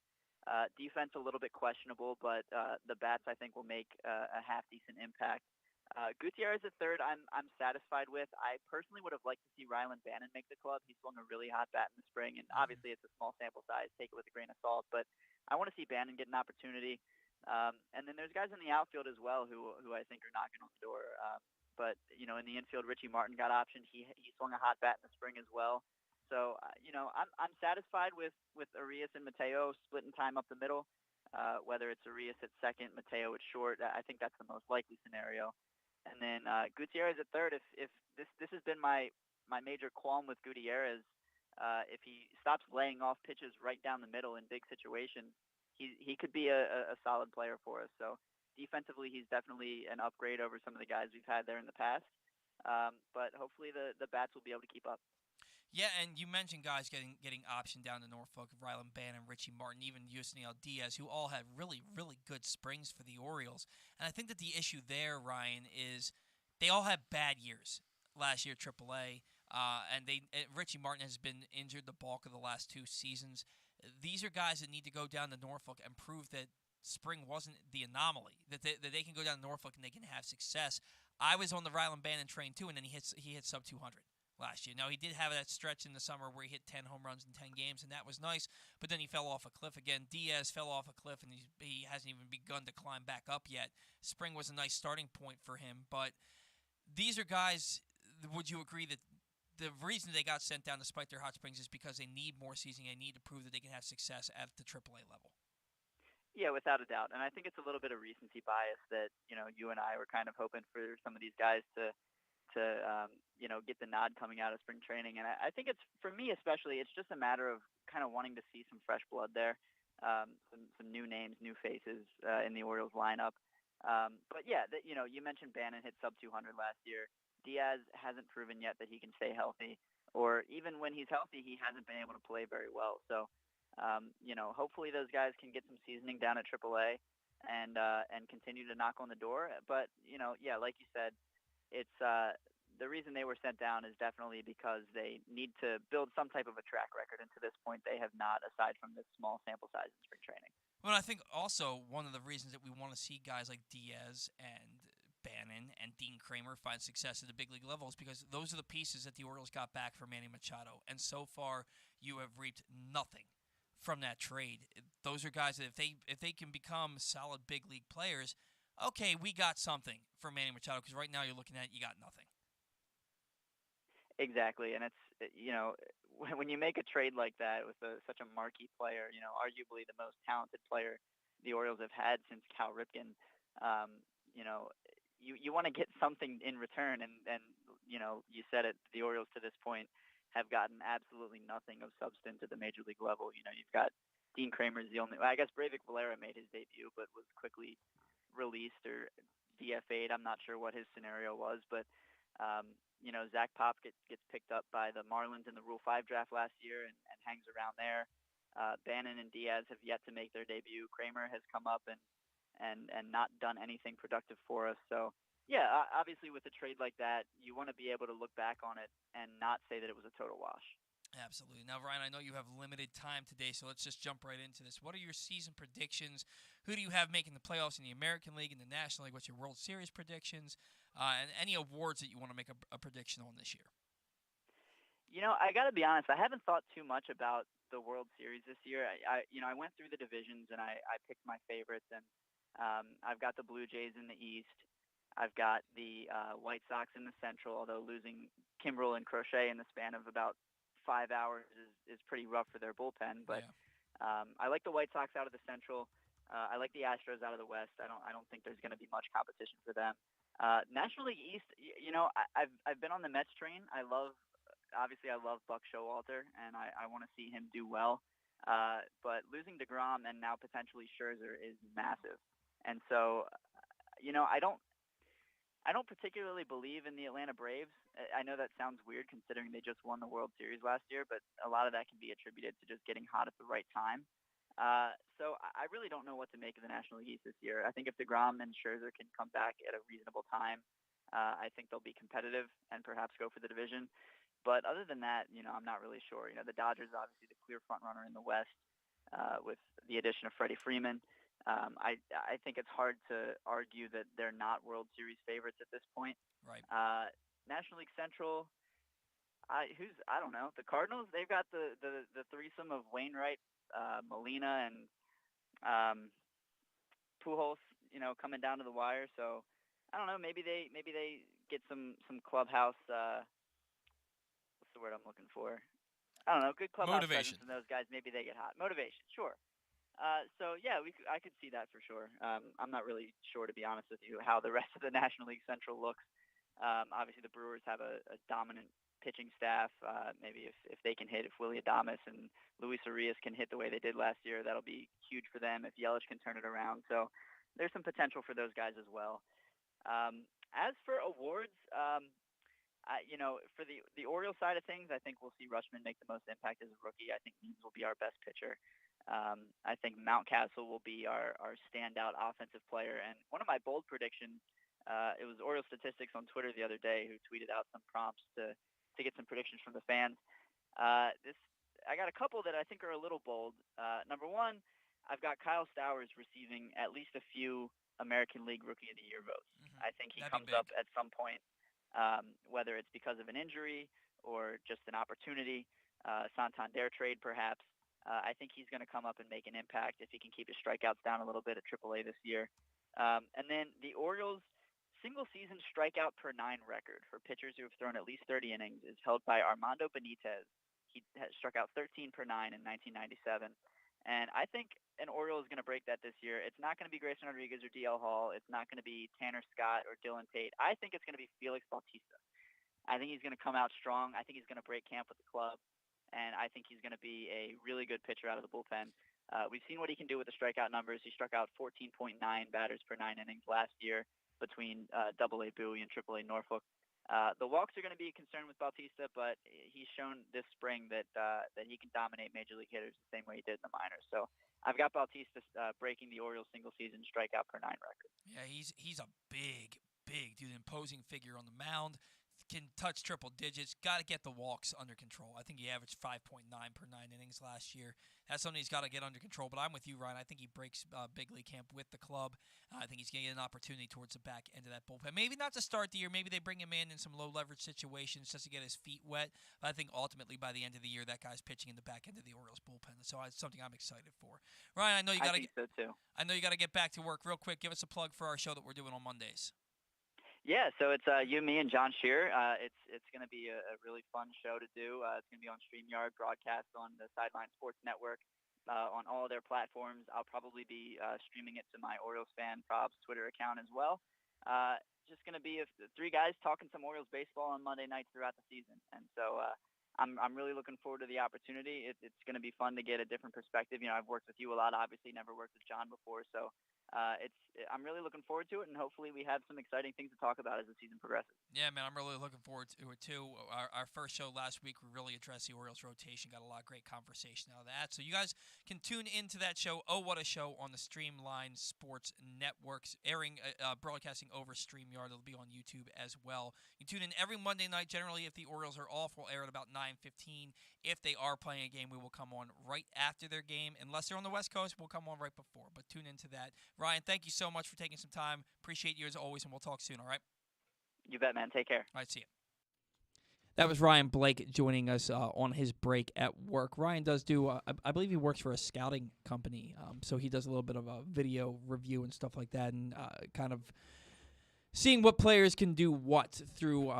Defense a little bit questionable, but the bats I think will make a half decent impact. Gutierrez at third, I'm satisfied with. I personally would have liked to see Rylan Bannon make the club. He swung a really hot bat in the spring, and obviously it's a small sample size. Take it with a grain of salt, but I want to see Bannon get an opportunity. And then there's guys in the outfield as well who I think are knocking on the door. But in the infield, Richie Martin got optioned. He swung a hot bat in the spring as well. So I'm satisfied with Urias and Mateo splitting time up the middle. Whether it's Urias at second, Mateo at short, I think that's the most likely scenario. And then Gutierrez at third. If this has been my major qualm with Gutierrez, if he stops laying off pitches right down the middle in big situations, he could be a solid player for us. So defensively, he's definitely an upgrade over some of the guys we've had there in the past. But hopefully the bats will be able to keep up. Yeah, and you mentioned guys getting optioned down to Norfolk, Rylan Bannon, Richie Martin, even Yusniel Diaz, who all had really, really good springs for the Orioles. And I think that the issue there, Ryan, is they all had bad years last year, AAA, and Richie Martin has been injured the bulk of the last 2 seasons. These are guys that need to go down to Norfolk and prove that spring wasn't the anomaly, that they can go down to Norfolk and they can have success. I was on the Rylan Bannon train too, and then he hit sub 200 last year. Now, he did have that stretch in the summer where he hit 10 home runs in 10 games, and that was nice, but then he fell off a cliff again. Diaz fell off a cliff, and he hasn't even begun to climb back up yet. Spring was a nice starting point for him, but these are guys, would you agree that the reason they got sent down despite their hot springs is because they need more seasoning, they need to prove that they can have success at the AAA level? Yeah, without a doubt. And I think it's a little bit of recency bias that, you and I were kind of hoping for some of these guys to get the nod coming out of spring training. And I think it's, for me especially, it's just a matter of kind of wanting to see some fresh blood there, some new names, new faces in the Orioles lineup. But yeah, you mentioned Bannon hit sub 200 last year. Diaz hasn't proven yet that he can stay healthy, or even when he's healthy, he hasn't been able to play very well. So, hopefully those guys can get some seasoning down at AAA and continue to knock on the door. But, like you said, it's the reason they were sent down is definitely because they need to build some type of a track record. And to this point, they have not, aside from this small sample size in spring training. Well, I think also one of the reasons that we want to see guys like Diaz and Bannon and Dean Kramer find success at the big league level is because those are the pieces that the Orioles got back for Manny Machado. And so far, you have reaped nothing from that trade. Those are guys that if they can become solid big league players, okay, we got something for Manny Machado, because right now you're looking at it, you got nothing. Exactly, and it's, when you make a trade like that with such a marquee player, arguably the most talented player the Orioles have had since Cal Ripken, you want to get something in return, and you said it. The Orioles to this point have gotten absolutely nothing of substance at the major league level. You've got Dean Kramer's the only. Well, I guess Breivik Valera made his debut, but was quickly released or DFA'd. I'm not sure what his scenario was, but Zach Pop gets picked up by the Marlins in the Rule 5 draft last year and hangs around there. Bannon and Diaz have yet to make their debut. Kramer has come up and not done anything productive for us. So, yeah, obviously with a trade like that, you want to be able to look back on it and not say that it was a total wash. Absolutely. Now, Ryan, I know you have limited time today, so let's just jump right into this. What are your season predictions? Who do you have making the playoffs in the American League and the National League? What's your World Series predictions? And any awards that you want to make a prediction on this year? I got to be honest. I haven't thought too much about the World Series this year. I went through the divisions and I picked my favorites, and I've got the Blue Jays in the East. I've got the White Sox in the Central, although losing Kimbrel and Crochet in the span of about 5 hours is pretty rough for their bullpen. But I like the White Sox out of the Central. I like the Astros out of the West. I don't think there's going to be much competition for them. National League East, I've been on the Mets train. I love Buck Showalter, and I want to see him do well. But losing DeGrom and now potentially Scherzer is massive. And so, I don't particularly believe in the Atlanta Braves. I know that sounds weird considering they just won the World Series last year, but a lot of that can be attributed to just getting hot at the right time. So I really don't know what to make of the National League East this year. I think if DeGrom and Scherzer can come back at a reasonable time, I think they'll be competitive and perhaps go for the division. But other than that, I'm not really sure. The Dodgers are obviously the clear front runner in the West with the addition of Freddie Freeman. I think it's hard to argue that they're not World Series favorites at this point. Right. National League Central, I don't know. The Cardinals, they've got the threesome of Wainwright, Molina, and Pujols, coming down to the wire. So I don't know. Maybe they get some clubhouse. What's the word I'm looking for? I don't know. Good clubhouse presence from those guys. Maybe they get hot. Motivation, sure. So yeah, I could see that for sure. I'm not really sure, to be honest with you, how the rest of the National League Central looks. Obviously, the Brewers have a dominant pitching staff. Maybe if they can hit, if Willy Adames and Luis Arias can hit the way they did last year, that'll be huge for them. If Yelich can turn it around, so there's some potential for those guys as well. As for awards, for the Orioles side of things, I think we'll see Rutschman make the most impact as a rookie. I think Means will be our best pitcher. I think Mountcastle will be our standout offensive player. And one of my bold predictions, it was Oriole Statistics on Twitter the other day who tweeted out some prompts to get some predictions from the fans. I got a couple that I think are a little bold. Number one, I've got Kyle Stowers receiving at least a few American League Rookie of the Year votes. I think he comes up at some point, whether it's because of an injury or just an opportunity, Santander trade perhaps. I think he's going to come up and make an impact if he can keep his strikeouts down a little bit at AAA this year. And then the Orioles' single-season strikeout per 9 record for pitchers who have thrown at least 30 innings is held by Armando Benitez. He has struck out 13 per 9 in 1997. And I think an Oriole is going to break that this year. It's not going to be Grayson Rodriguez or DL Hall. It's not going to be Tanner Scott or Dylan Tate. I think it's going to be Felix Bautista. I think he's going to come out strong. I think he's going to break camp with the club. And I think he's going to be a really good pitcher out of the bullpen. We've seen what he can do with the strikeout numbers. He struck out 14.9 batters per 9 innings last year between AA Bowie and AAA Norfolk. The walks are going to be a concern with Bautista, but he's shown this spring that he can dominate major league hitters the same way he did in the minors. So I've got Bautista breaking the Orioles single-season strikeout per 9 record. Yeah, he's a big dude, imposing figure on the mound. Can touch triple digits. Got to get the walks under control. I think he averaged 5.9 per 9 innings last year. That's something he's got to get under control. But I'm with you, Ryan. I think he breaks big league camp with the club. I think he's going to get an opportunity towards the back end of that bullpen. Maybe not to start the year. Maybe they bring him in some low leverage situations just to get his feet wet. But I think ultimately by the end of the year, that guy's pitching in the back end of the Orioles bullpen. So it's something I'm excited for. Ryan, I know you got to. I think so too. I know you got to get back to work real quick. Give us a plug for our show that we're doing on Mondays. Yeah, so it's you, me, and John Shear. It's going to be a really fun show to do. It's going to be on StreamYard, broadcast on the Sideline Sports Network, on all of their platforms. I'll probably be streaming it to my Orioles Fan Probs Twitter account as well. just going to be three guys talking some Orioles baseball on Monday nights throughout the season. And so I'm really looking forward to the opportunity. It's going to be fun to get a different perspective. I've worked with you a lot, obviously never worked with John before. So I'm really looking forward to it, and hopefully we have some exciting things to talk about as the season progresses. Yeah, man, I'm really looking forward to it too. Our first show last week, we really addressed the Orioles rotation, got a lot of great conversation out of that. So you guys can tune into that show, Oh What a Show, on the Streamline Sports Networks, broadcasting over StreamYard. It'll be on YouTube as well. You tune in every Monday night. Generally, if the Orioles are off, we'll air at about 9:15. If they are playing a game, we will come on right after their game. Unless they're on the West Coast, we'll come on right before. But tune into that. Ryan, thank you so much for taking some time. Appreciate you as always, and we'll talk soon, all right? You bet, man. Take care. All right, see you. That was Ryan Blake joining us on his break at work. Ryan does do, I believe he works for a scouting company, so he does a little bit of a video review and stuff like that, and kind of seeing what players can do what through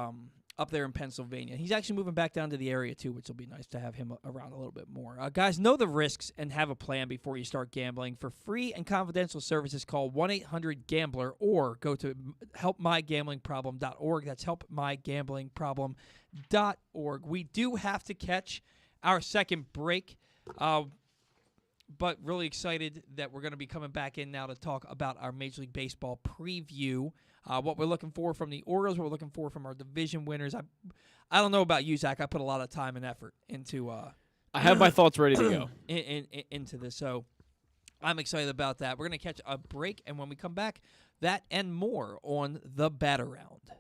up there in Pennsylvania. He's actually moving back down to the area, too, which will be nice to have him around a little bit more. Guys, know the risks and have a plan before you start gambling. For free and confidential services, call 1-800-GAMBLER or go to helpmygamblingproblem.org. That's helpmygamblingproblem.org. We do have to catch our second break, but really excited that we're going to be coming back in now to talk about our Major League Baseball preview. What we're looking for from the Orioles, what we're looking for from our division winners. I don't know about you, Zach. I put a lot of time and effort into. I have my thoughts ready to go into this, so I'm excited about that. We're going to catch a break, and when we come back, that and more on the Bat-Around.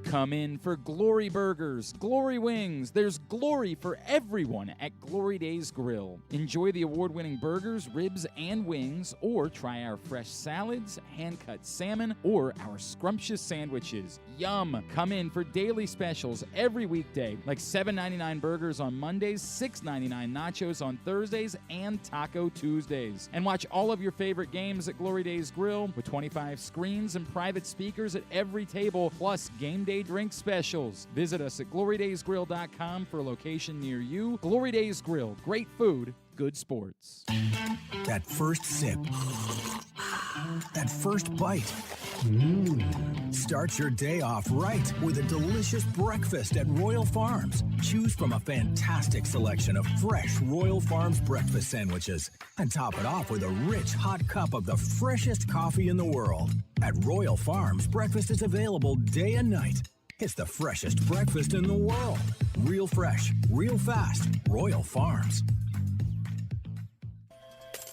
Come in for Glory Burgers, Glory Wings. There's glory for everyone at Glory Days Grill. Enjoy the award-winning burgers, ribs, and wings, or try our fresh salads, hand-cut salmon, or our scrumptious sandwiches. Yum! Come in for daily specials every weekday, like $7.99 burgers on Mondays, $6.99 nachos on Thursdays, and Taco Tuesdays. And watch all of your favorite games at Glory Days Grill with 25 screens and private speakers at every table, plus game day drink specials. Visit us at glorydaysgrill.com for a location near you. Glory Days Grill. Great food, good sports. That first sip. That first bite. Start your day off right with a delicious breakfast at Royal Farms. Choose from a fantastic selection of fresh Royal Farms breakfast sandwiches and top it off with a rich hot cup of the freshest coffee in the world. At Royal Farms, breakfast is available day and night. It's the freshest breakfast in the world. Real fresh, real fast. Royal Farms.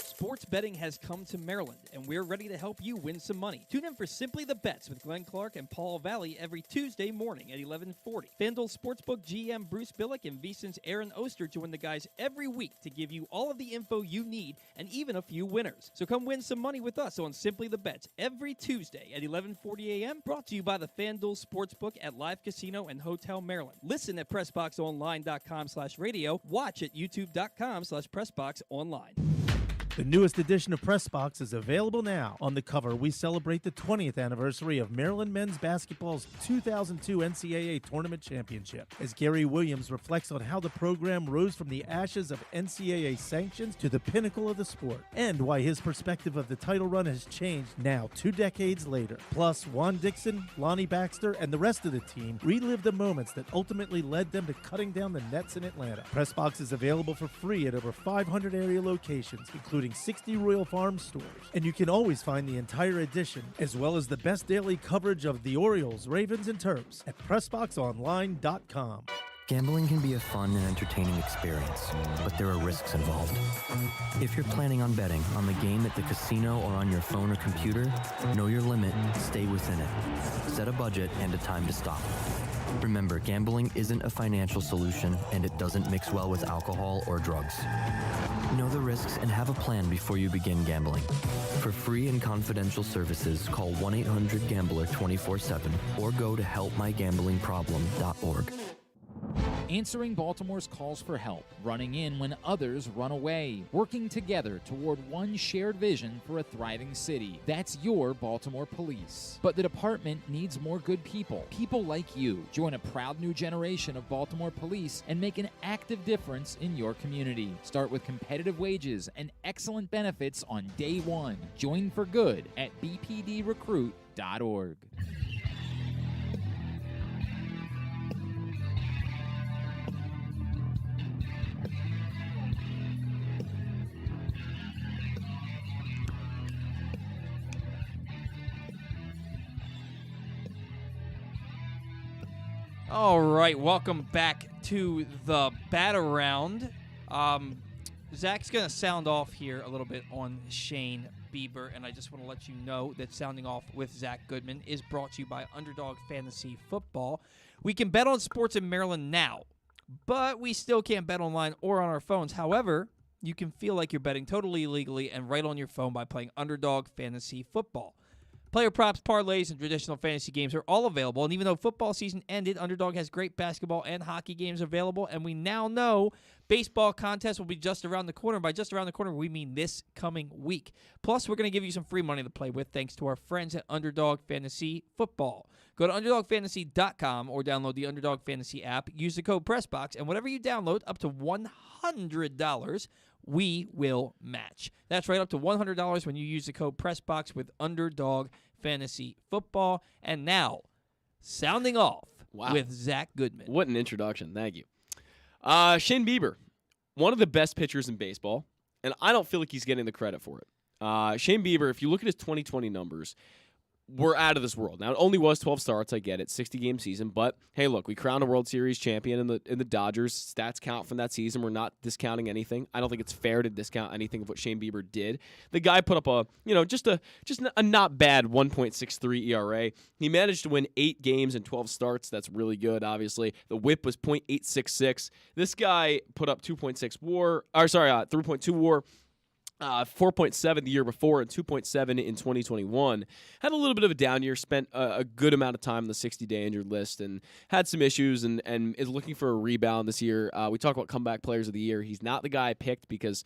Sports betting has come to Maryland, and we're ready to help you win some money. Tune in for Simply the Bets with Glenn Clark and Paul Valley every Tuesday morning at 11:40. FanDuel Sportsbook GM Bruce Billick and VSiN's Aaron Oster join the guys every week to give you all of the info you need and even a few winners. So come win some money with us on Simply the Bets every Tuesday at 11:40 a.m. Brought to you by the FanDuel Sportsbook at Live Casino and Hotel Maryland. Listen at PressBoxOnline.com/radio. Watch at YouTube.com/PressBoxOnline. The newest edition of PressBox is available now. On the cover, we celebrate the 20th anniversary of Maryland men's basketball's 2002 NCAA Tournament Championship, as Gary Williams reflects on how the program rose from the ashes of NCAA sanctions to the pinnacle of the sport, and why his perspective of the title run has changed now 2 decades later. Plus, Juan Dixon, Lonnie Baxter, and the rest of the team relive the moments that ultimately led them to cutting down the nets in Atlanta. PressBox is available for free at over 500 area locations, including 60 Royal Farms stores. And you can always find the entire edition, as well as the best daily coverage of the Orioles, Ravens, and Terps at PressBoxOnline.com. Gambling can be a fun and entertaining experience, but there are risks involved. If you're planning on betting on the game at the casino or on your phone or computer, know your limit, stay within it. Set a budget and a time to stop. Remember, gambling isn't a financial solution, and it doesn't mix well with alcohol or drugs. Know the risks and have a plan before you begin gambling. For free and confidential services, call 1-800-GAMBLER 24/7 or go to helpmygamblingproblem.org. Answering Baltimore's calls for help, running in when others run away, working together toward one shared vision for a thriving city. That's your Baltimore Police. But the department needs more good people. People like you. Join a proud new generation of Baltimore Police and make an active difference in your community. Start with competitive wages and excellent benefits on day one. Join for good at bpdrecruit.org. All right, welcome back to the Bat Around. Zach's going to sound off here a little bit on Shane Bieber, and I just want to let you know that Sounding Off with Zach Goodman is brought to you by Underdog Fantasy Football. We can bet on sports in Maryland now, but we still can't bet online or on our phones. However, you can feel like you're betting totally legally and right on your phone by playing Underdog Fantasy Football. Player props, parlays, and traditional fantasy games are all available. And even though football season ended, Underdog has great basketball and hockey games available. And we now know baseball contest will be just around the corner. By just around the corner, we mean this coming week. Plus, we're going to give you some free money to play with thanks to our friends at Underdog Fantasy Football. Go to UnderdogFantasy.com or download the Underdog Fantasy app. Use the code PRESSBOX, and whatever you download, up to $100, we will match. That's right, up to $100 when you use the code PRESSBOX with Underdog Fantasy Football. And now, sounding off with Zach Goodman. What an introduction. Thank you. Shane Bieber, one of the best pitchers in baseball, and I don't feel like he's getting the credit for it. Shane Bieber, if you look at his 2020 numbers, we're out of this world. Now, it only was 12 starts, I get it, 60-game season, but hey, look, we crowned a World Series champion in the Dodgers. Stats count from that season. We're not discounting anything. I don't think it's fair to discount anything of what Shane Bieber did. The guy put up just a not bad 1.63 ERA. He managed to win 8 games in 12 starts. That's really good, obviously. The whip was .866. This guy put up 3.2 WAR. 4.7 the year before and 2.7 in 2021. Had a little bit of a down year, spent a good amount of time on the 60-day injured list and had some issues and is looking for a rebound this year. We talk about comeback players of the year. He's not the guy I picked because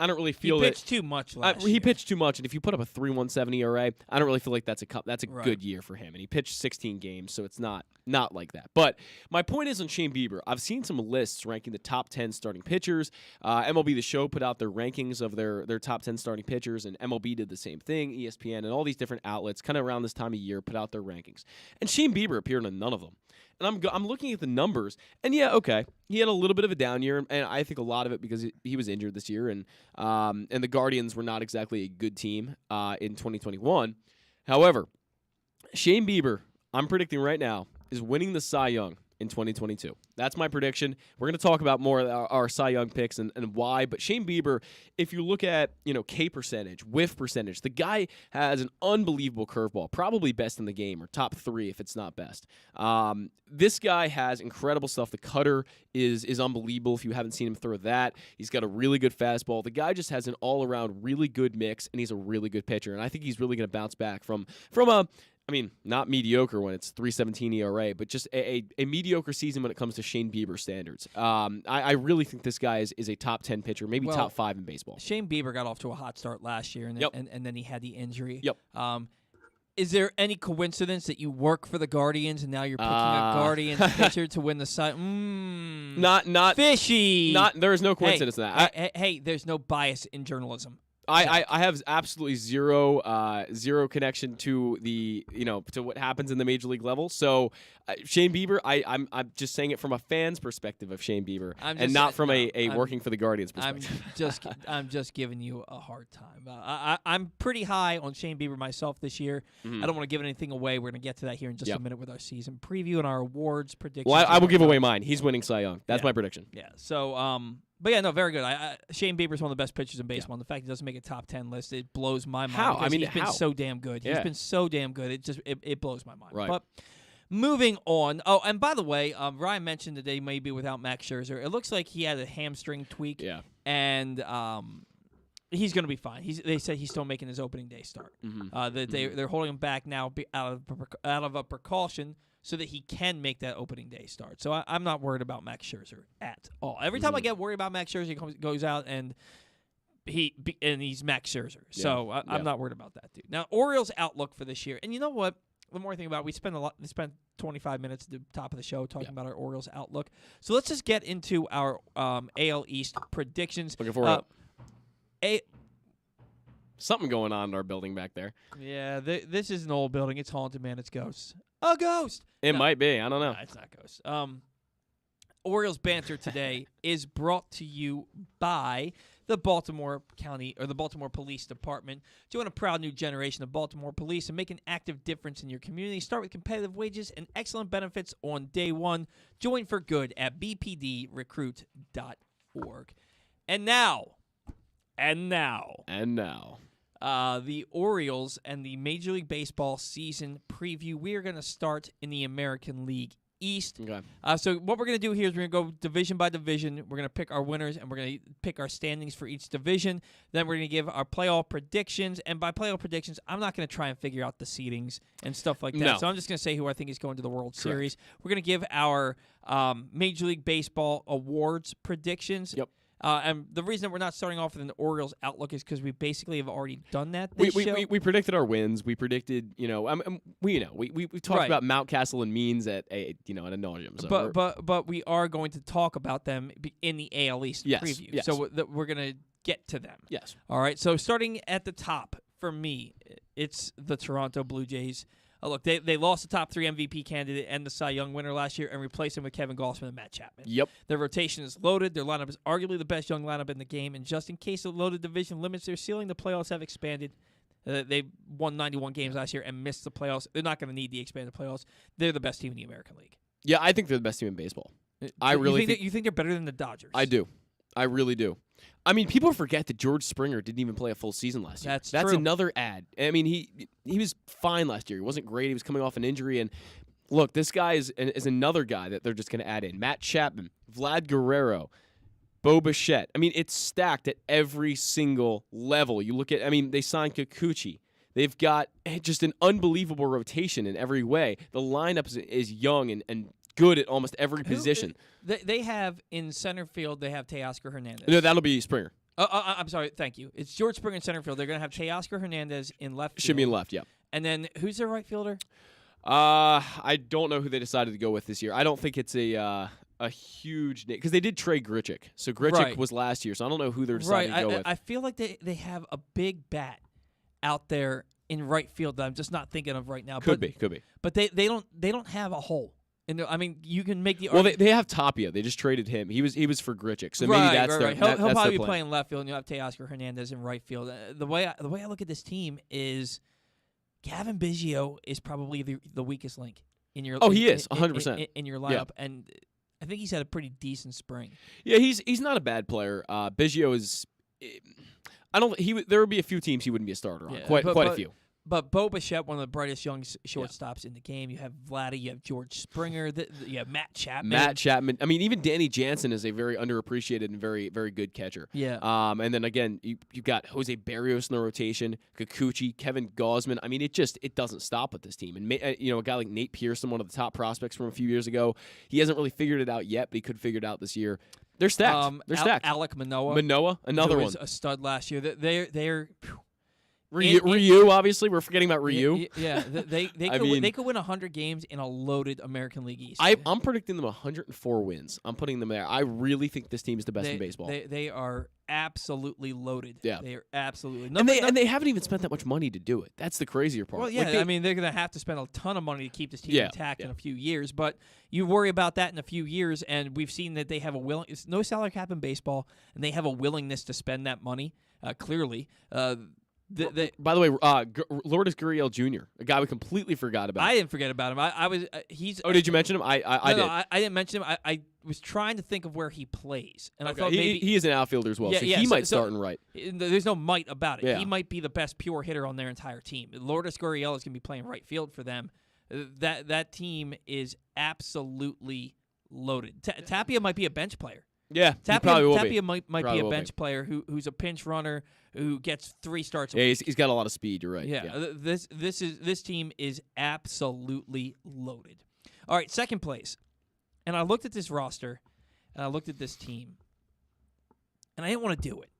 I don't really feel he pitched too much last year. He pitched too much, and if you put up a 3.17 ERA, I don't really feel like that's a right. good year for him. And he pitched 16 games, so it's not like that. But my point is on Shane Bieber, I've seen some lists ranking the top 10 starting pitchers. MLB The Show put out their rankings of their top 10 starting pitchers, and MLB did the same thing. ESPN and all these different outlets, kind of around this time of year, put out their rankings. And Shane Bieber appeared on none of them. And I'm looking at the numbers, and yeah, okay, he had a little bit of a down year, and I think a lot of it because he was injured this year, and the Guardians were not exactly a good team in 2021. However, Shane Bieber, I'm predicting right now, is winning the Cy Young in 2022. That's my prediction. We're going to talk about more of our Cy Young picks and why. But Shane Bieber, if you look at K percentage, whiff percentage, the guy has an unbelievable curveball, probably best in the game or top 3 if it's not best. This guy has incredible stuff. The cutter is unbelievable if you haven't seen him throw that. He's got a really good fastball. The guy just has an all-around really good mix, and he's a really good pitcher. And I think he's really going to bounce back from a not mediocre when it's 3.17 ERA, but just a mediocre season when it comes to Shane Bieber standards. I really think this guy is a top 10 pitcher, maybe top 5 in baseball. Shane Bieber got off to a hot start last year, and then he had the injury. Yep. Is there any coincidence that you work for the Guardians and now you're picking a Guardians pitcher to win the Cy? Not fishy. There is no coincidence in that. Hey, there's no bias in journalism. I have absolutely zero connection to to what happens in the major league level. So Shane Bieber, I'm just saying it from a fan's perspective of Shane Bieber, and not from a working for the Guardians perspective. I'm just giving you a hard time. I'm pretty high on Shane Bieber myself this year. Mm-hmm. I don't want to give anything away. We're gonna get to that here in just a minute with our season preview and our awards predictions. Well, I will give away mine. He's winning Cy Young. That's my prediction. Yeah. So but yeah, no, very good. Shane Bieber's one of the best pitchers in baseball. And the fact he doesn't make a top 10 list, it blows my mind. How? He's been so damn good. Yeah. He's been so damn good. It blows my mind. Right. But moving on. Oh, and by the way, Ryan mentioned that they may be without Max Scherzer. It looks like he had a hamstring tweak. Yeah. And he's going to be fine. They said he's still making his opening day start. Mm-hmm. They're holding him back now out of a precaution so that he can make that opening day start. So I'm not worried about Max Scherzer at all. Every time I get worried about Max Scherzer, he goes out and he's Max Scherzer. So I'm not worried about that, dude. Now, Orioles' outlook for this year, and you know what? The more I think about it, we spent 25 minutes at the top of the show talking about our Orioles' outlook. So let's just get into our AL East predictions. Looking forward. Something going on in our building back there. Yeah, this is an old building. It's haunted, man. It's ghosts. A ghost. It might be. I don't know. No, it's not ghosts. Orioles banter today is brought to you by the Baltimore County or the Baltimore Police Department. Join a proud new generation of Baltimore police and make an active difference in your community. Start with competitive wages and excellent benefits on day one. Join for good at bpdrecruit.org. And now, the Orioles and the Major League Baseball season preview. We are going to start in the American League East. Okay. So what we're going to do here is we're going to go division by division. We're going to pick our winners, and we're going to pick our standings for each division. Then we're going to give our playoff predictions. And by playoff predictions, I'm not going to try and figure out the seedings and stuff like that. No. So I'm just going to say who I think is going to the World Series. We're going to give our Major League Baseball awards predictions. Yep. And the reason that we're not starting off with an Orioles outlook is because we basically have already done that this show. We predicted our wins. We predicted, we talked about Mountcastle and Means at ad nauseum. So but we are going to talk about them in the AL East preview. Yes. So we're going to get to them. Yes. All right. So starting at the top for me, it's the Toronto Blue Jays. Look, they lost the top 3 MVP candidate and the Cy Young winner last year and replaced him with Kevin Gausman and Matt Chapman. Yep. Their rotation is loaded. Their lineup is arguably the best young lineup in the game. And just in case the loaded division limits their ceiling, the playoffs have expanded. They won 91 games last year and missed the playoffs. They're not going to need the expanded playoffs. They're the best team in the American League. Yeah, I think they're the best team in baseball. You think they're better than the Dodgers? I do. I really do. I mean, people forget that George Springer didn't even play a full season last year. That's true. Another ad. I mean, he was fine last year. He wasn't great. He was coming off an injury. And look, this guy is another guy that they're just going to add in. Matt Chapman, Vlad Guerrero, Bo Bichette. I mean, it's stacked at every single level. You look at, they signed Kikuchi. They've got just an unbelievable rotation in every way. The lineup is young and good at almost every position. They have in center field, they have Teoscar Hernandez. No, that'll be Springer. I'm sorry. Thank you. It's George Springer in center field. They're going to have Teoscar Hernandez in left field. Should be in left, yeah. And then who's their right fielder? I don't know who they decided to go with this year. I don't think it's a huge name because they did trade Grichuk. So Grichuk was last year, so I don't know who they're deciding to go with. I feel like they have a big bat out there in right field that I'm just not thinking of right now. Could be. But they don't have a hole. You can make the argument. Well, they have Tapia. They just traded him. He was for Grichuk, so maybe that's their He'll probably be plan. playing left field, and you'll have Teoscar Hernandez in right field. The way I look at this team is Gavin Biggio is probably the weakest link in your. Oh, he is 100% in your lineup, and I think he's had a pretty decent spring. Yeah, he's not a bad player. Biggio is. There would be a few teams he wouldn't be a starter on. Quite a few. But Bo Bichette, one of the brightest young shortstops in the game. You have Vladdy, you have George Springer, you have Matt Chapman. I mean, even Danny Jansen is a very underappreciated and very, very good catcher. Yeah. And then again, you've got Jose Barrios in the rotation, Kikuchi, Kevin Gausman. I mean, it doesn't stop with this team. And a guy like Nate Pearson, one of the top prospects from a few years ago, he hasn't really figured it out yet, but he could figure it out this year. They're stacked. Alek Manoah. Another who one. was a stud last year. They're Ryu, obviously, we're forgetting about Ryu. Yeah, they could win 100 games in a loaded American League East. I'm predicting them 104 wins. I'm putting them there. I really think this team is the best in baseball. They are absolutely loaded. Yeah, they are absolutely. And they haven't even spent that much money to do it. That's the crazier part. Well, yeah, they're going to have to spend a ton of money to keep this team intact in a few years. But you worry about that in a few years, and we've seen that they have it's no salary cap in baseball, and they have a willingness to spend that money. Clearly. By the way, Lourdes Gurriel Jr., a guy we completely forgot about. I didn't forget about him. I was he's. Oh, did you mention him? I did. No, I didn't mention him. I was trying to think of where he plays, and I thought maybe he is an outfielder as well. So he might start in right. There's no might about it. Yeah. He might be the best pure hitter on their entire team. Lourdes Gurriel is going to be playing right field for them. That team is absolutely loaded. Tapia might be a bench player. Yeah, Tapia might be a bench player who's a pinch runner who gets 3 starts. Yeah, he's got a lot of speed. You're right. Yeah. This team is absolutely loaded. All right, second place. And I looked at this roster, and I looked at this team, and I didn't want to do it,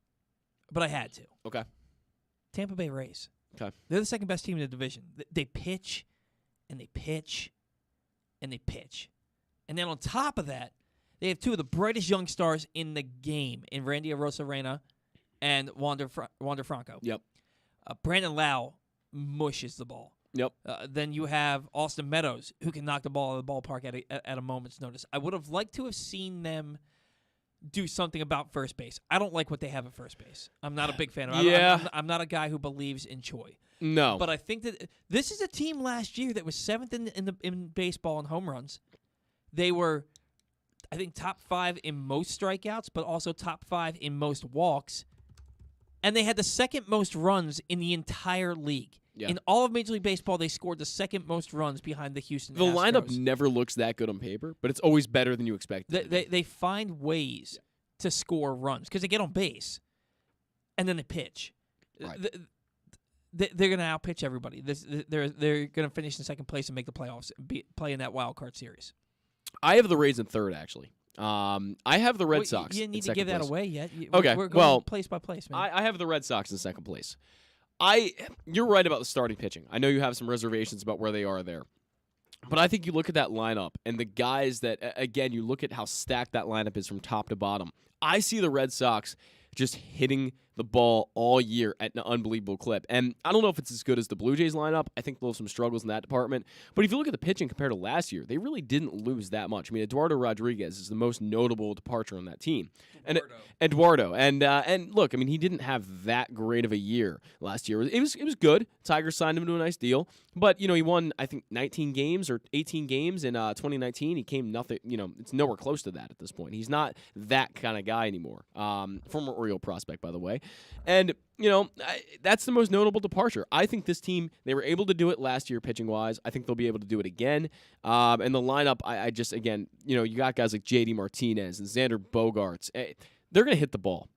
but I had to. Okay. Tampa Bay Rays. Okay. They're the second best team in the division. They pitch, and they pitch, and they pitch. And then on top of that, they have two of the brightest young stars in the game in Randy Arozarena and Wander Franco. Yep. Brandon Lau mushes the ball. Yep. Then you have Austin Meadows, who can knock the ball out of the ballpark at a moment's notice. I would have liked to have seen them do something about first base. I don't like what they have at first base. I'm not a big fan of it. Yeah. I'm not a guy who believes in Choi. No. But I think that this is a team last year that was seventh in baseball in home runs. They were, I think, top 5 in most strikeouts, but also top 5 in most walks. And they had the second most runs in the entire league. Yeah. In all of Major League Baseball, they scored the second most runs behind the Houston The Astros. lineup never looks that good on paper, but it's always better than you expect. They find ways to score runs because they get on base, and then they pitch. Right. They're going to outpitch everybody. They're going to finish in second place and make the playoffs, play in that wild card series. I have the Rays in third, actually. I have the Red Sox. You didn't need in to second give that place. away yet. Okay, We're going well, place by place, man. I have the Red Sox in second place. You're right about the starting pitching. I know you have some reservations about where they are there. But I think you look at that lineup and the guys that, again, you look at how stacked that lineup is from top to bottom. I see the Red Sox just hitting the ball all year at an unbelievable clip. And I don't know if it's as good as the Blue Jays lineup. I think they'll have some struggles in that department. But if you look at the pitching compared to last year, they really didn't lose that much. I mean, Eduardo Rodriguez is the most notable departure on that team. Eduardo. And look, I mean, he didn't have that great of a year last year. It was good. Tigers signed him to a nice deal. But, he won, I think, 19 games or 18 games in 2019. He came nothing, it's nowhere close to that at this point. He's not that kind of guy anymore. Former Oriole prospect, by the way. And, that's the most notable departure. I think this team, they were able to do it last year pitching-wise. I think they'll be able to do it again. And the lineup, I just, again, you got guys like J.D. Martinez and Xander Bogaerts. They're going to hit the ball.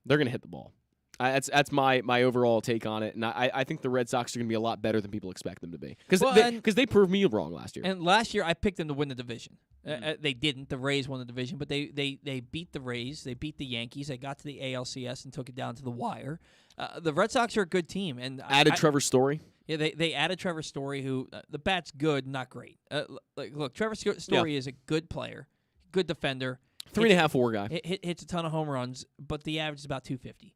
That's my overall take on it. And I think the Red Sox are going to be a lot better than people expect them to be. Because they proved me wrong last year. And last year, I picked them to win the division. They didn't. The Rays won the division, but they beat the Rays. They beat the Yankees. They got to the ALCS and took it down to the wire. The Red Sox are a good team. And added Trevor Story. Yeah, they added Trevor Story, who the bat's good, not great. Look, Trevor Story is a good player, good defender. 3.5 WAR guy. Hits a ton of home runs, but the average is about 250.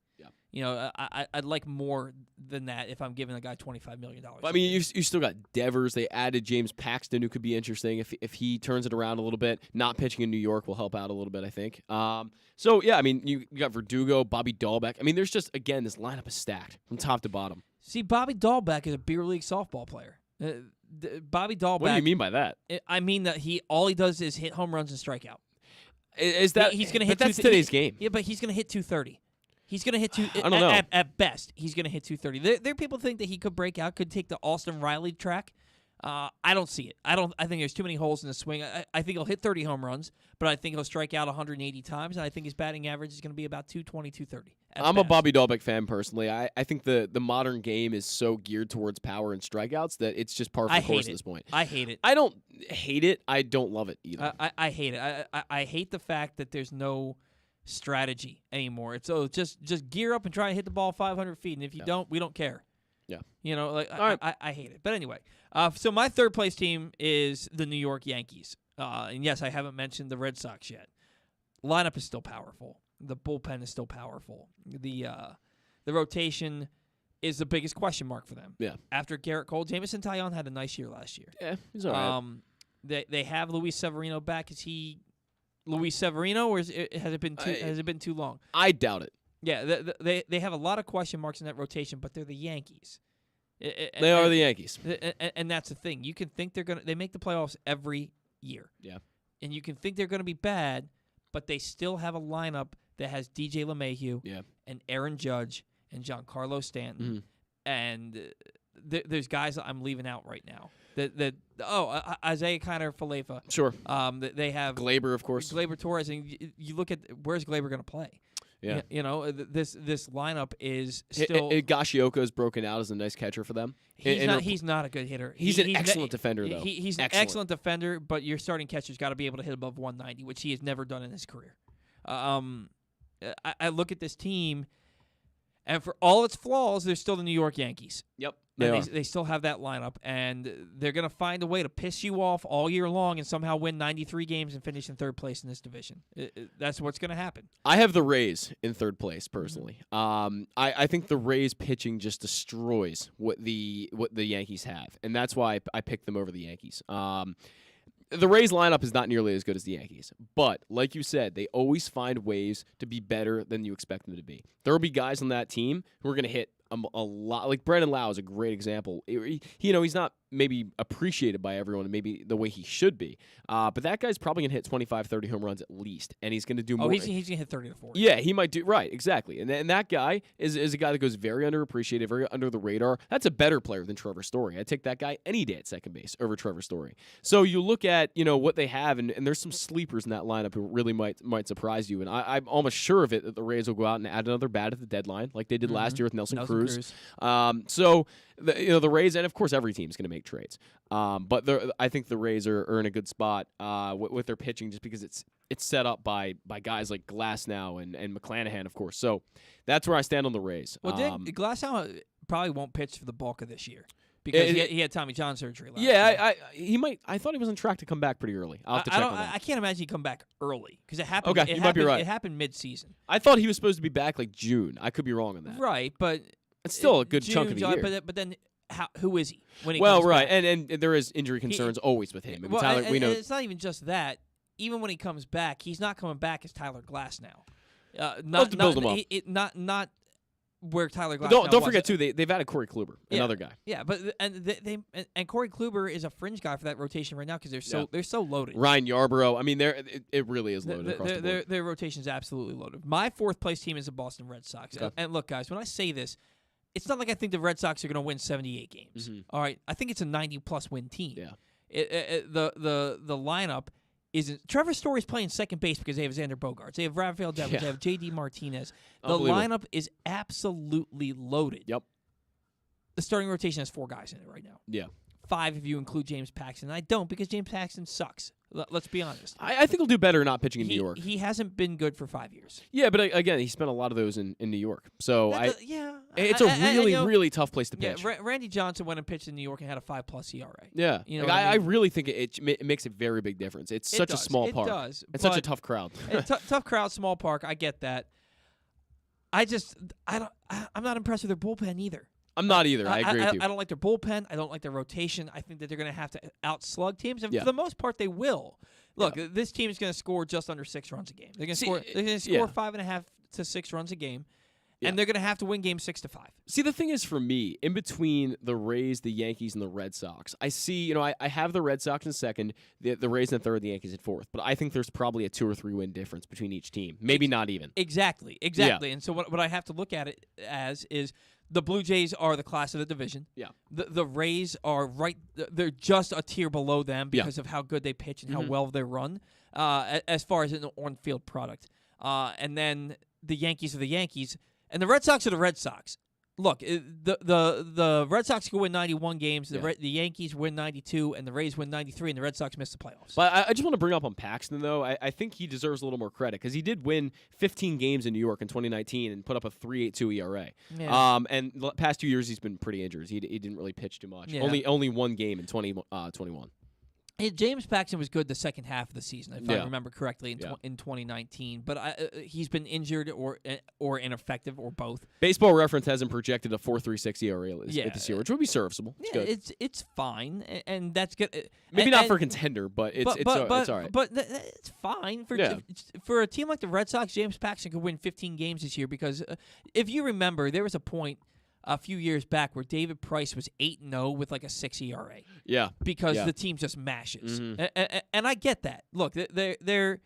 I'd like more than that if I'm giving a guy $25 million. I mean, you still got Devers. They added James Paxton, who could be interesting if he turns it around a little bit. Not pitching in New York will help out a little bit, I think. So, yeah, I mean, you got Verdugo, Bobby Dahlbeck. I mean, there's just, again, this lineup is stacked from top to bottom. See, Bobby Dahlbeck is a beer league softball player. Bobby Dahlbeck. What do you mean by that? I mean that all he does is hit home runs and strike out. Is that? He's going to hit. But that's today's game. Yeah, but he's going to hit 230. He's going to hit I don't know. At best, he's going to hit 230. There are people think that he could break out, could take the Austin Riley track. I don't see it. I think there's too many holes in the swing. I think he'll hit 30 home runs, but I think he'll strike out 180 times, and I think his batting average is going to be about 220, 230. I'm a Bobby Dahlbeck fan personally. I think the modern game is so geared towards power and strikeouts that it's just par for the course at this point. I hate it. I don't hate it. I don't love it either. I hate it. I hate the fact that there's no strategy anymore. It's just gear up and try to hit the ball 500 feet, and if you don't, we don't care. Yeah. I hate it. But anyway, so my third place team is the New York Yankees. And yes, I haven't mentioned the Red Sox yet. Lineup is still powerful. The bullpen is still powerful. The rotation is the biggest question mark for them. Yeah. After Garrett Cole, Jameson Taillon had a nice year last year. Yeah, he's all right. They have Luis Severino back. Is he Luis Severino, or has it been too long? I doubt it. Yeah, they have a lot of question marks in that rotation, but they're the Yankees. They are the Yankees, and that's the thing. You can think they make the playoffs every year. Yeah, and you can think they're going to be bad, but they still have a lineup that has DJ LeMahieu, and Aaron Judge, and Giancarlo Stanton, and there's guys that I'm leaving out right now. Isaiah Kiner-Falefa. Sure. They have Glaber, of course. Glaber Torres, and you look at where's Glaber going to play? Yeah. This lineup is still. Gashioko's broken out as a nice catcher for them. He's not a good hitter. He's an excellent defender, though. He's an excellent defender, but your starting catcher's got to be able to hit above 190, which he has never done in his career. I look at this team, and for all its flaws, they're still the New York Yankees. Yep. They still have that lineup, and they're going to find a way to piss you off all year long and somehow win 93 games and finish in third place in this division. That's what's going to happen. I have the Rays in third place, personally. I think the Rays pitching just destroys what the Yankees have, and that's why I picked them over the Yankees. The Rays lineup is not nearly as good as the Yankees, but like you said, they always find ways to be better than you expect them to be. There will be guys on that team who are going to hit a lot. Like Brandon Lau is a great example. He's not maybe appreciated by everyone maybe the way he should be, but that guy's probably going to hit 25, 30 home runs at least, and he's going to do more. He's going to hit 30 to 40. Yeah, he might do. Right, exactly. And that guy is a guy that goes very underappreciated, very under the radar. That's a better player than Trevor Story. I'd take that guy any day at second base over Trevor Story. So you look at what they have, and there's some sleepers in that lineup who really might surprise you. And I'm almost sure of it that the Rays will go out and add another bat at the deadline, like they did last year with Nelson Cruz. So the Rays, and of course every team's going to make trades. But I think the Rays are in a good spot with their pitching, just because it's set up by guys like Glasnow and McClanahan, of course. So that's where I stand on the Rays. Well, Glasnow probably won't pitch for the bulk of this year because he had Tommy John surgery last year. Yeah, he might. I thought he was on track to come back pretty early. I'll have to check on that. I can't imagine he'd come back early because it happened. Okay, you might be right. It happened mid-season. I thought he was supposed to be back like June. I could be wrong on that. Right, but it's still a good chunk of the year. But then, who is he when he comes back? And there is injury concerns always with him. We know it's not even just that. Even when he comes back, he's not coming back as Tyler Glasnow. Not to build him up. Not where Tyler Glasnow Don't forget too. They've added Corey Kluber, another guy. Yeah, but and Corey Kluber is a fringe guy for that rotation right now because they're so loaded. Ryan Yarbrough. I mean, it really is loaded across the board. Their rotation is absolutely loaded. My fourth place team is the Boston Red Sox. Okay. And look, guys, when I say this, it's not like I think the Red Sox are going to win 78 games. Mm-hmm. All right, I think it's a 90-plus win team. Yeah. The lineup isn't. Trevor Story's playing second base because they have Xander Bogaerts. They have Rafael Devers. They have J.D. Martinez. The lineup is absolutely loaded. Yep. The starting rotation has 4 guys in it right now. Yeah. 5 if you include James Paxton. I don't because James Paxton sucks. Let's be honest. I think he'll do better not pitching in New York. He hasn't been good for 5 years. Yeah, but again, he spent a lot of those in New York. So it's a really tough place to pitch. Yeah, Randy Johnson went and pitched in New York and had a 5+ ERA. Yeah, I really think it makes a very big difference. It's such a small park. It does. It's such a tough crowd. Tough crowd, small park. I get that. I'm not impressed with their bullpen either. I'm not either. I agree with you. I don't like their bullpen. I don't like their rotation. I think that they're going to have to outslug teams, and Yeah. for the most part, they will. Look, this team is going to score just under 6 runs a game. They're going to score. They're going to score 5.5 to 6 runs a game, and they're going to have to win games 6-5. See, the thing is, for me, in between the Rays, the Yankees, and the Red Sox, I see. I have the Red Sox in second, the Rays in third, the Yankees in fourth. But I think there's probably a 2 or 3 win difference between each team. Maybe not even. Exactly. Yeah. And so what I have to look at it as is. The Blue Jays are the class of the division. Yeah. The Rays are right. They're just a tier below them because of how good they pitch and how well they run as far as an on-field product. And then the Yankees are the Yankees. And the Red Sox are the Red Sox. Look, the Red Sox can win 91 games. The Yankees win 92, and the Rays win 93, and the Red Sox miss the playoffs. But I just want to bring up on Paxton, though. I think he deserves a little more credit because he did win 15 games in New York in 2019 and put up a 3.82 ERA. Yeah. And the past 2 years he's been pretty injured. He didn't really pitch too much. Yeah. Only 1 game in 2021. James Paxton was good the second half of the season, if I remember correctly, in 2019. But he's been injured or ineffective or both. Baseball Reference hasn't projected a 4.36 ERA this year, which would be serviceable. It's good. It's fine, and that's good. Maybe not for a contender, but it's all right. But it's fine for a team like the Red Sox. James Paxton could win 15 games this year because if you remember, there was a point a few years back where David Price was 8-0 with like a 6 ERA. Yeah. Because the team just mashes. Mm-hmm. And I get that. Look, there's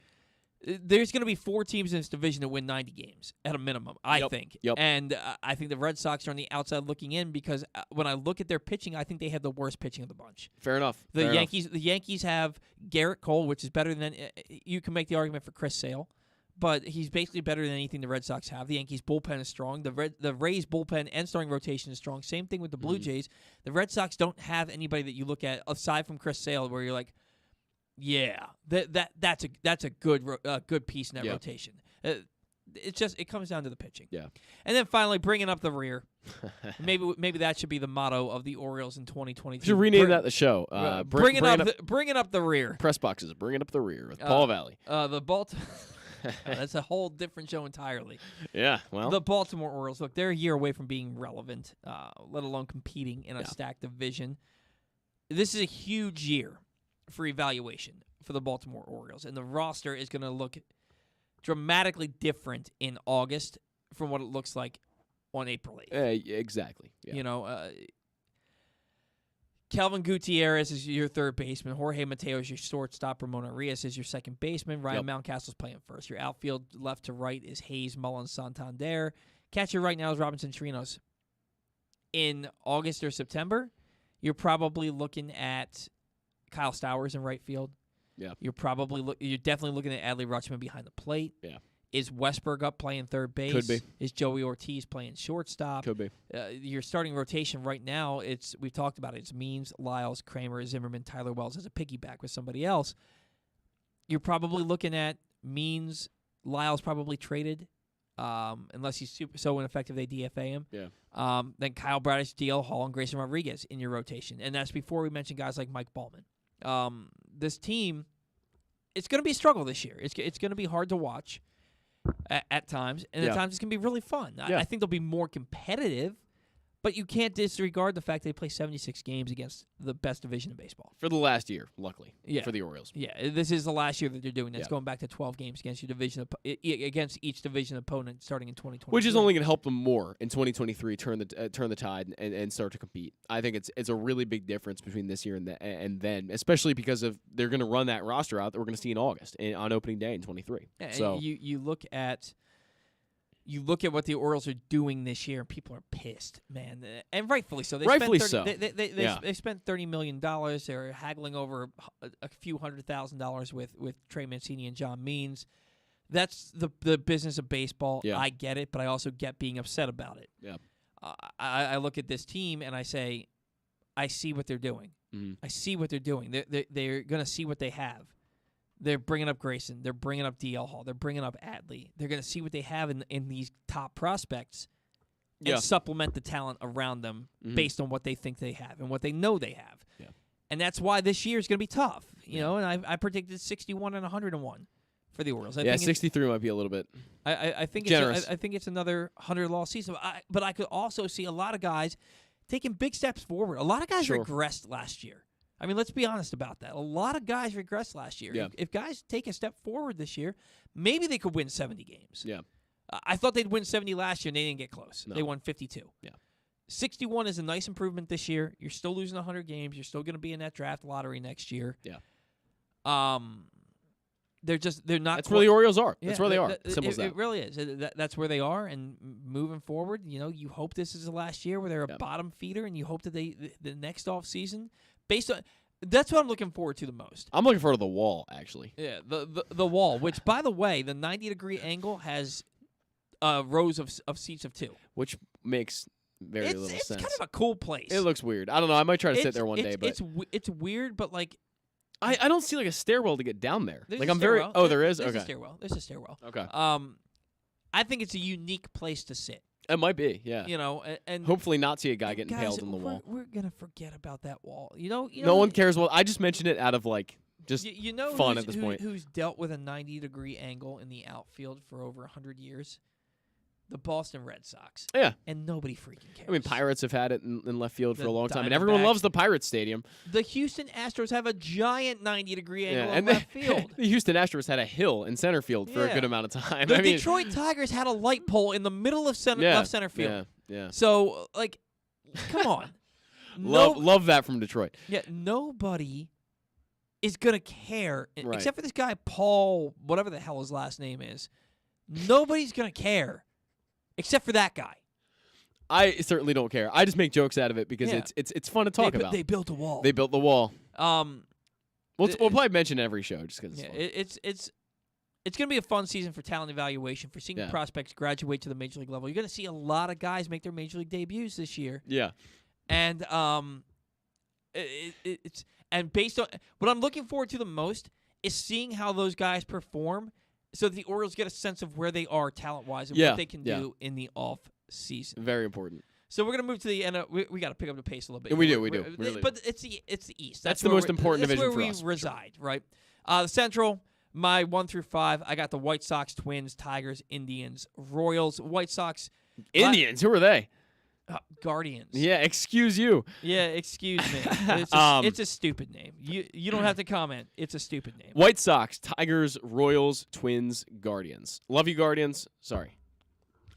going to be 4 teams in this division that win 90 games at a minimum, I think. Yep. And I think the Red Sox are on the outside looking in because when I look at their pitching, I think they have the worst pitching of the bunch. Fair enough. The Yankees have Garrett Cole, which is better than you can make the argument for Chris Sale. but he's basically better than anything the Red Sox have. The Yankees' bullpen is strong. The Rays' bullpen and starting rotation is strong. Same thing with the Blue Jays. The Red Sox don't have anybody that you look at aside from Chris Sale where you're like, yeah, that's a good piece in that rotation. It comes down to the pitching. Yeah. And then finally bringing up the rear. maybe that should be the motto of the Orioles in 2022. Should rename that the show. Bringing up the rear. Press boxes. Bringing up the rear with Paul Valley. The Baltimore. That's a whole different show entirely. Yeah, well. The Baltimore Orioles, look, they're a year away from being relevant, let alone competing in a stacked division. This is a huge year for evaluation for the Baltimore Orioles, and the roster is going to look dramatically different in August from what it looks like on April 8th. Exactly. Yeah. You know, Kelvin Gutierrez is your third baseman. Jorge Mateo is your shortstop. Ramon Arias is your second baseman. Ryan Mountcastle's playing first. Your outfield left to right is Hayes, Mullins, Santander. Catcher right now is Robinson Chirinos. In August or September, you're probably looking at Kyle Stowers in right field. Yeah. You're definitely looking at Adley Rutschman behind the plate. Yeah. Is Westberg up playing third base? Could be. Is Joey Ortiz playing shortstop? Could be. Your starting rotation right now, we've talked about it. It's Means, Lyles, Kramer, Zimmerman, Tyler Wells as a piggyback with somebody else. You're probably looking at Means, Lyles probably traded, unless he's so ineffective they DFA him. Yeah. Then Kyle Bradish, DL Hall, and Grayson Rodriguez in your rotation. And that's before we mention guys like Mike Ballman. This team, it's going to be a struggle this year. It's going to be hard to watch at times, and at times it's going to be really fun. I think they'll be more competitive, but you can't disregard the fact they play 76 games against the best division in baseball. For the last year, luckily, for the Orioles. Yeah, this is the last year that they're doing that. It's going back to 12 games against your division against each division opponent starting in 2020. Which is only going to help them more in 2023 turn the tide and start to compete. I think it's a really big difference between this year and then, especially because of they're going to run that roster out that we're going to see in August on opening day in 23. Yeah, so you look at what the Orioles are doing this year, and people are pissed, man, and rightfully so. They spent $30 million. They're haggling over a few $100,000 with Trey Mancini and John Means. That's the business of baseball. Yeah. I get it, but I also get being upset about it. Yeah. I look at this team and I say, I see what they're doing. Mm-hmm. I see what they're doing. They're going to see what they have. They're bringing up Grayson. They're bringing up DL Hall. They're bringing up Adley. They're going to see what they have in these top prospects and supplement the talent around them based on what they think they have and what they know they have. Yeah. And that's why this year is going to be tough. You know, and I predicted 61 and 101 for the Orioles. I think 63 might be a little bit I think generous. I think it's another 100-loss season. But I could also see a lot of guys taking big steps forward. A lot of guys regressed last year. I mean, let's be honest about that. A lot of guys regressed last year. Yeah. If guys take a step forward this year, maybe they could win 70 games. Yeah. I thought they'd win 70 last year, and they didn't get close. No. They won 52. Yeah. 61 is a nice improvement this year. You're still losing 100 games. You're still going to be in that draft lottery next year. Yeah. They're not. That's where the Orioles are. That's where they are. Simple as that. It really is. That's where they are. And moving forward, you hope this is the last year where they're a bottom feeder, and you hope that the next off season, based on. That's what I'm looking forward to the most. I'm looking forward to the wall, actually. Yeah, the wall, which, by the way, the 90-degree angle has rows of seats of 2. Which makes very little sense. It's kind of a cool place. It looks weird. I don't know. I might try to sit there one day, but it's weird, but like I don't see like a stairwell to get down there. There's Like a I'm very. stairwell. Oh, there is. There's Okay. a stairwell. There's a stairwell. Okay. I think it's a unique place to sit. It might be. Yeah. And hopefully not see a guy get guys, impaled in the wall. We're gonna forget about that wall. No one cares. Well, I just mentioned it out of like just fun at this point. Who's dealt with a 90-degree angle in the outfield for over 100 years? The Boston Red Sox. Yeah. And nobody freaking cares. I mean, Pirates have had it in left field for The a long time, and everyone Diamondbacks. loves the Pirates Stadium. The Houston Astros have a giant 90-degree angle in and left field. The Houston Astros had a hill in center field for a good amount of time. The Detroit Tigers had a light pole in the middle of left center field. Yeah. So, like, come on. Love that from Detroit. Yeah, nobody is going to care, Right. except for this guy, Paul, whatever the hell his last name is. Nobody's going to care, except for that guy. I certainly don't care. I just make jokes out of it because it's fun to talk about. They built a wall. They built the wall. We'll probably mention it every show just because it's fun. it's going to be a fun season for talent evaluation, for seeing prospects graduate to the major league level. You're going to see a lot of guys make their major league debuts this year. Yeah. And it's based on what I'm looking forward to the most is seeing how those guys perform, so that the Orioles get a sense of where they are talent-wise and what they can do in the off season. Very important. So we're gonna move to the end. We got to pick up the pace a little bit. We do. We really but it's the East. That's the most important division for us. for That's us. where we reside, right? The Central, my 1 through 5. I got the White Sox, Twins, Tigers, Indians, Royals, White Sox, Indians. Who are they? Guardians. Yeah, excuse you. Yeah, excuse me. It's a stupid name. You don't have to comment. It's a stupid name. White Sox, Tigers, Royals, Twins, Guardians. Love you, Guardians. Sorry.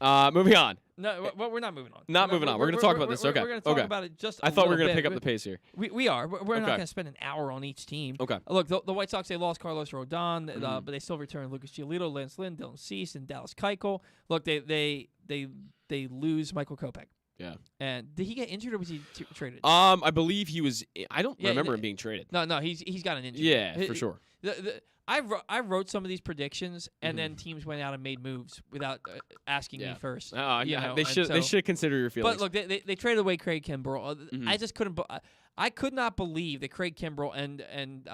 Moving on. No, we're not moving on. Not moving on. We're going to talk about this. Okay. We're going to talk about it just. I thought we were going to pick up the pace here. We are. We're not going to spend an hour on each team. Okay. Look, the White Sox, they lost Carlos Rodon, but they still returned Lucas Giolito, Lance Lynn, Dylan Cease, and Dallas Keuchel. Look, they lose Michael Kopech. Yeah. And did he get injured or was he traded? I believe he was. I don't remember him being traded. No, he's got an injury. Yeah, for sure. I wrote some of these predictions, and then teams went out and made moves without asking me first. They should consider your feelings. But look, they traded away Craig Kimbrell. I just couldn't. I could not believe that Craig Kimbrell and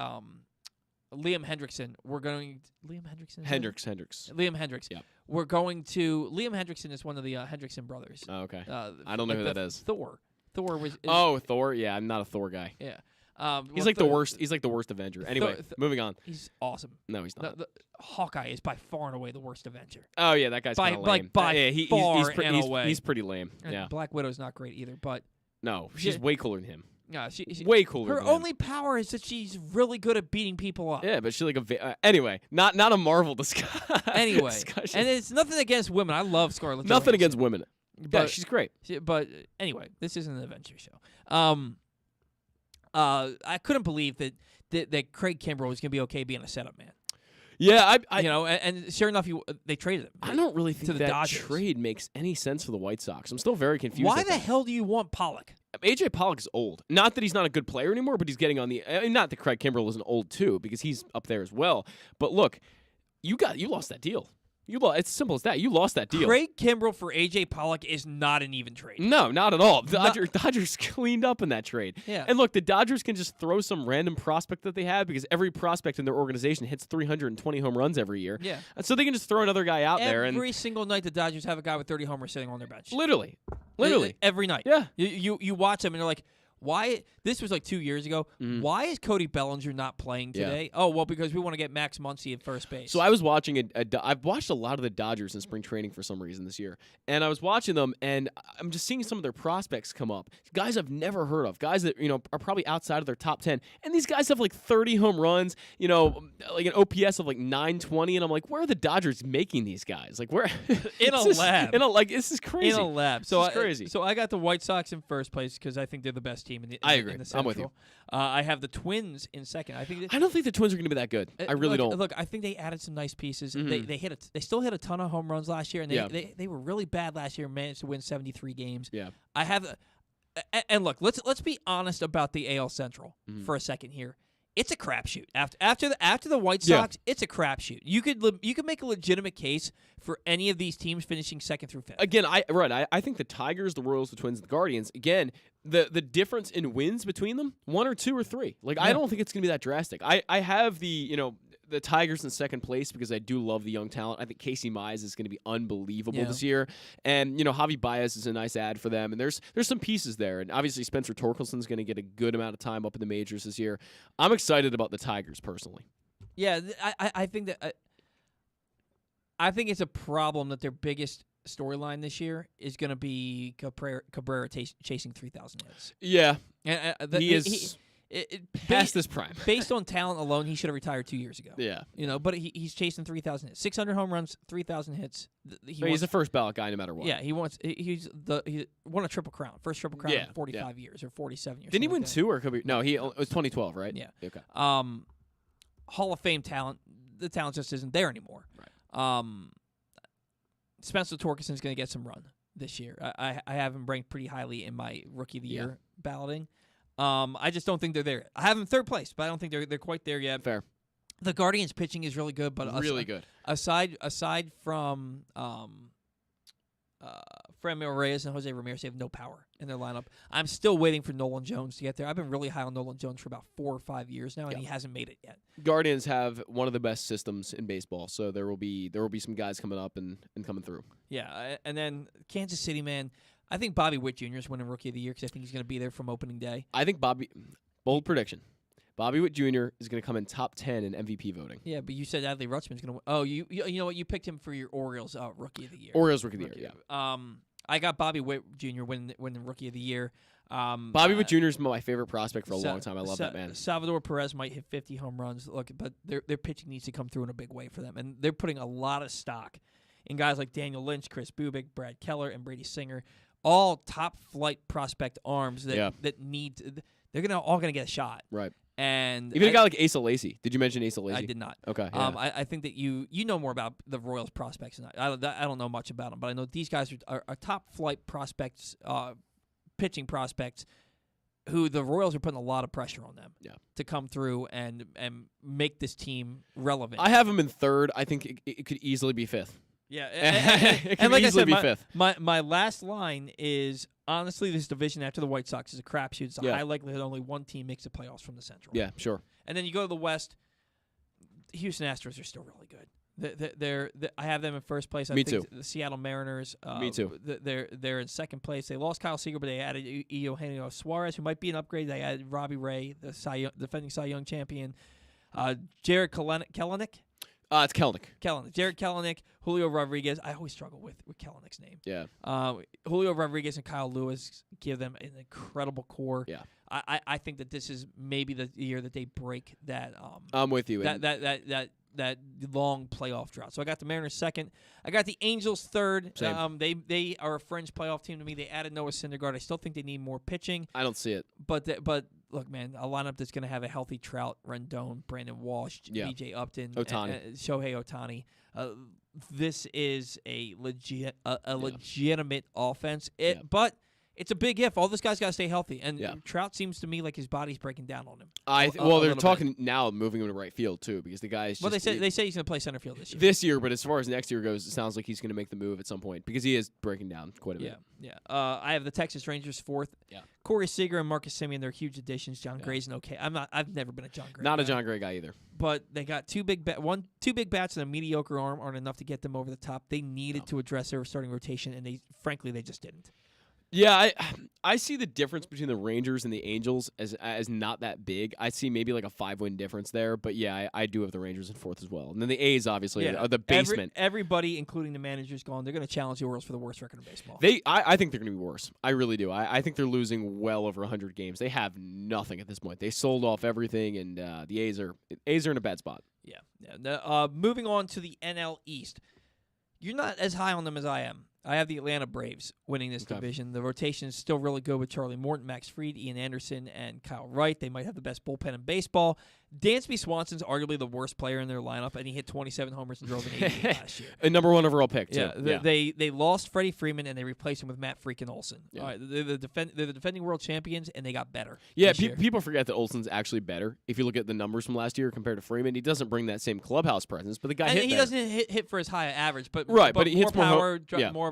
Liam Hendrickson were going. Liam Hendrickson. Hendricks. Liam Hendricks. Yeah. We're going to. Liam Hendrickson is one of the Hendrickson brothers. Oh, okay. I don't know who that is. Thor. Thor was. Thor. Yeah, I'm not a Thor guy. Yeah. He's like the worst. He's like the worst Avenger. Anyway, moving on. He's awesome. No, he's not. Hawkeye is by far and away the worst Avenger. Oh yeah, that guy's kind of lame. He's pretty lame. And yeah. Black Widow's not great either, but no, she's way cooler than him. Yeah, she's way cooler. Her only power is that she's really good at beating people up. Yeah, but she's like anyway, not a Marvel discussion. Anyway, and it's nothing against women. I love Scarlett Johansson. Nothing against women. Yeah, she's great. But anyway, this isn't an adventure show. I couldn't believe that Craig Kimbrell was going to be okay being a setup man. Yeah, and sure enough, they traded him. I don't really think the that Dodgers. trade makes any sense for the White Sox. I'm still very confused. Why the hell do you want Pollock? AJ Pollock is old. Not that he's not a good player anymore, but he's getting on the. Not that Craig Kimbrell isn't old too, because he's up there as well. But look, you lost that deal. It's simple as that. You lost that deal. Craig Kimbrell for AJ Pollock is not an even trade. No, not at all. Dodgers cleaned up in that trade. Yeah. And look, the Dodgers can just throw some random prospect that they have because every prospect in their organization hits 320 home runs every year. Yeah. And so they can just throw another guy out there. Every single night, the Dodgers have a guy with 30 homers sitting on their bench. Literally. Every night. Yeah. You watch them and you're like, why? This was like 2 years ago. Why is Cody Bellinger not playing today? Yeah. Oh, well, because we want to get Max Muncy at first base. So I was watching I've watched a lot of the Dodgers in spring training for some reason this year. And I was watching them, and I'm just seeing some of their prospects come up. Guys I've never heard of. Guys that, are probably outside of their top 10. And these guys have like 30 home runs, like an OPS of like 920. And I'm like, where are the Dodgers making these guys? Like, where? In a lab. This is crazy. In a lab. So it's crazy. So I got the White Sox in first place because I think they're the best team in the I agree. in the Central. I'm with you. I have the Twins in second. I don't think the Twins are going to be that good. I really don't. Look, I think they added some nice pieces. They still hit a ton of home runs last year, and they were really bad last year and managed to win 73 games. Yeah. I have and look, let's be honest about the AL Central for a second here. It's a crapshoot. After the White Sox, it's a crapshoot. You could make a legitimate case for any of these teams finishing second through fifth. Again, I think the Tigers, the Royals, the Twins, the Guardians. Again, the difference in wins between them, 1 or 2 or 3. I don't think it's going to be that drastic. I have the Tigers in second place because I do love the young talent. I think Casey Mize is going to be unbelievable this year. And, Javi Baez is a nice add for them. And there's some pieces there. And obviously Spencer Torkelson's going to get a good amount of time up in the majors this year. I'm excited about the Tigers personally. Yeah, I think that I think it's a problem that their biggest storyline this year is going to be Cabrera chasing 3,000 hits. Yeah. He is past this prime. Based on talent alone, he should have retired 2 years ago. Yeah. But he's chasing 3,000 hits. 600 home runs, 3,000 hits. He's a first ballot guy no matter what. Yeah, he won a Triple Crown. First Triple Crown in 45 years or 47 years. Didn't he win 2 or could be? No, it was 2012, right? Yeah. Okay. Hall of Fame talent. The talent just isn't there anymore. Right. Spencer Torkelson's going to get some run this year. I have him ranked pretty highly in my Rookie of the Year balloting. I just don't think they're there. I have them third place, but I don't think they're quite there yet. Fair. The Guardians' pitching is really good, but Really good. Aside from Franmil Reyes and Jose Ramirez, they have no power in their lineup. I'm still waiting for Nolan Jones to get there. I've been really high on Nolan Jones for about 4 or 5 years now, and he hasn't made it yet. Guardians have one of the best systems in baseball, so there will be some guys coming up and coming through. Yeah, and then Kansas City, man, I think Bobby Witt Jr. is winning Rookie of the Year because I think he's going to be there from opening day. I think bold prediction, Bobby Witt Jr. is going to come in top 10 in MVP voting. Yeah, but you said Adley Rutschman's going to win. Oh, you know what? You picked him for your Orioles Rookie of the Year. Orioles Rookie of the Year, yeah. I got Bobby Witt Jr. winning Rookie of the Year. Bobby Witt Jr. is my favorite prospect for a long time. I love that man. Salvador Perez might hit 50 home runs. Look, but their pitching needs to come through in a big way for them, and they're putting a lot of stock in guys like Daniel Lynch, Chris Bubik, Brad Keller, and Brady Singer, all top flight prospect arms that need. They're all gonna get a shot. Right. And even a guy like Asa Lacy. Did you mention Asa Lacy? I did not. Okay. Yeah. I think that you know more about the Royals prospects than I don't know much about them, but I know these guys are top flight prospects, pitching prospects, who the Royals are putting a lot of pressure on them to come through and make this team relevant. I have them in third. I think it could easily be fifth. Yeah, it and could like easily I said, be fifth. my last line is, honestly, this division after the White Sox is a crapshoot. It's a high likelihood only one team makes the playoffs from the Central. Yeah, sure. And then you go to the West. Houston Astros are still really good. I have them in first place. Me I think too. The Seattle Mariners. Me too. They're in second place. They lost Kyle Seager, but they added Eugenio Suarez, who might be an upgrade. They added Robbie Ray, the defending Cy Young champion. Jared Kelenic. It's Kelenic. Jared Kelenic, Julio Rodriguez. I always struggle with Kelenic's name. Yeah. Julio Rodriguez and Kyle Lewis give them an incredible core. Yeah. I think that this is maybe the year that they break that. I'm with you. That long playoff drought. So I got the Mariners second. I got the Angels third. Same. They are a fringe playoff team to me. They added Noah Syndergaard. I still think they need more pitching. I don't see it. But look, man, a lineup that's going to have a healthy Trout, Rendon, Brandon Walsh, B.J. Upton, Ohtani. Shohei Ohtani. This is a legitimate offense. But it's a big if. All this guy's got to stay healthy, and Trout seems to me like his body's breaking down on him. They're talking now moving him to right field too, because the guy's. Well, they say he's going to play center field this year. This year, but as far as next year goes, it sounds like he's going to make the move at some point because he is breaking down quite a bit. Yeah. I have the Texas Rangers fourth. Yeah. Corey Seager and Marcus Semien, they're huge additions. John Gray's okay. I've never been a John Gray. Not a John Gray guy either. But they got two big bats and a mediocre arm aren't enough to get them over the top. They needed to address their starting rotation, and they just didn't. Yeah, I see the difference between the Rangers and the Angels as not that big. I see maybe like a 5-win difference there, but yeah, I do have the Rangers in fourth as well. And then the A's obviously are the basement. Everybody, including the managers, gone. They're going to challenge the Orioles for the worst record in baseball. I think they're going to be worse. I really do. I think they're losing well over 100 games. They have nothing at this point. They sold off everything, and the A's are in a bad spot. Yeah. Moving on to the NL East. You're not as high on them as I am. I have the Atlanta Braves winning this division. The rotation is still really good with Charlie Morton, Max Fried, Ian Anderson, and Kyle Wright. They might have the best bullpen in baseball. Dansby Swanson's arguably the worst player in their lineup, and he hit 27 homers and drove an 80 last year. A number 1 overall pick, too. They lost Freddie Freeman, and they replaced him with Matt freaking Olson. Yeah. All right, they're the defending world champions, and they got better. Yeah, people forget that Olson's actually better. If you look at the numbers from last year compared to Freeman, he doesn't bring that same clubhouse presence, but the guy he doesn't hit for his high average, but he hits more power,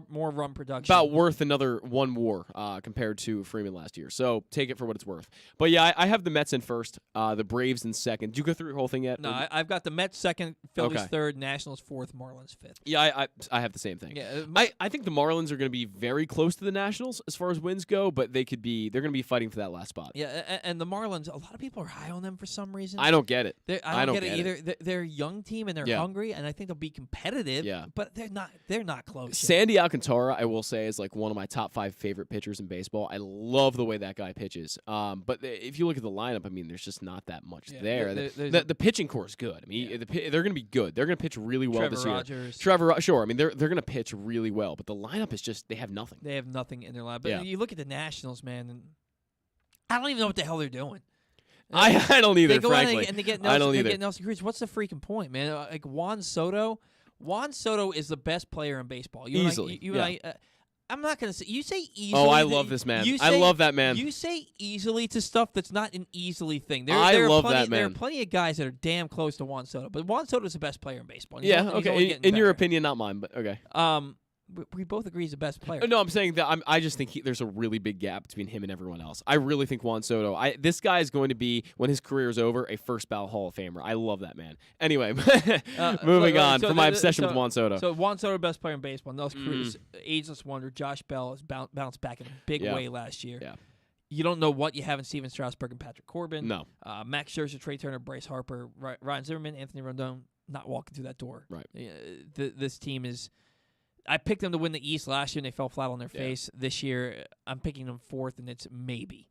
more run production. About worth another one WAR compared to Freeman last year. So take it for what it's worth. But yeah, I have the Mets in first, the Braves in second. Did you go through your whole thing yet? No, I've got the Mets second, Phillies third, Nationals fourth, Marlins fifth. Yeah, I have the same thing. Yeah, I think the Marlins are going to be very close to the Nationals as far as wins go, but they're going to be fighting for that last spot. Yeah, and the Marlins, a lot of people are high on them for some reason. I don't get it. I don't get it either. They're a young team and they're hungry, and I think they'll be competitive. Yeah. But they're not close. Sandy Alcantara, I will say, is like one of my top 5 favorite pitchers in baseball. I love the way that guy pitches. But if you look at the lineup, I mean, there's just not that much there. The pitching core is good. I mean, they're going to be good. They're going to pitch really well this year. Rogers. Sure. I mean, they're going to pitch really well, but the lineup is just, they have nothing. They have nothing in their lineup. But you look at the Nationals, man, and I don't even know what the hell they're doing. I don't either, they go frankly. And they get Nelson, I don't either. They get Nelson Cruz. What's the freaking point, man? Like Juan Soto is the best player in baseball. Easily. And I, I'm not gonna say. You say easily. Oh, I love this man. You I say- love that man. You say easily to stuff that's not an easily thing. I there are love plenty, that There are man. plenty of guys that are damn close to Juan Soto, but Juan Soto's the best player in baseball. He's Yeah, only- he's okay. only In, getting in your better. opinion, not mine, but okay. We both agree he's the best player. No, I'm saying that I just think there's a really big gap between him and everyone else. I really think Juan Soto. This guy is going to be, when his career is over, a first ballot Hall of Famer. I love that man. Anyway, moving on from my obsession with Juan Soto. So Juan Soto, best player in baseball. Nelson Cruz, ageless wonder. Josh Bell has bounced back in a big way last year. Yeah. You don't know what you have in Steven Strasburg and Patrick Corbin. No. Max Scherzer, Trey Turner, Bryce Harper, Ryan Zimmerman, Anthony Rendon, not walking through that door. Right. This team is. I picked them to win the East last year, and they fell flat on their face. This year, I'm picking them fourth, and it's maybe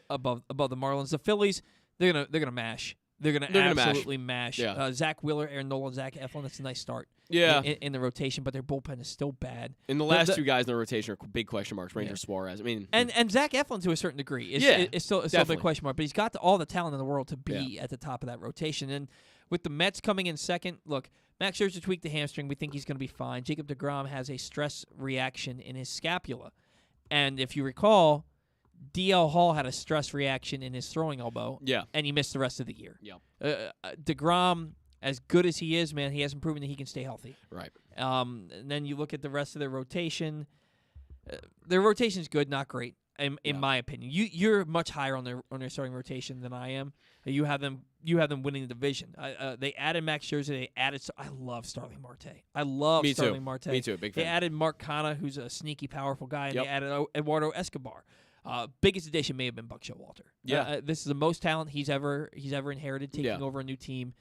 above the Marlins. The Phillies, they're gonna mash. They're gonna absolutely mash. Yeah. Zach Wheeler, Aaron Nola, Zach Eflin. That's a nice start. Yeah. In the rotation, but their bullpen is still bad. And the last two guys in the rotation are big question marks. Ranger Suarez. I mean, and Zach Eflin to a certain degree is still a big question mark, but he's got all the talent in the world to be at the top of that rotation. And with the Mets coming in second, look, Max Scherzer tweaked the hamstring. We think he's going to be fine. Jacob deGrom has a stress reaction in his scapula. And if you recall, DL Hall had a stress reaction in his throwing elbow. Yeah. And he missed the rest of the year. Yeah. DeGrom, as good as he is, man, he hasn't proven that he can stay healthy. Right. And then you look at the rest of their rotation. Their rotation is good, not great, in my opinion. You're much higher on their starting rotation than I am. You have them winning the division. They added Max Scherzer. They added. I love Starling Marte. I love Starling Marte. Me too. Big fan. They added Mark Canha, who's a sneaky, powerful guy, and Yep. they added Eduardo Escobar. Biggest addition may have been Buck Showalter. Yeah. This is the most talent he's ever inherited, taking over a new team,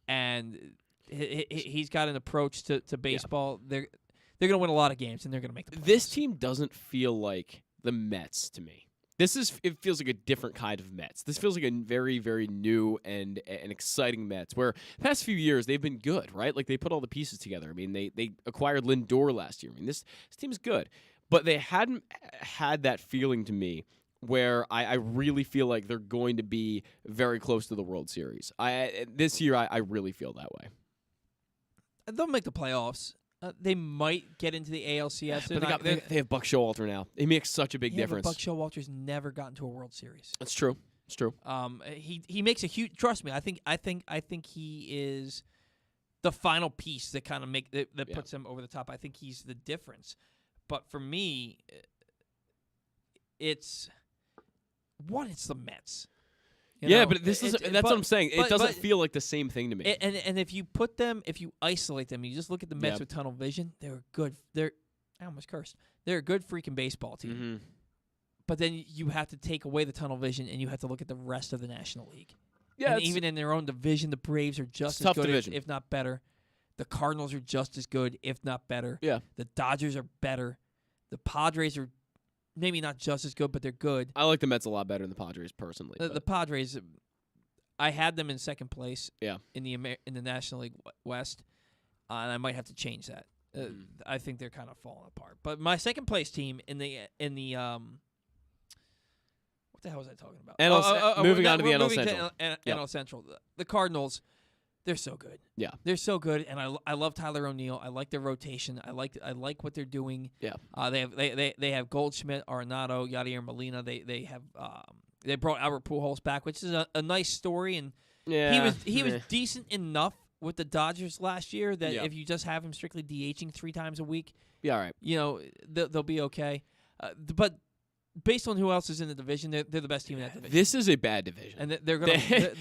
and he's got an approach to baseball. They're going to win a lot of games, and they're going to make the playoffs. This team doesn't feel like the Mets to me. It feels like a different kind of Mets. This feels like a very, very new and an exciting Mets, where the past few years they've been good, right? Like they put all the pieces together. I mean, they acquired Lindor last year. I mean, this team is good, but they hadn't had that feeling to me where I really feel like they're going to be very close to the World Series. This year I really feel that way. They'll make the playoffs. They might get into the ALCS. But they have Buck Showalter now. It makes such a big difference. But Buck Showalter's never gotten to a World Series. That's true. It's true. He makes a huge. Trust me, I think he is the final piece that kind of puts him over the top. I think he's the difference. But for me, it's the Mets. But this is that's what I'm saying. It doesn't feel like the same thing to me. And if you isolate them, you just look at the Mets with tunnel vision. They're good. I almost cursed. They're a good freaking baseball team. Mm-hmm. But then you have to take away the tunnel vision, and you have to look at the rest of the National League. Yeah, and even in their own division, the Braves are just as good, if not better. The Cardinals are just as good, if not better. Yeah. The Dodgers are better. The Padres are maybe not just as good, but they're good. I like the Mets a lot better than the Padres personally. The Padres, I had them in second place. Yeah. In the National League West, and I might have to change that. I think they're kind of falling apart. But my second place team in the what the hell was I talking about? Moving on to the NL Central. NL Central. The Cardinals, they're so good. Yeah. They're so good, and I love Tyler O'Neill. I like their rotation. I like what they're doing. Yeah. They have Goldschmidt, Arenado, Yadier Molina. They have they brought Albert Pujols back, which is a nice story, and he was decent enough with the Dodgers last year that if you just have him strictly DHing 3 times a week, all right. They'll be okay. But based on who else is in the division, they're the best team in that division. This is a bad division, and they're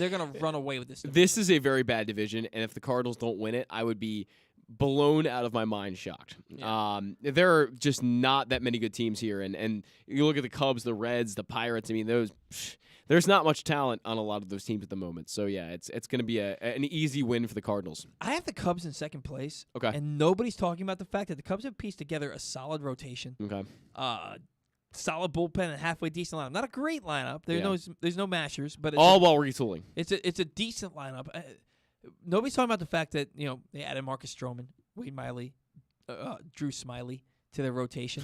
gonna run away with this division. This is a very bad division, and if the Cardinals don't win it, I would be blown out of my mind, shocked. Yeah. There are just not that many good teams here, and you look at the Cubs, the Reds, the Pirates. I mean, there's not much talent on a lot of those teams at the moment. So yeah, it's going to be an easy win for the Cardinals. I have the Cubs in second place. Okay. And nobody's talking about the fact that the Cubs have pieced together a solid rotation. Okay. Solid bullpen and halfway decent lineup. Not a great lineup. There's no mashers, but all while retooling. It's a decent lineup. Nobody's talking about the fact that they added Marcus Stroman, Wade Miley, Drew Smiley to their rotation.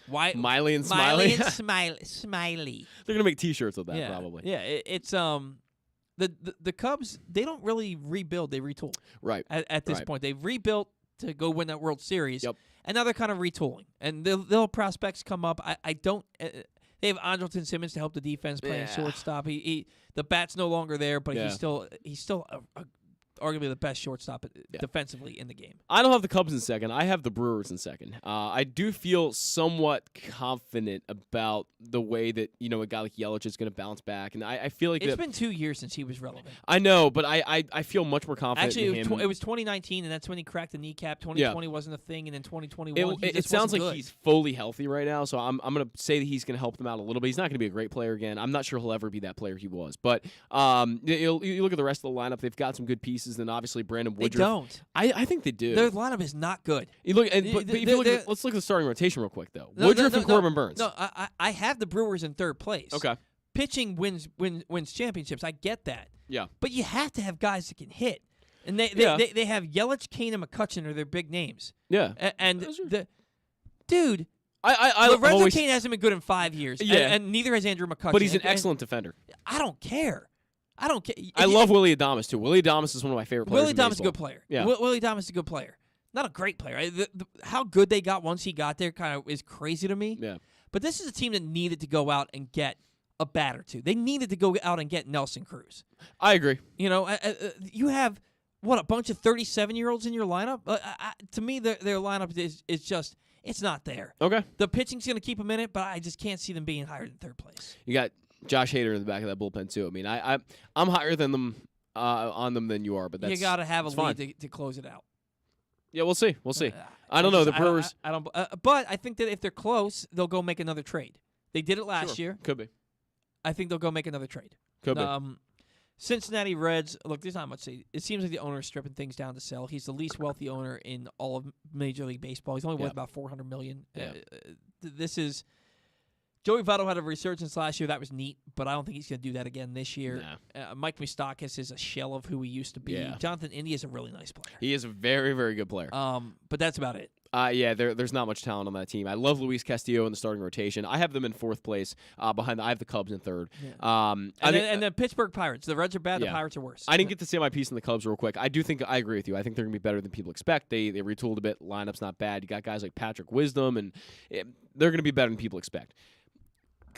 Why Miley and Smiley? Smiley. They're gonna make T-shirts of that probably. Yeah, it's the Cubs. They don't really rebuild; they retool. Right. At this point, they've rebuilt to go win that World Series. Yep. And now they're kind of retooling, and they'll prospects come up. I don't. They have Andrelton Simmons to help the defense playing shortstop. The bat's no longer there, but he's still arguably the best shortstop defensively in the game. I don't have the Cubs in second. I have the Brewers in second. I do feel somewhat confident about the way that a guy like Yelich is going to bounce back, and I feel like it's been 2 years since he was relevant. I know, but I feel much more confident. Actually, in him. it was 2019, and that's when he cracked the kneecap. 2020 wasn't a thing, and then 2021. It sounds like he's fully healthy right now, so I'm going to say that he's going to help them out a little bit. He's not going to be a great player again. I'm not sure he'll ever be that player he was, but you look at the rest of the lineup; they've got some good pieces. Then obviously Brandon Woodruff. They don't. I think they do. Their lineup is not good. You look, let's look at the starting rotation real quick, though. Woodruff and Corbin Burns. No, I have the Brewers in third place. Okay. Pitching wins championships. I get that. Yeah. But you have to have guys that can hit. And they have Yelich, Kane, and McCutchen are their big names. Yeah. And dude, Lorenzo always, Kane hasn't been good in 5 years. Yeah. And neither has Andrew McCutchen. But he's an excellent defender. I don't care. I love Willie Adames, too. Willie Adames is one of my favorite players. Willie Adames is a good player. Yeah. Willie Adames is a good player. Not a great player. How good they got once he got there kind of is crazy to me. Yeah. But this is a team that needed to go out and get a bat or two. They needed to go out and get Nelson Cruz. I agree. You have, a bunch of 37-year-olds in your lineup? To me, their lineup is just, it's not there. Okay. The pitching's going to keep them in it, but I just can't see them being higher than third place. You got Josh Hader in the back of that bullpen, too. I mean, I'm higher than them on them than you are, but that's you got to have a lead to close it out. Yeah, we'll see. We'll see. I don't know. The Brewers. I don't. But I think that if they're close, they'll go make another trade. They did it last year. Could be. I think they'll go make another trade. Could be. Cincinnati Reds. Look, there's not much to say. It seems like the owner is stripping things down to sell. He's the least wealthy owner in all of Major League Baseball. He's only worth about $400 million. Yeah. This is. Joey Votto had a resurgence last year. That was neat, but I don't think he's going to do that again this year. Mike Moustakas is a shell of who he used to be. Yeah. Jonathan India is a really nice player. He is a very, very good player. But that's about it. There's not much talent on that team. I love Luis Castillo in the starting rotation. I have them in fourth place. I have the Cubs in third. Yeah. And the Pittsburgh Pirates. The Reds are bad. The Pirates are worse. I didn't get to say my piece in the Cubs real quick. I agree with you. I think they're going to be better than people expect. They retooled a bit. Lineup's not bad. You got guys like Patrick Wisdom, and they're going to be better than people expect.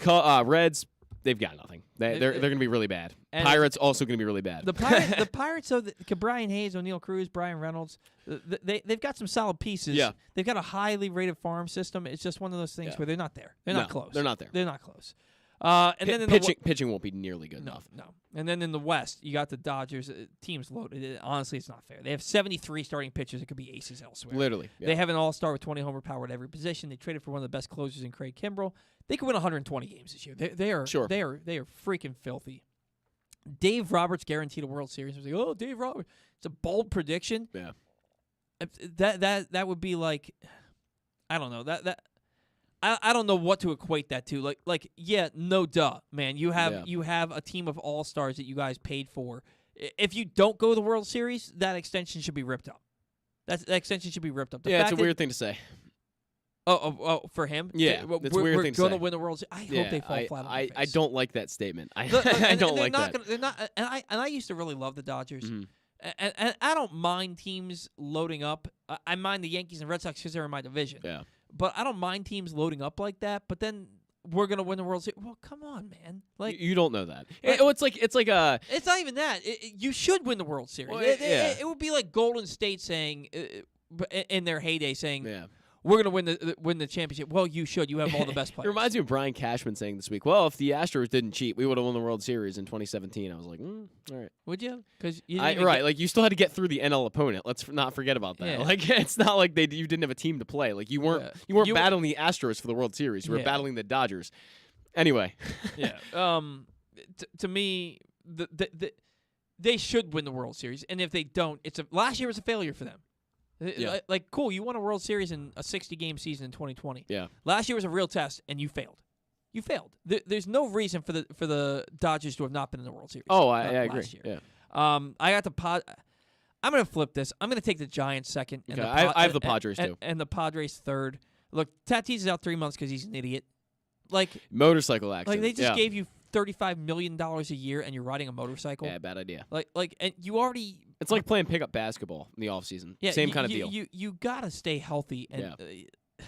Reds, they've got nothing. They're going to be really bad. Pirates also going to be really bad. The Pirates of Brian Hayes, O'Neal Cruz, Brian Reynolds, they've got some solid pieces. Yeah. They've got a highly rated farm system. It's just one of those things where they're not there. They're not close. They're not there. They're not close. And then pitching won't be nearly good enough. No. And then in the West, you got the Dodgers. Team's loaded. Honestly, it's not fair. They have 73 starting pitchers that could be aces elsewhere. Literally. Yeah. They have an all-star with 20 homer power at every position. They traded for one of the best closers in Craig Kimbrell. They could win 120 games this year. They are freaking filthy. Dave Roberts guaranteed a World Series. I was like, oh, Dave Roberts. It's a bold prediction. Yeah. That would be like, I don't know. I don't know what to equate that to. No duh, man. You have a team of all-stars that you guys paid for. If you don't go to the World Series, that extension should be ripped up. That extension should be ripped up. It's a weird thing to say. Oh, for him? Yeah, that's a weird thing to say. We're going to win the World Series. I hope they fall flat on their face. I don't like that statement. I don't like that. They're not. And I used to really love the Dodgers. Mm-hmm. And I don't mind teams loading up. I mind the Yankees and Red Sox because they're in my division. Yeah. But I don't mind teams loading up like that. But then we're gonna win the World Series. Well, come on, man. Like you don't know that. It's not even that. You should win the World Series. Well, it would be like Golden State saying, in their heyday, saying, yeah. We're going to win the championship. Well, you should. You have all the best players. It reminds me of Brian Cashman saying this week, well, if the Astros didn't cheat, we would have won the World Series in 2017. I was like, all right. Would you? Because you still had to get through the NL opponent. Let's not forget about that. Yeah. Like, it's not like you didn't have a team to play. Like, you weren't battling the Astros for the World Series. You were battling the Dodgers. Anyway. Yeah. To me, they should win the World Series. And if they don't, last year was a failure for them. Yeah. Like, cool, you won a World Series in a 60-game season in 2020. Yeah. Last year was a real test, and you failed. You failed. There's no reason for the Dodgers to have not been in the World Series. Oh, I agree. Last year. Yeah. I got the I'm going to flip this. I'm going to take the Giants second. Okay. I have the Padres, too. And the Padres third. Look, Tatis is out 3 months because he's an idiot. Like motorcycle accident. Like, they just gave you $35 million a year, and you're riding a motorcycle. Yeah, bad idea. And you already It's like playing pickup basketball in the offseason. Yeah, Same kind of deal. You got to stay healthy. And Yeah.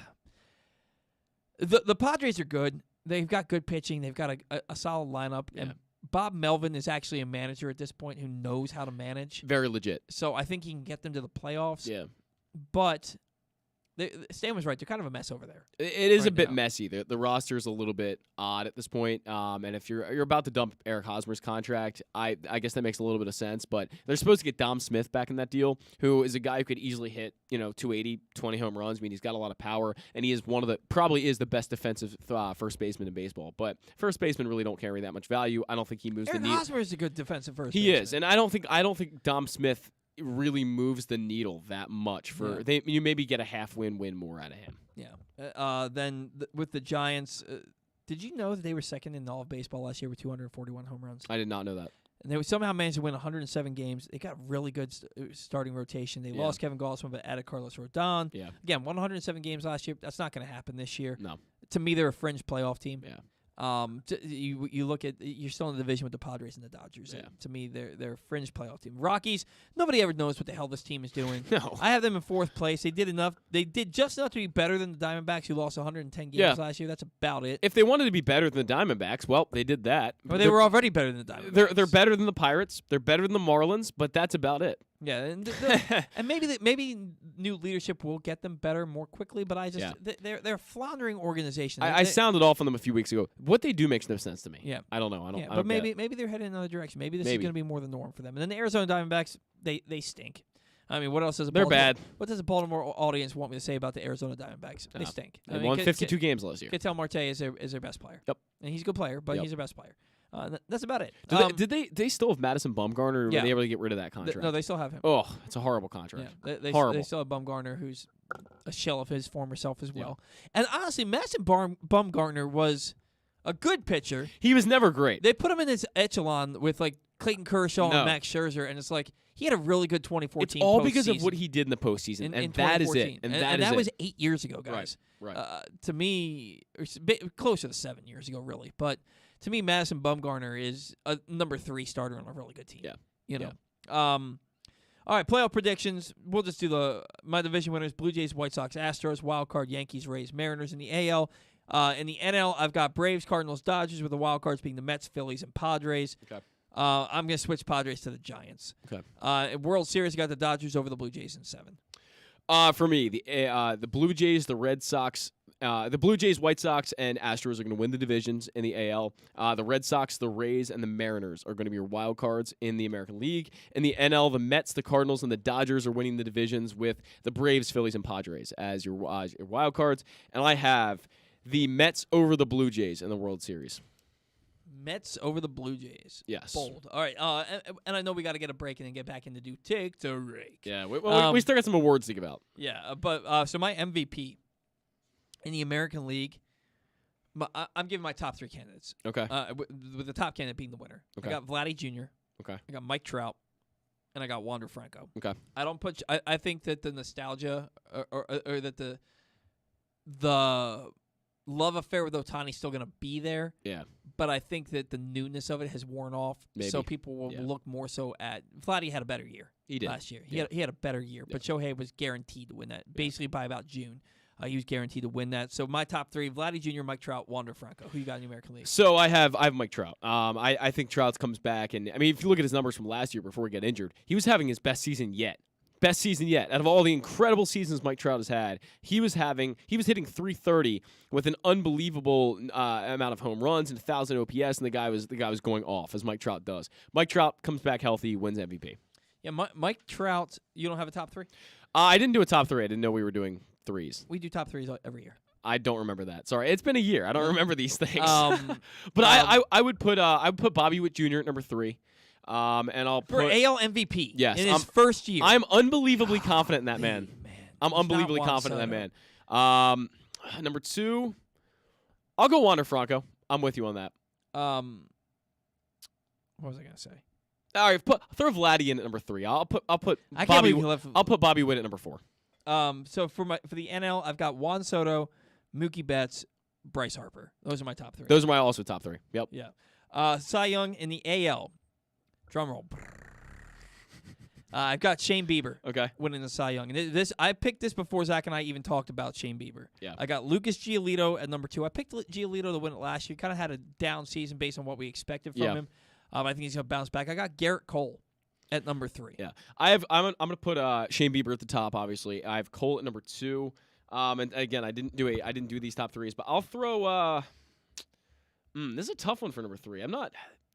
The Padres are good. They've got good pitching. They've got a solid lineup. Yeah. And Bob Melvin is actually a manager at this point who knows how to manage. Very legit. So I think he can get them to the playoffs. Yeah. But Stan was right. They're kind of a mess over there. It is right a bit now. messy. The roster is a little bit odd at this point. And if you're about to dump Eric Hosmer's contract, I guess that makes a little bit of sense. But they're supposed to get Dom Smith back in that deal, who is a guy who could easily hit 280, 20 home runs. I mean, he's got a lot of power, and he is probably the best defensive first baseman in baseball. But first basemen really don't carry that much value. I don't think he moves Eric the needle. Hosmer is a good defensive first He baseman. is, and I don't think Dom Smith really moves the needle that much. You maybe get a half win more out of him. Yeah. Then with the Giants, did you know that they were second in all of baseball last year with 241 home runs? I did not know that. And they somehow managed to win 107 games. They got really good starting rotation. They lost Kevin Gausman, but added Carlos Rodon. Yeah. Again, 107 games last year. That's not going to happen this year. No. To me, they're a fringe playoff team. Yeah. You look at you're still in the division with the Padres and the Dodgers. Yeah. To me, they're a fringe playoff team. Rockies, nobody ever knows what the hell this team is doing. No. I have them in fourth place. They did enough. They did just enough to be better than the Diamondbacks, who lost 110 games last year. That's about it. If they wanted to be better than the Diamondbacks, well, they did that. But they were already better than the Diamondbacks. They're better than the Pirates. They're better than the Marlins, but that's about it. Yeah, and maybe new leadership will get them better more quickly. But they're a floundering organization. I sounded off on them a few weeks ago. What they do makes no sense to me. Yeah, I don't know. I don't. But maybe they're heading in another direction. Maybe this is going to be more the norm for them. And then the Arizona Diamondbacks, they stink. I mean, what else does They're bad. What does the Baltimore audience want me to say about the Arizona Diamondbacks? They stink. They won 52 games last year. Ketel Marte is their best player. Yep, and he's a good player, but he's their best player. That's about it. Did they still have Madison Bumgarner, or were they able to get rid of that contract? No, they still have him. Oh, it's a horrible contract. Yeah, horrible. They still have Bumgarner, who's a shell of his former self as well. And honestly, Madison Bumgarner was a good pitcher. He was never great. They put him in this echelon with like Clayton Kershaw and Max Scherzer, and it's like he had a really good 2014. It's all because of what he did in the postseason, and that is it. And that was 8 years ago, guys. Right. To me, closer to 7 years ago, really. But to me, Madison Bumgarner is a number 3 starter on a really good team. Yeah. You know. All right, playoff predictions. We'll just do my division winners: Blue Jays, White Sox, Astros, wild card, Yankees, Rays, Mariners. In the AL, in the NL, I've got Braves, Cardinals, Dodgers, with the wild cards being the Mets, Phillies, and Padres. Okay. I'm going to switch Padres to the Giants. Okay. In World Series, I got the Dodgers over the Blue Jays in 7. For me, the Blue Jays, the Red Sox, the Blue Jays, White Sox, and Astros are going to win the divisions in the AL. The Red Sox, the Rays, and the Mariners are going to be your wild cards in the American League. In the NL, the Mets, the Cardinals, and the Dodgers are winning the divisions, with the Braves, Phillies, and Padres as your wild cards. And I have the Mets over the Blue Jays in the World Series. Mets over the Blue Jays. Yes. Bold. All right. And I know we got to get a break and then get back into Take the Rake. Yeah. We still got some awards to give out. Yeah. But so my MVP in the American League, I'm giving my top 3 candidates. Okay. With the top candidate being the winner. Okay. I got Vladdy Jr. Okay. I got Mike Trout. And I got Wander Franco. Okay. I don't put. I think that the nostalgia or that the love affair with Ohtani's still going to be there. Yeah. But I think that the newness of it has worn off. Maybe. So people will look more so at Vladdy had a better year. He did last year. He had a better year. But Shohei was guaranteed to win that. Basically by about June, he was guaranteed to win that. So my top 3: Vladdy Jr., Mike Trout, Wander Franco. Who you got in the American League? So I have Mike Trout. I think Trout comes back, and I mean, if you look at his numbers from last year before he got injured, he was having his best season yet. Best season yet. Out of all the incredible seasons Mike Trout has had, he was hitting .330 with an unbelievable amount of home runs and 1,000 OPS, and the guy was going off, as Mike Trout does. Mike Trout comes back healthy, wins MVP. Yeah, Mike Trout. You don't have a top 3? I didn't do a top 3. I didn't know we were doing 3s. We do top 3s every year. I don't remember that. Sorry, it's been a year. I don't remember these things. But I would put Bobby Witt Jr. at number 3. And I'll for put AL MVP. Yes, in his first year. I'm unbelievably confident in that man. I'm unbelievably confident in that man. Number 2, I'll go Wander Franco. I'm with you on that. What was I gonna say? All right, throw Vladdy in at number 3. I'll put Bobby Witt at number 4. So for the NL, I've got Juan Soto, Mookie Betts, Bryce Harper. Those are my top 3. Those are my also top 3. Yep. Yeah. Cy Young in the AL. Drum roll. I've got Shane Bieber. Okay. Winning the Cy Young. And I picked this before Zach and I even talked about Shane Bieber. Yeah. I got Lucas Giolito at number 2. I picked Giolito to win it last year. Kind of had a down season based on what we expected from him. I think he's going to bounce back. I got Garrett Cole at number 3. Yeah. I'm going to put Shane Bieber at the top, obviously. I have Cole at number 2. And again, I didn't do these top 3s, but I'll throw this is a tough one for number 3.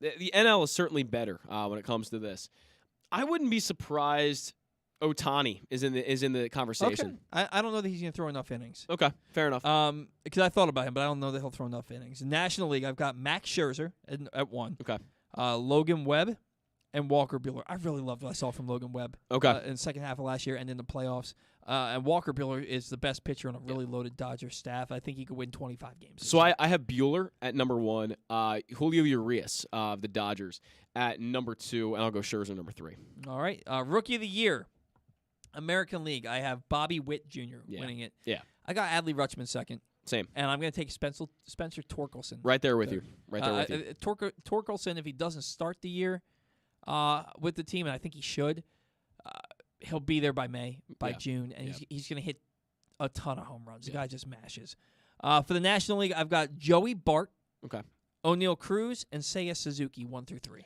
The NL is certainly better when it comes to this. I wouldn't be surprised Ohtani is in the conversation. Okay. I don't know that he's going to throw enough innings. Okay, fair enough. Because I thought about him, but I don't know that he'll throw enough innings. National League, I've got Max Scherzer at 1. Okay. Logan Webb and Walker Buehler. I really loved what I saw from Logan Webb. Okay. In the second half of last year and in the playoffs. And Walker Buehler is the best pitcher on a really loaded Dodgers staff. I think he could win 25 games. So I have Buehler at number 1, Julio Urias of the Dodgers at number 2, and I'll go Scherzer number 3. All right. Rookie of the Year, American League. I have Bobby Witt Jr. winning it. Yeah. I got Adley Rutschman second. Same. And I'm going to take Spencer Torkelson. Right there with you. Right there with you. Torkelson, if he doesn't start the year with the team, and I think he should, he'll be there by June, and he's going to hit a ton of home runs. The guy just mashes. For the National League, I've got Joey Bart, O'Neal Cruz, and Seiya Suzuki 1 through 3.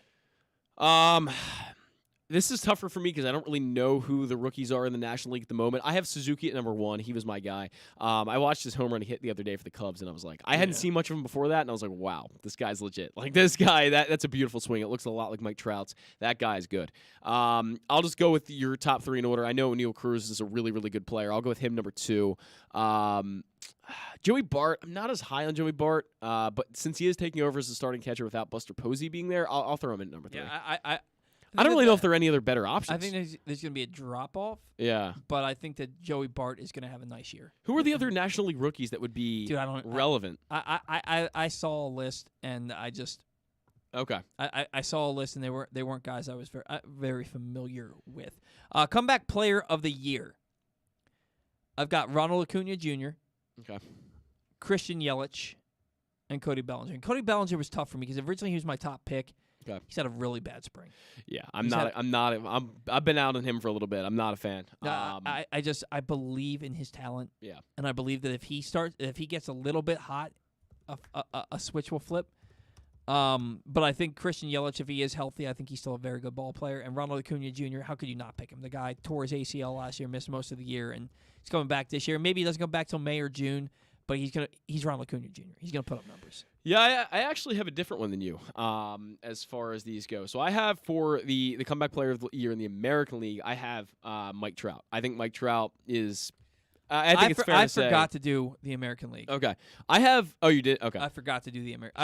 This is tougher for me because I don't really know who the rookies are in the National League at the moment. I have Suzuki at number 1. He was my guy. I watched his home run he hit the other day for the Cubs, and I was like, I hadn't seen much of him before that, and I was like, wow, this guy's legit. Like, this guy, that's a beautiful swing. It looks a lot like Mike Trout's. That guy is good. I'll just go with your top 3 in order. I know O'Neal Cruz is a really, really good player. I'll go with him number 2. Joey Bart, I'm not as high on Joey Bart, but since he is taking over as the starting catcher without Buster Posey being there, I'll throw him in number 3. Yeah, I don't really know if there are any other better options. I think there's going to be a drop-off. Yeah. But I think that Joey Bart is going to have a nice year. Who are the other National League rookies that would be relevant? I saw a list, and I just... Okay. I saw a list, and they weren't guys I was very familiar with. Comeback Player of the Year. I've got Ronald Acuna Jr., Christian Yelich, and Cody Bellinger. And Cody Bellinger was tough for me because originally he was my top pick. Okay. He's had a really bad spring. Yeah, I've been out on him for a little bit. I'm not a fan. I believe in his talent. Yeah. And I believe that if he gets a little bit hot, a switch will flip. But I think Christian Yelich, if he is healthy, I think he's still a very good ball player. And Ronald Acuna Jr., how could you not pick him? The guy tore his ACL last year, missed most of the year, and he's coming back this year. Maybe he doesn't come back till May or June, but he's Ronald Acuna Jr. He's gonna put up numbers. Yeah, I actually have a different one than you as far as these go. So I have for the comeback player of the year in the American League, I have Mike Trout. I think Mike Trout is. I think it's fair to say. I forgot to do the American League. Okay, I have. Oh, you did. Okay, I forgot to do the American.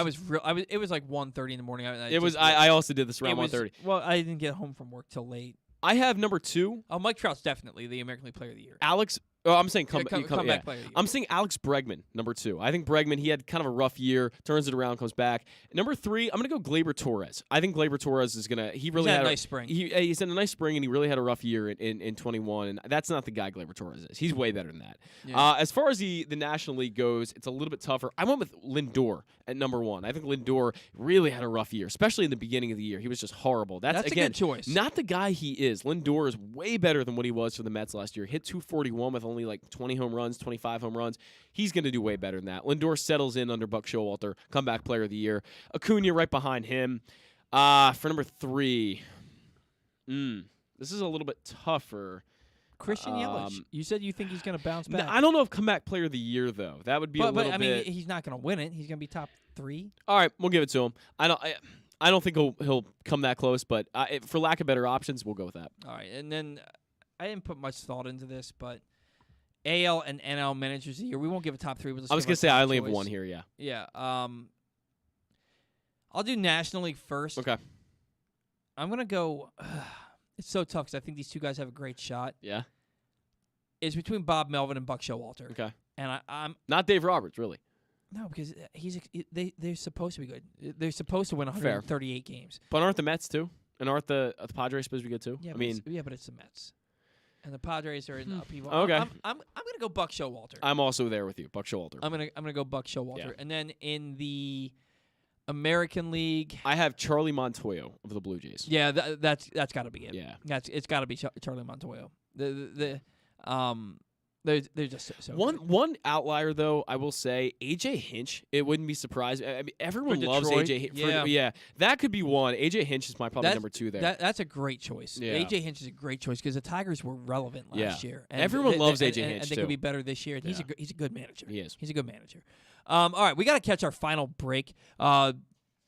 It was like 1:30 in the morning. I also did this around 1:30. Well, I didn't get home from work till late. I have number 2. Oh, Mike Trout's definitely the American League Player of the Year. Alex. Oh, I'm saying comeback player of the year. I'm saying Alex Bregman, number 2. I think Bregman, he had kind of a rough year, turns it around, comes back. Number 3, I'm going to go Gleyber Torres. I think Gleyber Torres is going to... He really had a nice spring. He's had a nice spring, and he really had a rough year in 21, and that's not the guy Gleyber Torres is. He's way better than that. Yeah. As far as the National League goes, it's a little bit tougher. I went with Lindor at number 1. I think Lindor really had a rough year, especially in the beginning of the year. He was just horrible. That's again, a good choice. Not the guy he is. Lindor is way better than what he was for the Mets last year. Hit 241 with only like 20 home runs, 25 home runs. He's going to do way better than that. Lindor settles in under Buck Showalter, comeback player of the year. Acuna right behind him. For number 3, this is a little bit tougher. Christian Yelich. You said you think he's going to bounce back. I don't know if comeback player of the year, though. That would be a little bit. But, I mean, he's not going to win it. He's going to be top 3. All right, we'll give it to him. I don't think he'll come that close, but for lack of better options, we'll go with that. All right, and then I didn't put much thought into this, but AL and NL managers of the year. We won't give a top 3. I was going to say I only have 1 here, yeah. Yeah. I'll do National League first. Okay. I'm going to go... it's so tough because I think these two guys have a great shot. Yeah. It's between Bob Melvin and Buck Showalter. Okay. And I'm... Not Dave Roberts, really. No, because they're supposed to be good. They're supposed to win 138 games. But aren't the Mets, too? And aren't the Padres supposed to be good, too? Yeah, but it's the Mets. And the Padres are in upheaval. Okay. I'm gonna go Buck Showalter. I'm also there with you, Buck Showalter. I'm gonna go Buck Showalter. Yeah. And then in the American League. I have Charlie Montoyo of the Blue Jays. Yeah, that's got to be it. Yeah, it's got to be Charlie Montoyo. They're just so one outlier though. I will say AJ Hinch. It wouldn't be surprising. I mean, everyone loves AJ. Yeah, that could be one. AJ Hinch is probably number 2 there. That's a great choice. Yeah. AJ Hinch is a great choice because the Tigers were relevant last year. And everyone loves AJ Hinch and they too. could be better this year. And he's a good manager. He is. He's a good manager. All right, we got to catch our final break.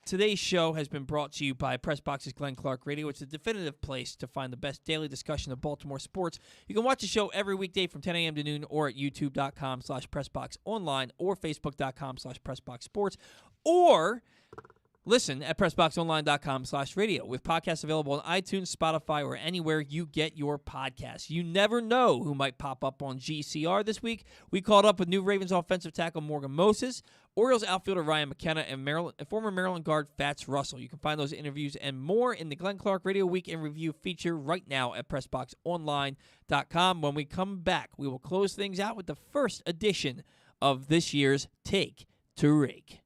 Today's show has been brought to you by PressBox's Glenn Clark Radio. It's the definitive place to find the best daily discussion of Baltimore sports. You can watch the show every weekday from 10 a.m. to noon or at youtube.com/PressBoxOnline or Facebook.com/PressBoxSports or listen at PressBoxOnline.com/radio with podcasts available on iTunes, Spotify, or anywhere you get your podcasts. You never know who might pop up on GCR this week. We called up with new Ravens offensive tackle Morgan Moses, Orioles outfielder Ryan McKenna, and former Maryland guard Fats Russell. You can find those interviews and more in the Glenn Clark Radio Week in Review feature right now at PressBoxOnline.com. When we come back, we will close things out with the first edition of this year's Take to Rake.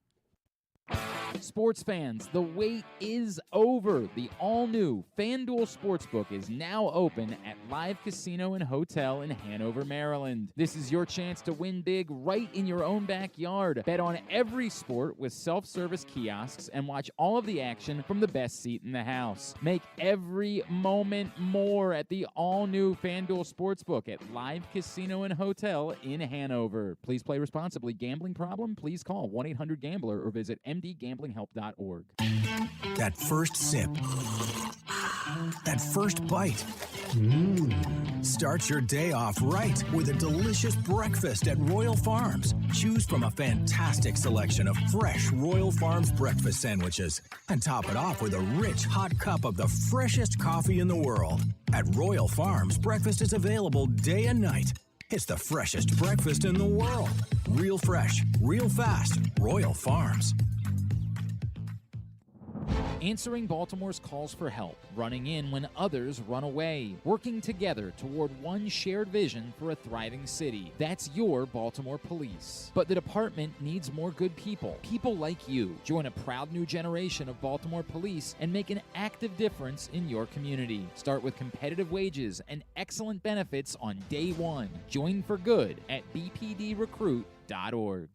Sports fans, the wait is over. The all-new FanDuel Sportsbook is now open at Live Casino and Hotel in Hanover, Maryland. This is your chance to win big right in your own backyard. Bet on every sport with self-service kiosks and watch all of the action from the best seat in the house. Make every moment more at the all-new FanDuel Sportsbook at Live Casino and Hotel in Hanover. Please play responsibly. Gambling problem? Please call 1-800-GAMBLER or visit mdgamblinghelp.org. That first sip. That first bite. Start your day off right with a delicious breakfast at Royal Farms. Choose from a fantastic selection of fresh Royal Farms breakfast sandwiches and top it off with a rich hot cup of the freshest coffee in the world. At Royal Farms, breakfast is available day and night. It's the freshest breakfast in the world. Real fresh, real fast. Royal Farms. Answering Baltimore's calls for help, running in when others run away, working together toward one shared vision for a thriving city. That's your Baltimore Police. But the department needs more good people, people like you. Join a proud new generation of Baltimore Police and make an active difference in your community. Start with competitive wages and excellent benefits on day one. Join for good at bpdrecruit.org.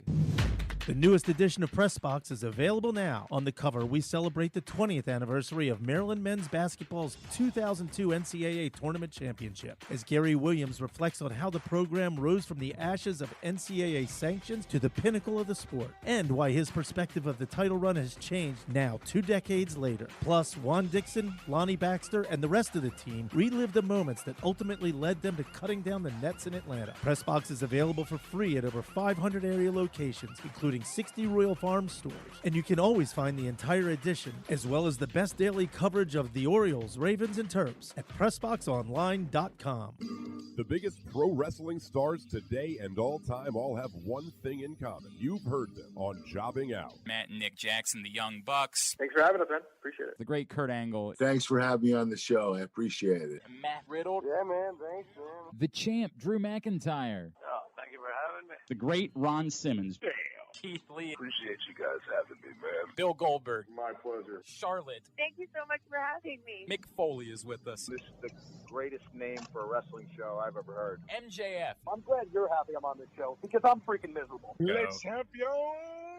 The newest edition of PressBox is available now. On the cover, we celebrate the 20th anniversary of Maryland men's basketball's 2002 NCAA Tournament Championship, as Gary Williams reflects on how the program rose from the ashes of NCAA sanctions to the pinnacle of the sport, and why his perspective of the title run has changed now 2 decades later. Plus, Juan Dixon, Lonnie Baxter, and the rest of the team relive the moments that ultimately led them to cutting down the nets in Atlanta. PressBox is available for free at over 500 area locations, including 60 Royal Farms stores. And you can always find the entire edition, as well as the best daily coverage of the Orioles, Ravens, and Terps at PressBoxOnline.com. The biggest pro wrestling stars today and all time all have one thing in common. You've heard them on Jobbing Out. Matt and Nick Jackson, the Young Bucks. Thanks for having us, man. Appreciate it. The great Kurt Angle. Thanks for having me on the show. I appreciate it. Matt Riddle. Yeah, man. Thanks, man. The champ, Drew McIntyre. Oh, thank you for having me. The great Ron Simmons. Damn. Keith Lee. Appreciate you guys having me, man. Bill Goldberg. My pleasure. Charlotte. Thank you so much for having me. Mick Foley is with us. This is the greatest name for a wrestling show I've ever heard. MJF. I'm glad you're happy I'm on this show because I'm freaking miserable. Le champion.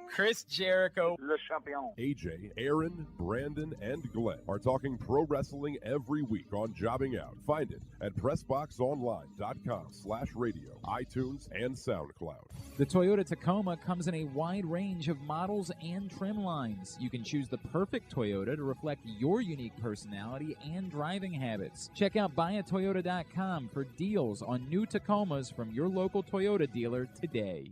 Chris Jericho. Le champion. AJ, Aaron, Brandon, and Glenn are talking pro wrestling every week on Jobbing Out. Find it at PressBoxOnline.com/radio, iTunes, and SoundCloud. The Toyota Tacoma comes in a wide range of models and trim lines. You can choose the perfect Toyota to reflect your unique personality and driving habits. Check out buyatoyota.com for deals on new Tacomas from your local Toyota dealer today.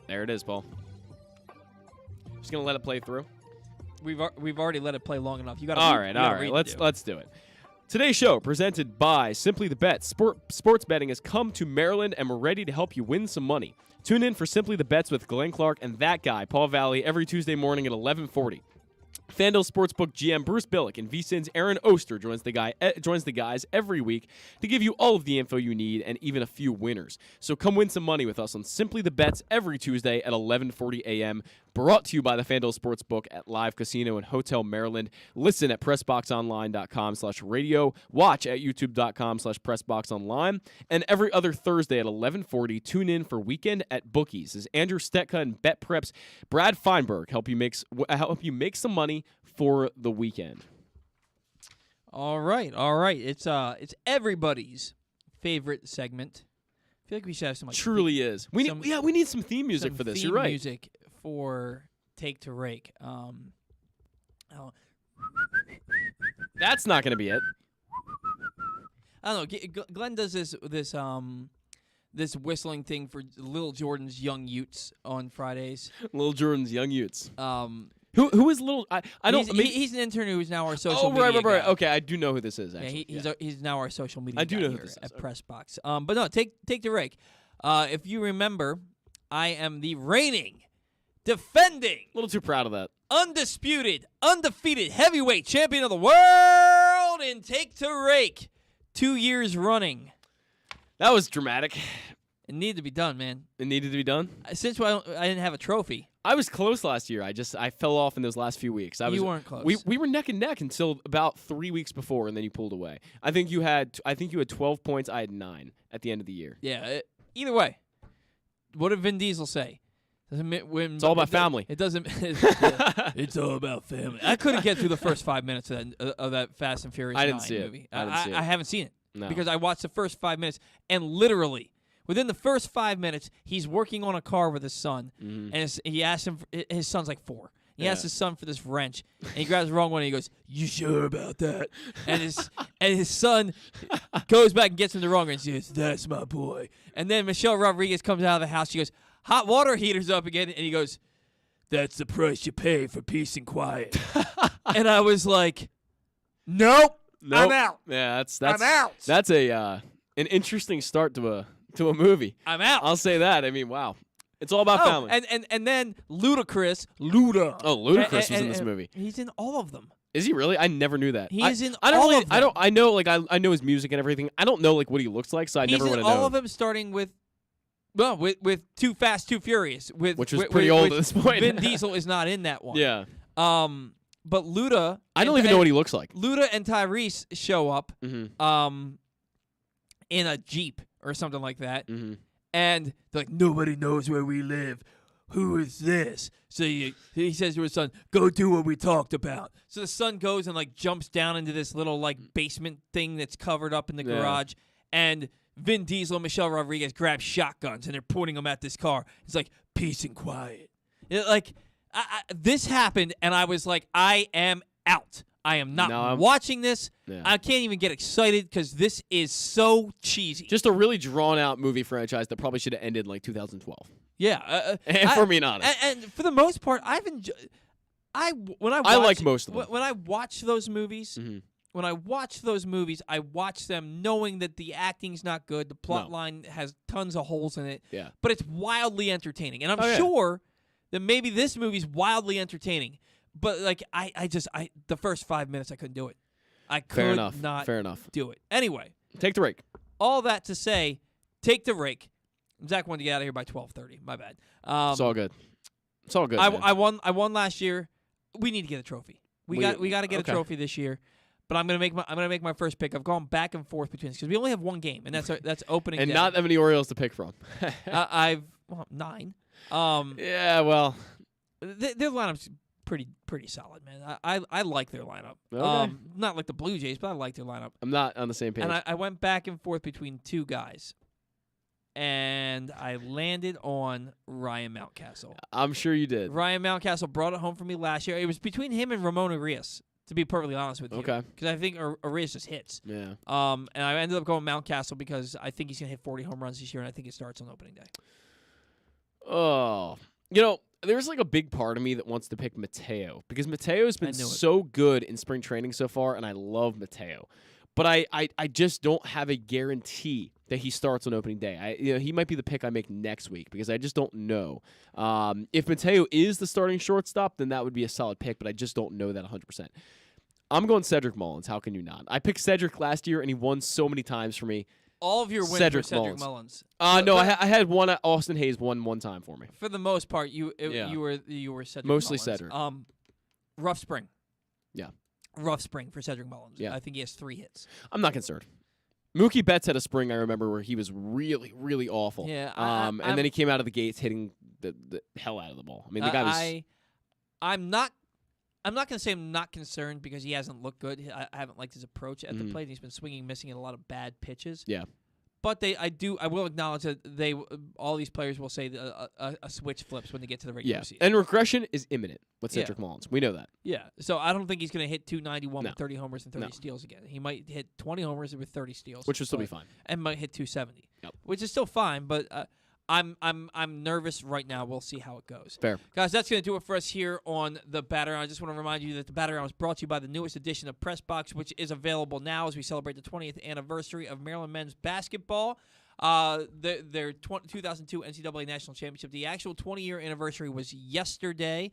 There it is, Paul. Just gonna let it play through. We've already let it play long enough. You got all right. Let's do it. Today's show, presented by Simply the Bet. Sports betting has come to Maryland, and we're ready to help you win some money. Tune in for Simply the Bets with Glenn Clark and that guy, Paul Valley, every Tuesday morning at 11:40. FanDuel Sportsbook GM Bruce Billick and VSiN's Aaron Oster joins the guys every week to give you all of the info you need and even a few winners. So come win some money with us on Simply the Bets every Tuesday at 11:40 a.m. Brought to you by the FanDuel Sportsbook at Live Casino and Hotel Maryland. Listen at PressBoxOnline.com/radio. Watch at YouTube.com/PressBoxOnline. And every other Thursday at 11:40, tune in for Weekend at Bookies as Andrew Stetka and Bet Preps Brad Feinberg help you make some money for the weekend. All right. It's everybody's favorite segment. I feel like we should have some. Truly is. We need some theme music for this. You're right. Music for Take to Rake. That's not going to be it. I don't know. Glenn does this whistling thing for Lil Jordan's Young Utes on Fridays. Lil Jordan's Young Utes. Who is Little? I don't. He's an intern who's now our social media right. guy. Okay, I do know who this is. Actually, he's now our social media. I do guy know who here this is. at Pressbox. But no, take the rake. If you remember, I am the reigning, defending, a little too proud of that, undisputed, undefeated heavyweight champion of the world in Take to Rake, 2 years running. That was dramatic. It needed to be done, man. It needed to be done. Since I didn't have a trophy. I was close last year. I fell off in those last few weeks. You weren't close. We were neck and neck until about 3 weeks before, and then you pulled away. I think you had 12 points. I had 9 at the end of the year. Yeah. Either way, what did Vin Diesel say? It's all about family. It doesn't. It's all about family. I couldn't get through the first 5 minutes of that Fast and Furious 9 movie. I haven't seen it because I watched the first 5 minutes, and literally within the first 5 minutes, he's working on a car with his son, and he asks him. His son's like 4. He asks his son for this wrench, and he grabs the wrong one, and he goes, "You sure about that?" And his son goes back and gets him the wrong wrench. He goes, "That's my boy." And then Michelle Rodriguez comes out of the house. She goes, "Hot water heater's up again," and he goes, "That's the price you pay for peace and quiet." And I was like, "Nope, I'm out." Yeah, I'm out. That's an interesting start to a movie. I'm out. I'll say that. I mean, wow. It's all about family. And then Ludacris. Oh, Ludacris was in this movie. He's in all of them. Is he really? I never knew that. He is in all of them. I know his music and everything. I don't know what he looks like, so I never would have known. He's in all of them, starting with Too Fast, Too Furious, which was pretty old at this point. Vin Diesel is not in that one. Yeah. But Luda. I don't even know what he looks like. Luda and Tyrese show up, Mm-hmm. In a Jeep or something like that. Mm-hmm. And they're like, "Nobody knows where we live. Who is this?" So he says to his son, "Go do what we talked about." So the son goes and jumps down into this little basement thing that's covered up in the garage. And Vin Diesel and Michelle Rodriguez grab shotguns and they're pointing them at this car. It's like, peace and quiet. This happened and I was like, I am out. I am not watching this. Yeah. I can't even get excited because this is so cheesy. Just a really drawn-out movie franchise that probably should have ended in 2012. Yeah. For being honest. And for the most part, I've enjoyed. I like most of them. When I watch those movies, I watch them knowing that the acting's not good, the plot line has tons of holes in it. Yeah. But it's wildly entertaining, and I'm sure that maybe this movie's wildly entertaining. But the first 5 minutes I couldn't do it. I could not do it. Anyway, take the rake. All that to say, take the rake. Zach wanted to get out of here by 12:30. My bad. It's all good. It's all good. I won last year. We need to get a trophy. We got to get a trophy this year. But I'm gonna make my first pick. I've gone back and forth between because we only have one game, and that's opening. And day. not that many Orioles to pick from. I've 9. Yeah, well, their lineup's pretty solid, man. I like their lineup. Okay. Not like the Blue Jays, but I like their lineup. I'm not on the same page. And I went back and forth between two guys, and I landed on Ryan Mountcastle. I'm sure you did. Ryan Mountcastle brought it home for me last year. It was between him and Ramon Arias, to be perfectly honest with you. Okay. Because I think Arias just hits. Yeah. And I ended up going Mountcastle because I think he's going to hit 40 home runs this year, and I think it starts on opening day. Oh. There's a big part of me that wants to pick Mateo because Mateo's been so good in spring training so far, and I love Mateo. But I just don't have a guarantee that he starts on opening day. He might be the pick I make next week because I just don't know. If Mateo is the starting shortstop, then that would be a solid pick, but I just don't know that 100%. I'm going Cedric Mullins. How can you not? I picked Cedric last year, and he won so many times for me. All of your wins were Cedric Mullins. No, I had one. Austin Hayes won one time for me. For the most part, you were Cedric Mostly Mullins. Cedric. Rough spring. Yeah. Rough spring for Cedric Mullins. Yeah. I think he has 3 hits. I'm not concerned. Mookie Betts had a spring I remember where he was really, really awful. Yeah. And then he came out of the gates hitting the hell out of the ball. I mean, the guy was. I'm not going to say I'm not concerned because he hasn't looked good. I haven't liked his approach at the plate. He's been swinging, missing in a lot of bad pitches. Yeah. But I will acknowledge that all these players will say a switch flips when they get to the regular season. And regression is imminent with Cedric Mullins. We know that. Yeah. So I don't think he's going to hit 291 No. with 30 homers and 30 steals again. He might hit 20 homers with 30 steals, Which would still be fine. and might hit 270, Yep. which is still fine. But I'm nervous right now. We'll see how it goes. Fair. Guys, that's going to do it for us here on the Batter. I just want to remind you that the Batter is brought to you by the newest edition of Press Box, which is available now as we celebrate the 20th anniversary of Maryland men's basketball. Their 2002 NCAA National Championship. The actual 20-year anniversary was yesterday.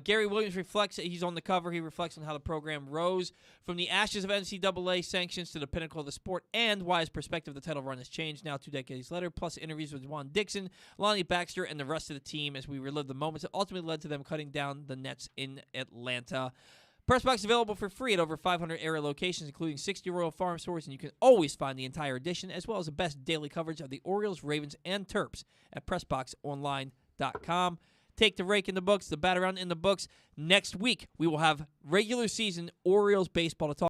Gary Williams reflects, he's on the cover, he reflects on how the program rose from the ashes of NCAA sanctions to the pinnacle of the sport and why his perspective of the title run has changed now 2 decades later, plus interviews with Juan Dixon, Lonnie Baxter, and the rest of the team as we relive the moments that ultimately led to them cutting down the nets in Atlanta. Pressbox is available for free at over 500 area locations, including 60 Royal Farm stores, and you can always find the entire edition, as well as the best daily coverage of the Orioles, Ravens, and Terps at PressBoxOnline.com. Take the rake in the books, the bat around in the books. Next week, we will have regular season Orioles baseball to talk